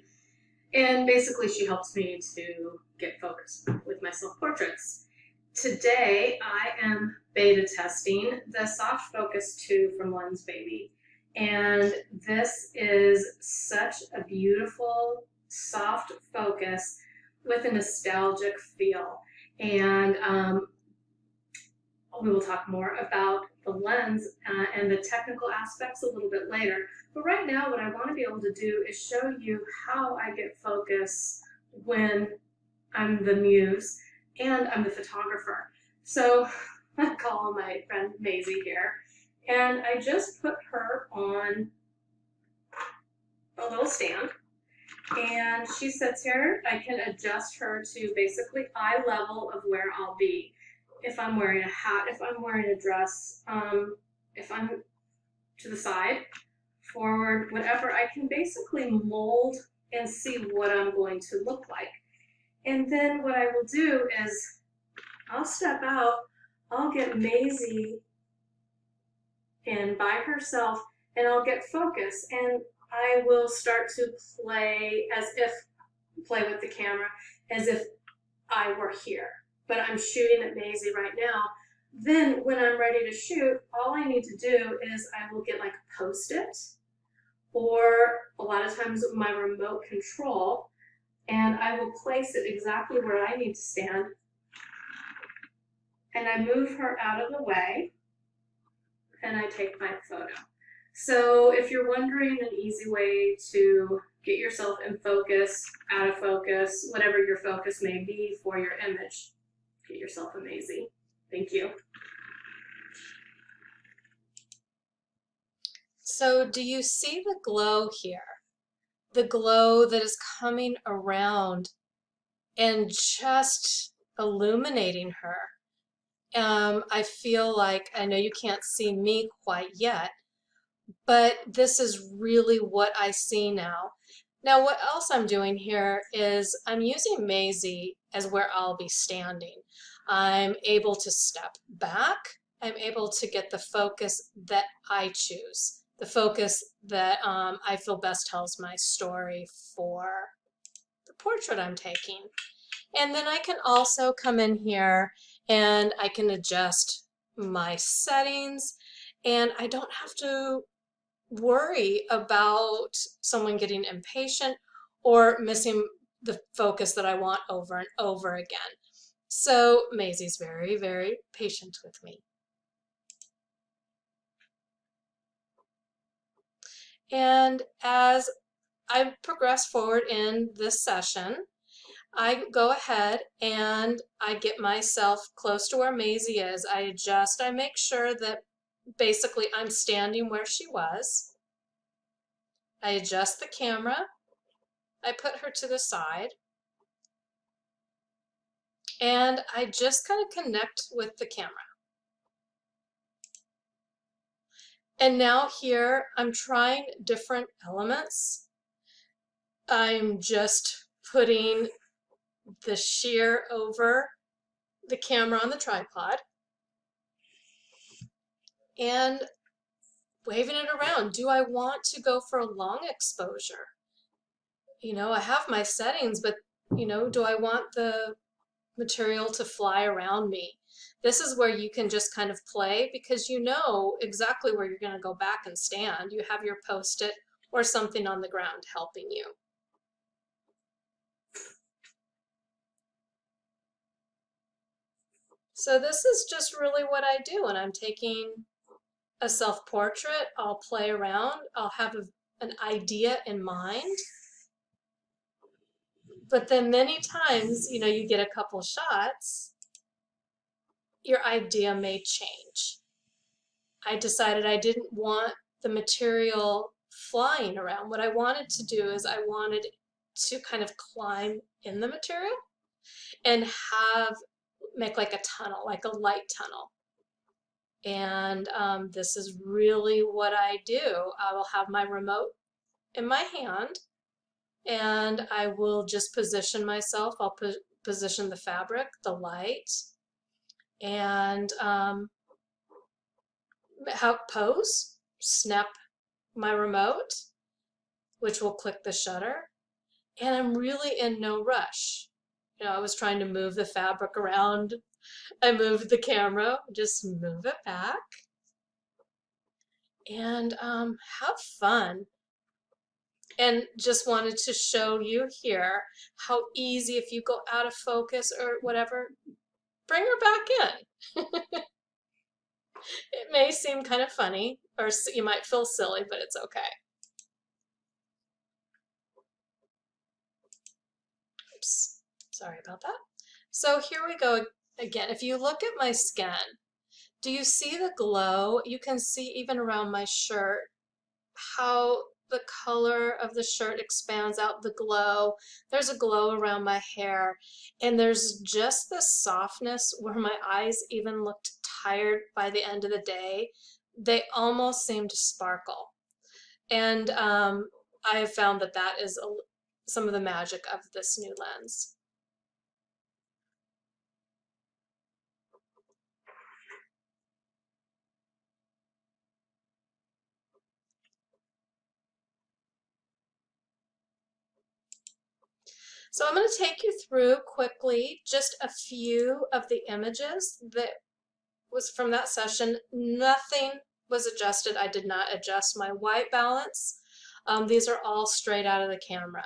and basically she helps me to get focused with my self-portraits. Today, I am beta testing the Soft Focus 2 from Lensbaby, and this is such a beautiful, soft focus with a nostalgic feel. And we will talk more about the lens and the technical aspects a little bit later. But right now, what I want to be able to do is show you how I get focus when I'm the muse and I'm the photographer. So I call my friend Maisie here, and I just put her on a little stand, and she sits here. I can adjust her to basically eye level of where I'll be. If I'm wearing a hat, if I'm wearing a dress, if I'm to the side, forward, whatever, I can basically mold and see what I'm going to look like. And then what I will do is I'll step out, I'll get Maisie in by herself, and I'll get focus, and I will start to play with the camera as if I were here. But I'm shooting at Maisie right now. Then when I'm ready to shoot, all I need to do is I will get like a Post-it, or a lot of times my remote control, and I will place it exactly where I need to stand. And I move her out of the way, and I take my photo. So if you're wondering an easy way to get yourself in focus, out of focus, whatever your focus may be for your image, get yourself a Maisie. Thank you. So do you see the glow here? The glow that is coming around and just illuminating her. I feel like, I know you can't see me quite yet, but this is really what I see now. Now, what else I'm doing here is I'm using Maisie as where I'll be standing. I'm able to step back. I'm able to get the focus that I choose, the focus that I feel best tells my story for the portrait I'm taking. And then I can also come in here and I can adjust my settings, and I don't have to worry about someone getting impatient or missing the focus that I want over and over again. So Maisie's very, very patient with me. And as I progress forward in this session, I go ahead and I get myself close to where Maisie is. I adjust, I make sure that basically I'm standing where she was. I adjust the camera. I put her to the side. And I just kind of connect with the camera. And now here I'm trying different elements. I'm just putting the sheer over the camera on the tripod and waving it around. Do I want to go for a long exposure? You know, I have my settings, but you know, do I want the material to fly around me? This is where you can just kind of play, because you know exactly where you're going to go back and stand. You have your post-it or something on the ground helping you. So this is just really what I do when I'm taking a self-portrait. I'll play around. I'll have an idea in mind. But then many times, you know, you get a couple shots, your idea may change. I decided I didn't want the material flying around. What I wanted to do is I wanted to kind of climb in the material and make like a tunnel, like a light tunnel. And this is really what I do. I will have my remote in my hand and I will just position myself. I'll position the fabric, the light, and pose, snap my remote, which will click the shutter, and I'm really in no rush. You know, I was trying to move the fabric around. I moved the camera, just move it back, and have fun. And just wanted to show you here how easy, if you go out of focus or whatever, bring her back in. It may seem kind of funny, or you might feel silly, but it's okay. Oops, sorry about that. So here we go again. If you look at my skin, do you see the glow? You can see even around my shirt how the color of the shirt expands out, the glow. There's a glow around my hair, and there's just this softness where my eyes even looked tired by the end of the day. They almost seem to sparkle. And I have found that that is some of the magic of this new lens. So I'm going to take you through quickly just a few of the images that was from that session. Nothing was adjusted. I did not adjust my white balance. These are all straight out of the camera.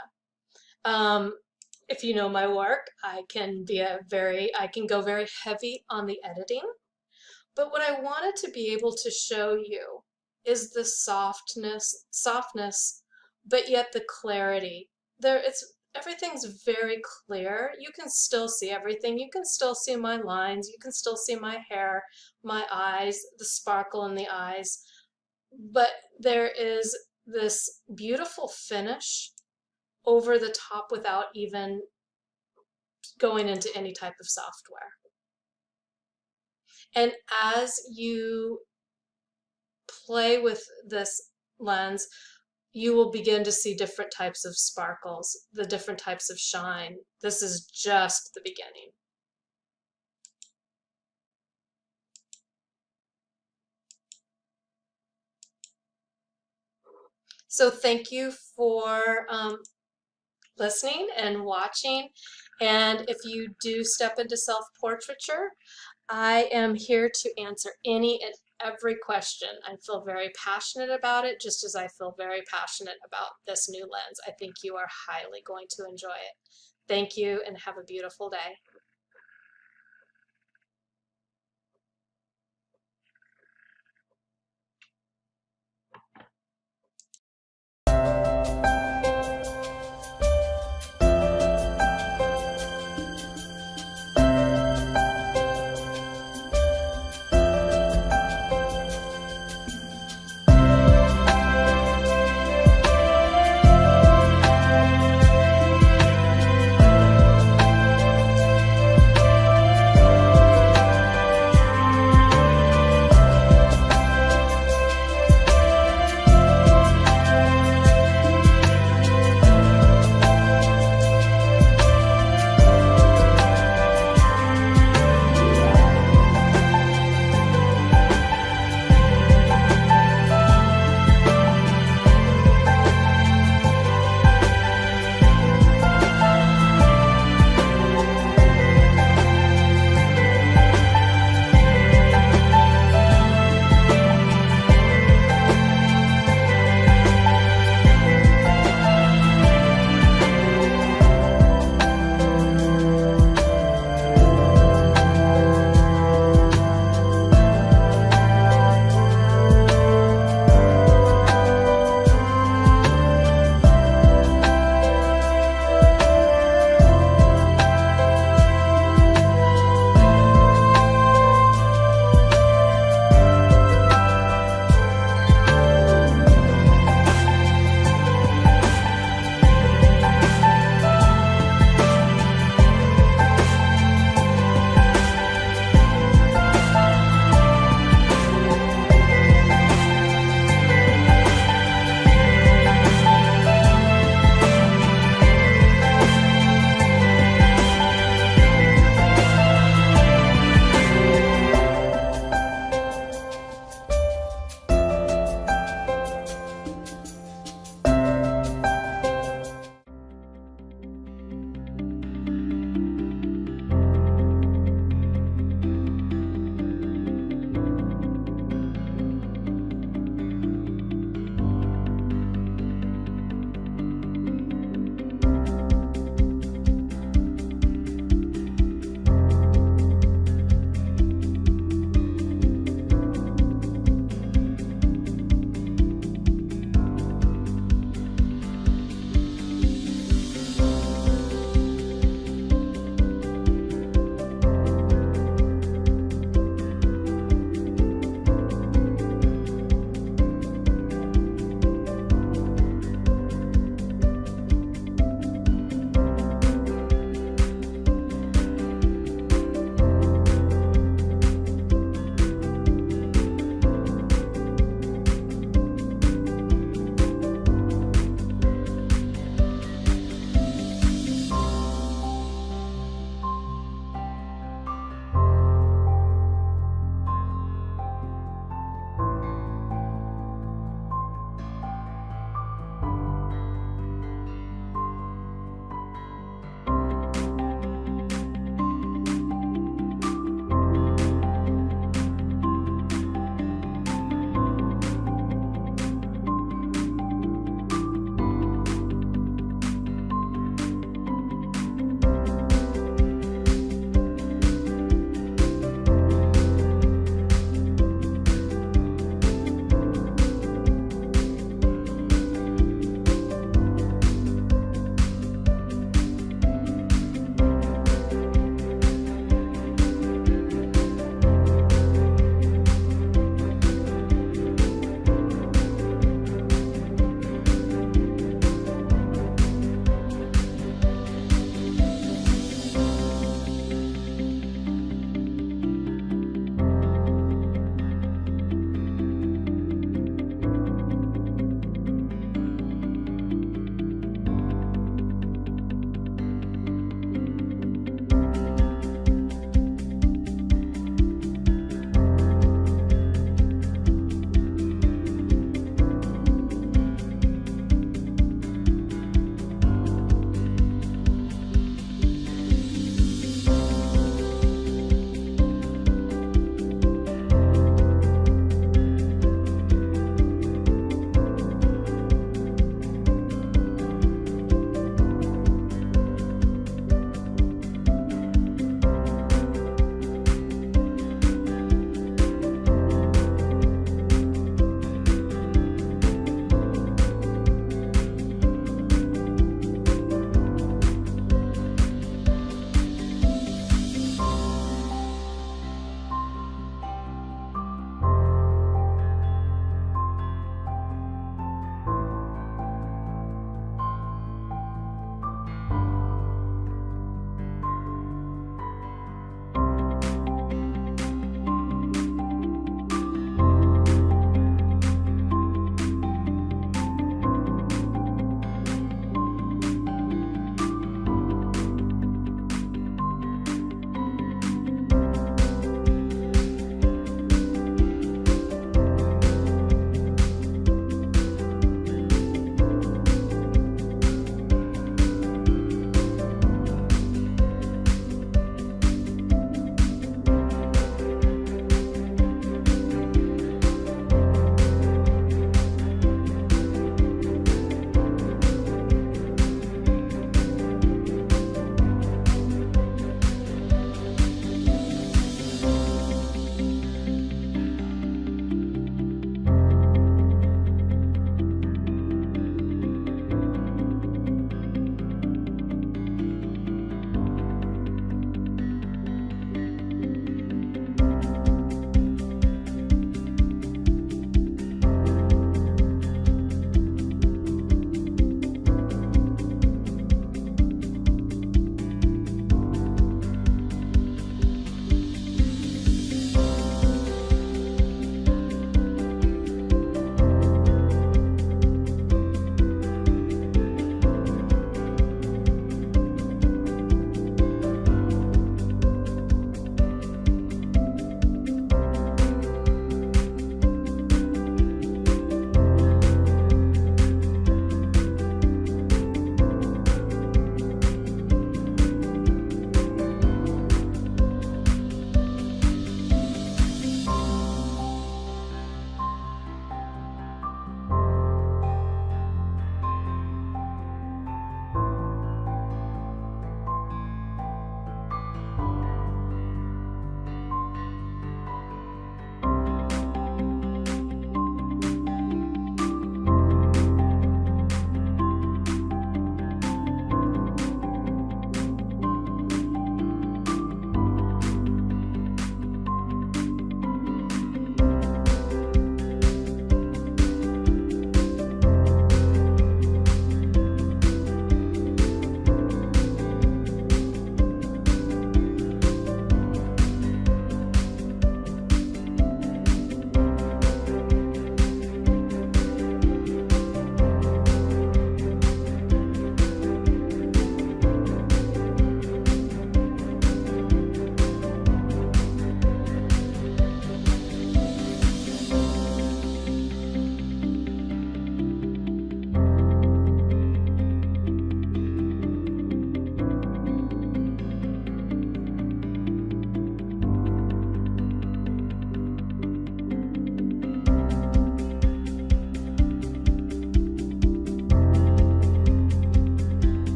If you know my work, I can go very heavy on the editing. But what I wanted to be able to show you is the softness, but yet the clarity. Everything's very clear. You can still see everything. You can still see my lines. You can still see my hair, my eyes, the sparkle in the eyes. But there is this beautiful finish over the top without even going into any type of software. And as you play with this lens, you will begin to see different types of sparkles, the different types of shine. This is just the beginning. So thank you for listening and watching. And if you do step into self-portraiture, I am here to answer any and every question. I feel very passionate about it, just as I feel very passionate about this new lens. I think you are highly going to enjoy it. Thank you and have a beautiful day.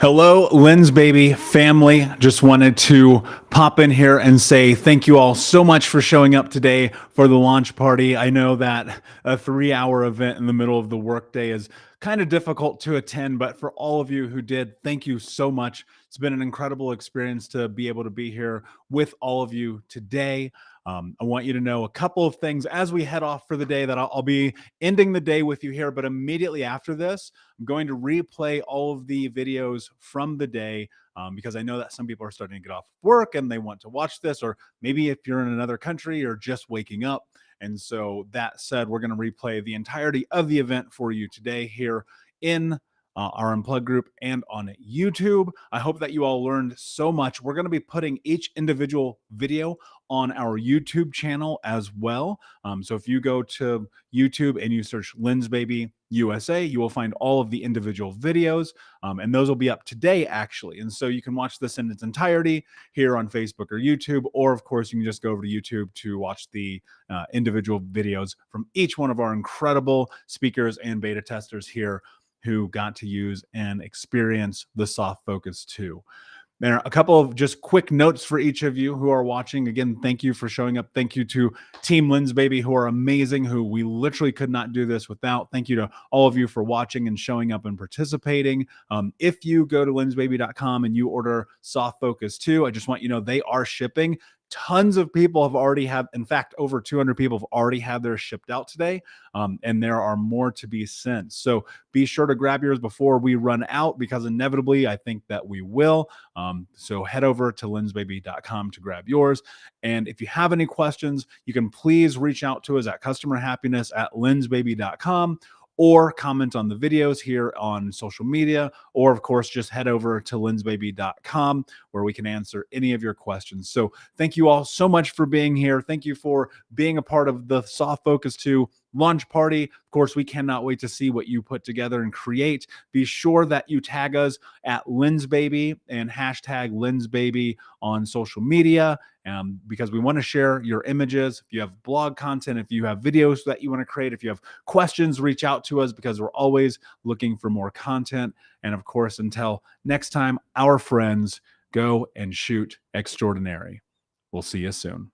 Hello, Lensbaby family. Just wanted to pop in here and say thank you all so much for showing up today for the launch party. I know that a 3-hour event in the middle of the workday is kind of difficult to attend, but for all of you who did, thank you so much. It's been an incredible experience to be able to be here with all of you today. I want you to know a couple of things as we head off for the day that I'll be ending the day with you here, but immediately after this, I'm going to replay all of the videos from the day because I know that some people are starting to get off work and they want to watch this, or maybe if you're in another country or just waking up. And so that said, we're going to replay the entirety of the event for you today here in our Unplugged group and on YouTube. I hope that you all learned so much. We're going to be putting each individual video on our YouTube channel as well. So if you go to YouTube and you search Lensbaby USA, you will find all of the individual videos, and those will be up today actually. And so you can watch this in its entirety here on Facebook or YouTube, or of course you can just go over to YouTube to watch the individual videos from each one of our incredible speakers and beta testers here who got to use and experience the soft focus 2. There are a couple of just quick notes for each of you who are watching. Again, thank you for showing up. Thank you to Team Lensbaby, who are amazing, who we literally could not do this without. Thank you to all of you for watching and showing up and participating. If you go to lensbaby.com and you order Soft Focus 2, I just want you to know they are shipping. Tons of people have already in fact, over 200 people have already had theirs shipped out today, and there are more to be sent. So be sure to grab yours before we run out, because inevitably I think that we will. So head over to lensbaby.com to grab yours. And if you have any questions, you can please reach out to us at customerhappiness@lensbaby.com, or comment on the videos here on social media, or of course, just head over to lensbaby.com where we can answer any of your questions. So thank you all so much for being here. Thank you for being a part of the Soft Focus 2 launch party. Of course, we cannot wait to see what you put together and create. Be sure that you tag us at Lensbaby and hashtag Lensbaby on social media, because we want to share your images. If you have blog content, if you have videos that you want to create, if you have questions, reach out to us, because we're always looking for more content. And of course, until next time, our friends, go and shoot extraordinary. We'll see you soon.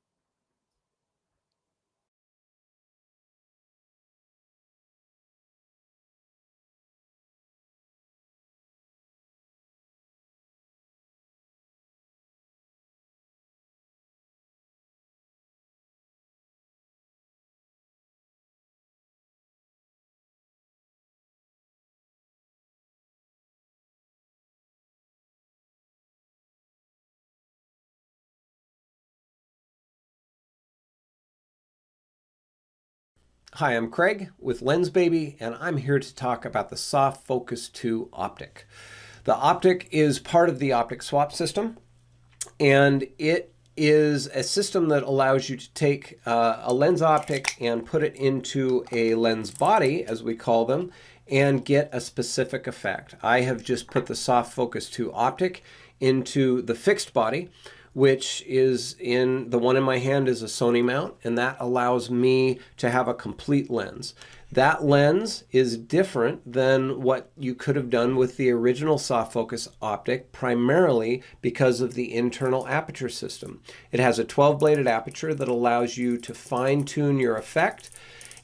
Hi, I'm Craig with Lensbaby, and I'm here to talk about the Soft Focus 2 optic. The optic is part of the optic swap system, and it is a system that allows you to take a lens optic and put it into a lens body, as we call them, and get a specific effect. I have just put the Soft Focus 2 optic into the fixed body, which is the one in my hand is a Sony mount, and that allows me to have a complete lens. That lens is different than what you could have done with the original soft focus optic, primarily because of the internal aperture system. It has a 12-bladed aperture that allows you to fine-tune your effect,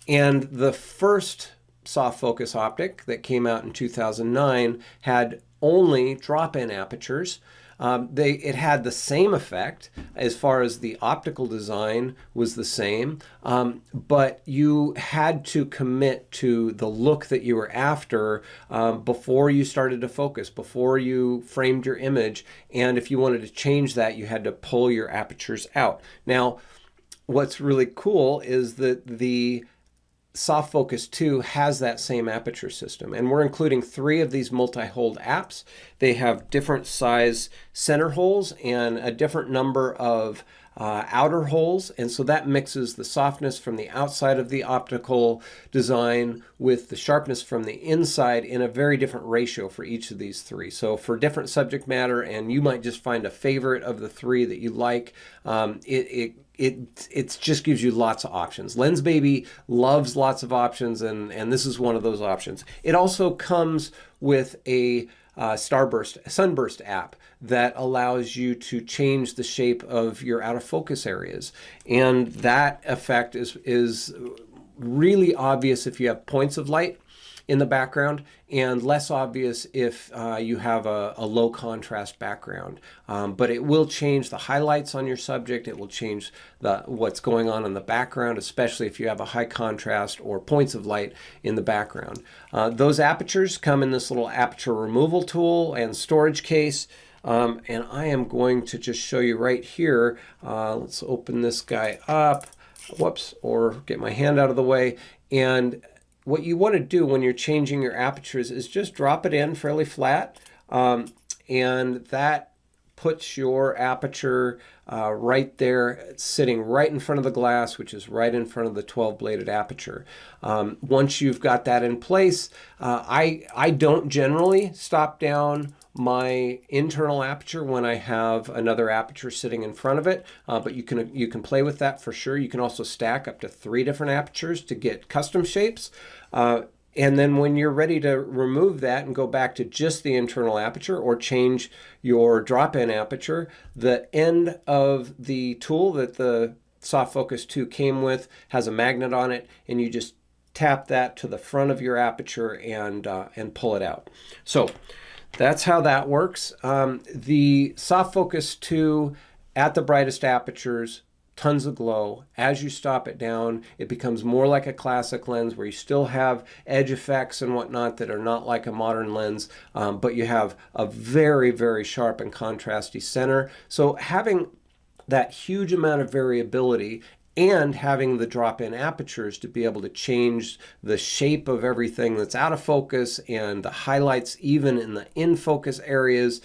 and the first soft focus optic that came out in 2009 had only drop-in apertures. It had the same effect as far as the optical design was the same, but you had to commit to the look that you were after before you started to focus, before you framed your image. And if you wanted to change that, you had to pull your apertures out. Now, what's really cool is that the Soft Focus 2 has that same aperture system, and we're including 3 of these multi-hold apps. They have different size center holes and a different number of outer holes, and so that mixes the softness from the outside of the optical design with the sharpness from the inside in a very different ratio for each of these 3. So for different subject matter, and you might just find a favorite of the 3 that you like, it just gives you lots of options. Lensbaby loves lots of options, and this is one of those options. It also comes with a sunburst app that allows you to change the shape of your out of focus areas. And that effect is really obvious if you have points of light in the background, and less obvious if you have a low contrast background. But it will change the highlights on your subject. It will change what's going on in the background, especially if you have a high contrast or points of light in the background. Those apertures come in this little aperture removal tool and storage case. And I am going to just show you right here. Let's open this guy up. Whoops, or get my hand out of the way. And what you want to do when you're changing your apertures is just drop it in fairly flat, and that puts your aperture right there, sitting right in front of the glass, which is right in front of the 12-bladed aperture. Once you've got that in place, I don't generally stop down my internal aperture when I have another aperture sitting in front of it, but you can play with that for sure. You can also stack up to 3 different apertures to get custom shapes. And then when you're ready to remove that and go back to just the internal aperture or change your drop-in aperture, the end of the tool that the Soft Focus 2 came with has a magnet on it, and you just tap that to the front of your aperture and pull it out. So that's how that works. The Soft Focus 2 at the brightest apertures, tons of glow. As you stop it down, it becomes more like a classic lens where you still have edge effects and whatnot that are not like a modern lens, but you have a very, very sharp and contrasty center. So having that huge amount of variability and having the drop-in apertures to be able to change the shape of everything that's out of focus and the highlights even in the in-focus areas,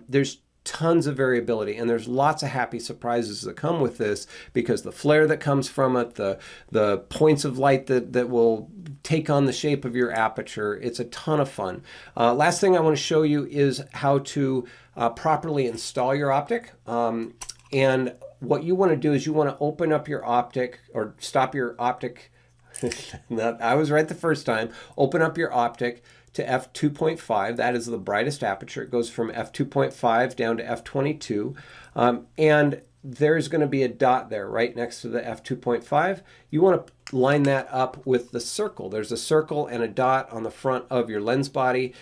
there's tons of variability, and there's lots of happy surprises that come with this because the flare that comes from it, the points of light that will take on the shape of your aperture, it's a ton of fun. Last thing I want to show you is how to properly install your optic. And what you want to do is you want to open up your optic or stop your optic. I was right the first time. Open up your optic to f2.5. That is the brightest aperture. It goes from f2.5 down to f22. And there's going to be a dot there right next to the f2.5. You want to line that up with the circle. There's a circle and a dot on the front of your lens body.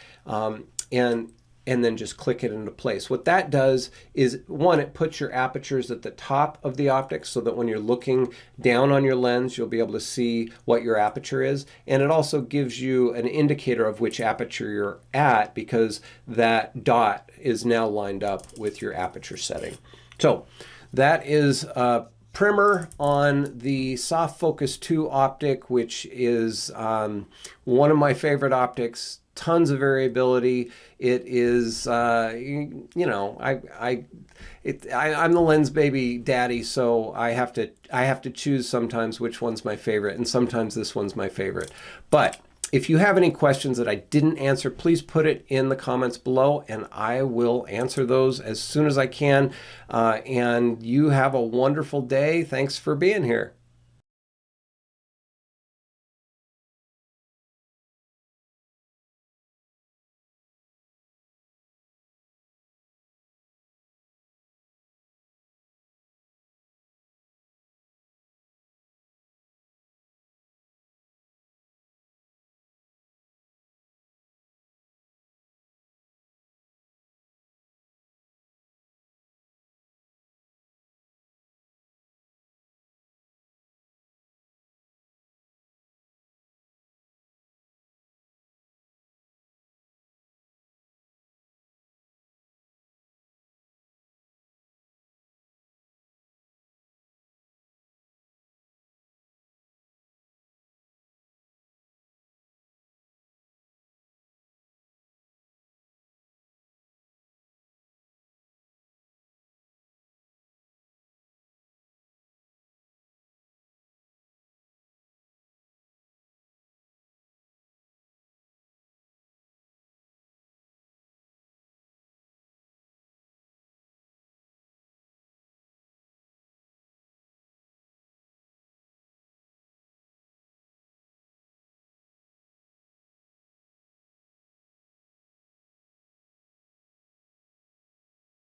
And then just click it into place. What that does is, one, it puts your apertures at the top of the optic so that when you're looking down on your lens, you'll be able to see what your aperture is. And it also gives you an indicator of which aperture you're at because that dot is now lined up with your aperture setting. So that is a primer on the Soft Focus 2 optic, which is one of my favorite optics. Tons of variability. It is, you know, I'm the Lensbaby daddy, so I have to choose sometimes which one's my favorite, and sometimes this one's my favorite. But if you have any questions that I didn't answer, please put it in the comments below, and I will answer those as soon as I can. And you have a wonderful day. Thanks for being here.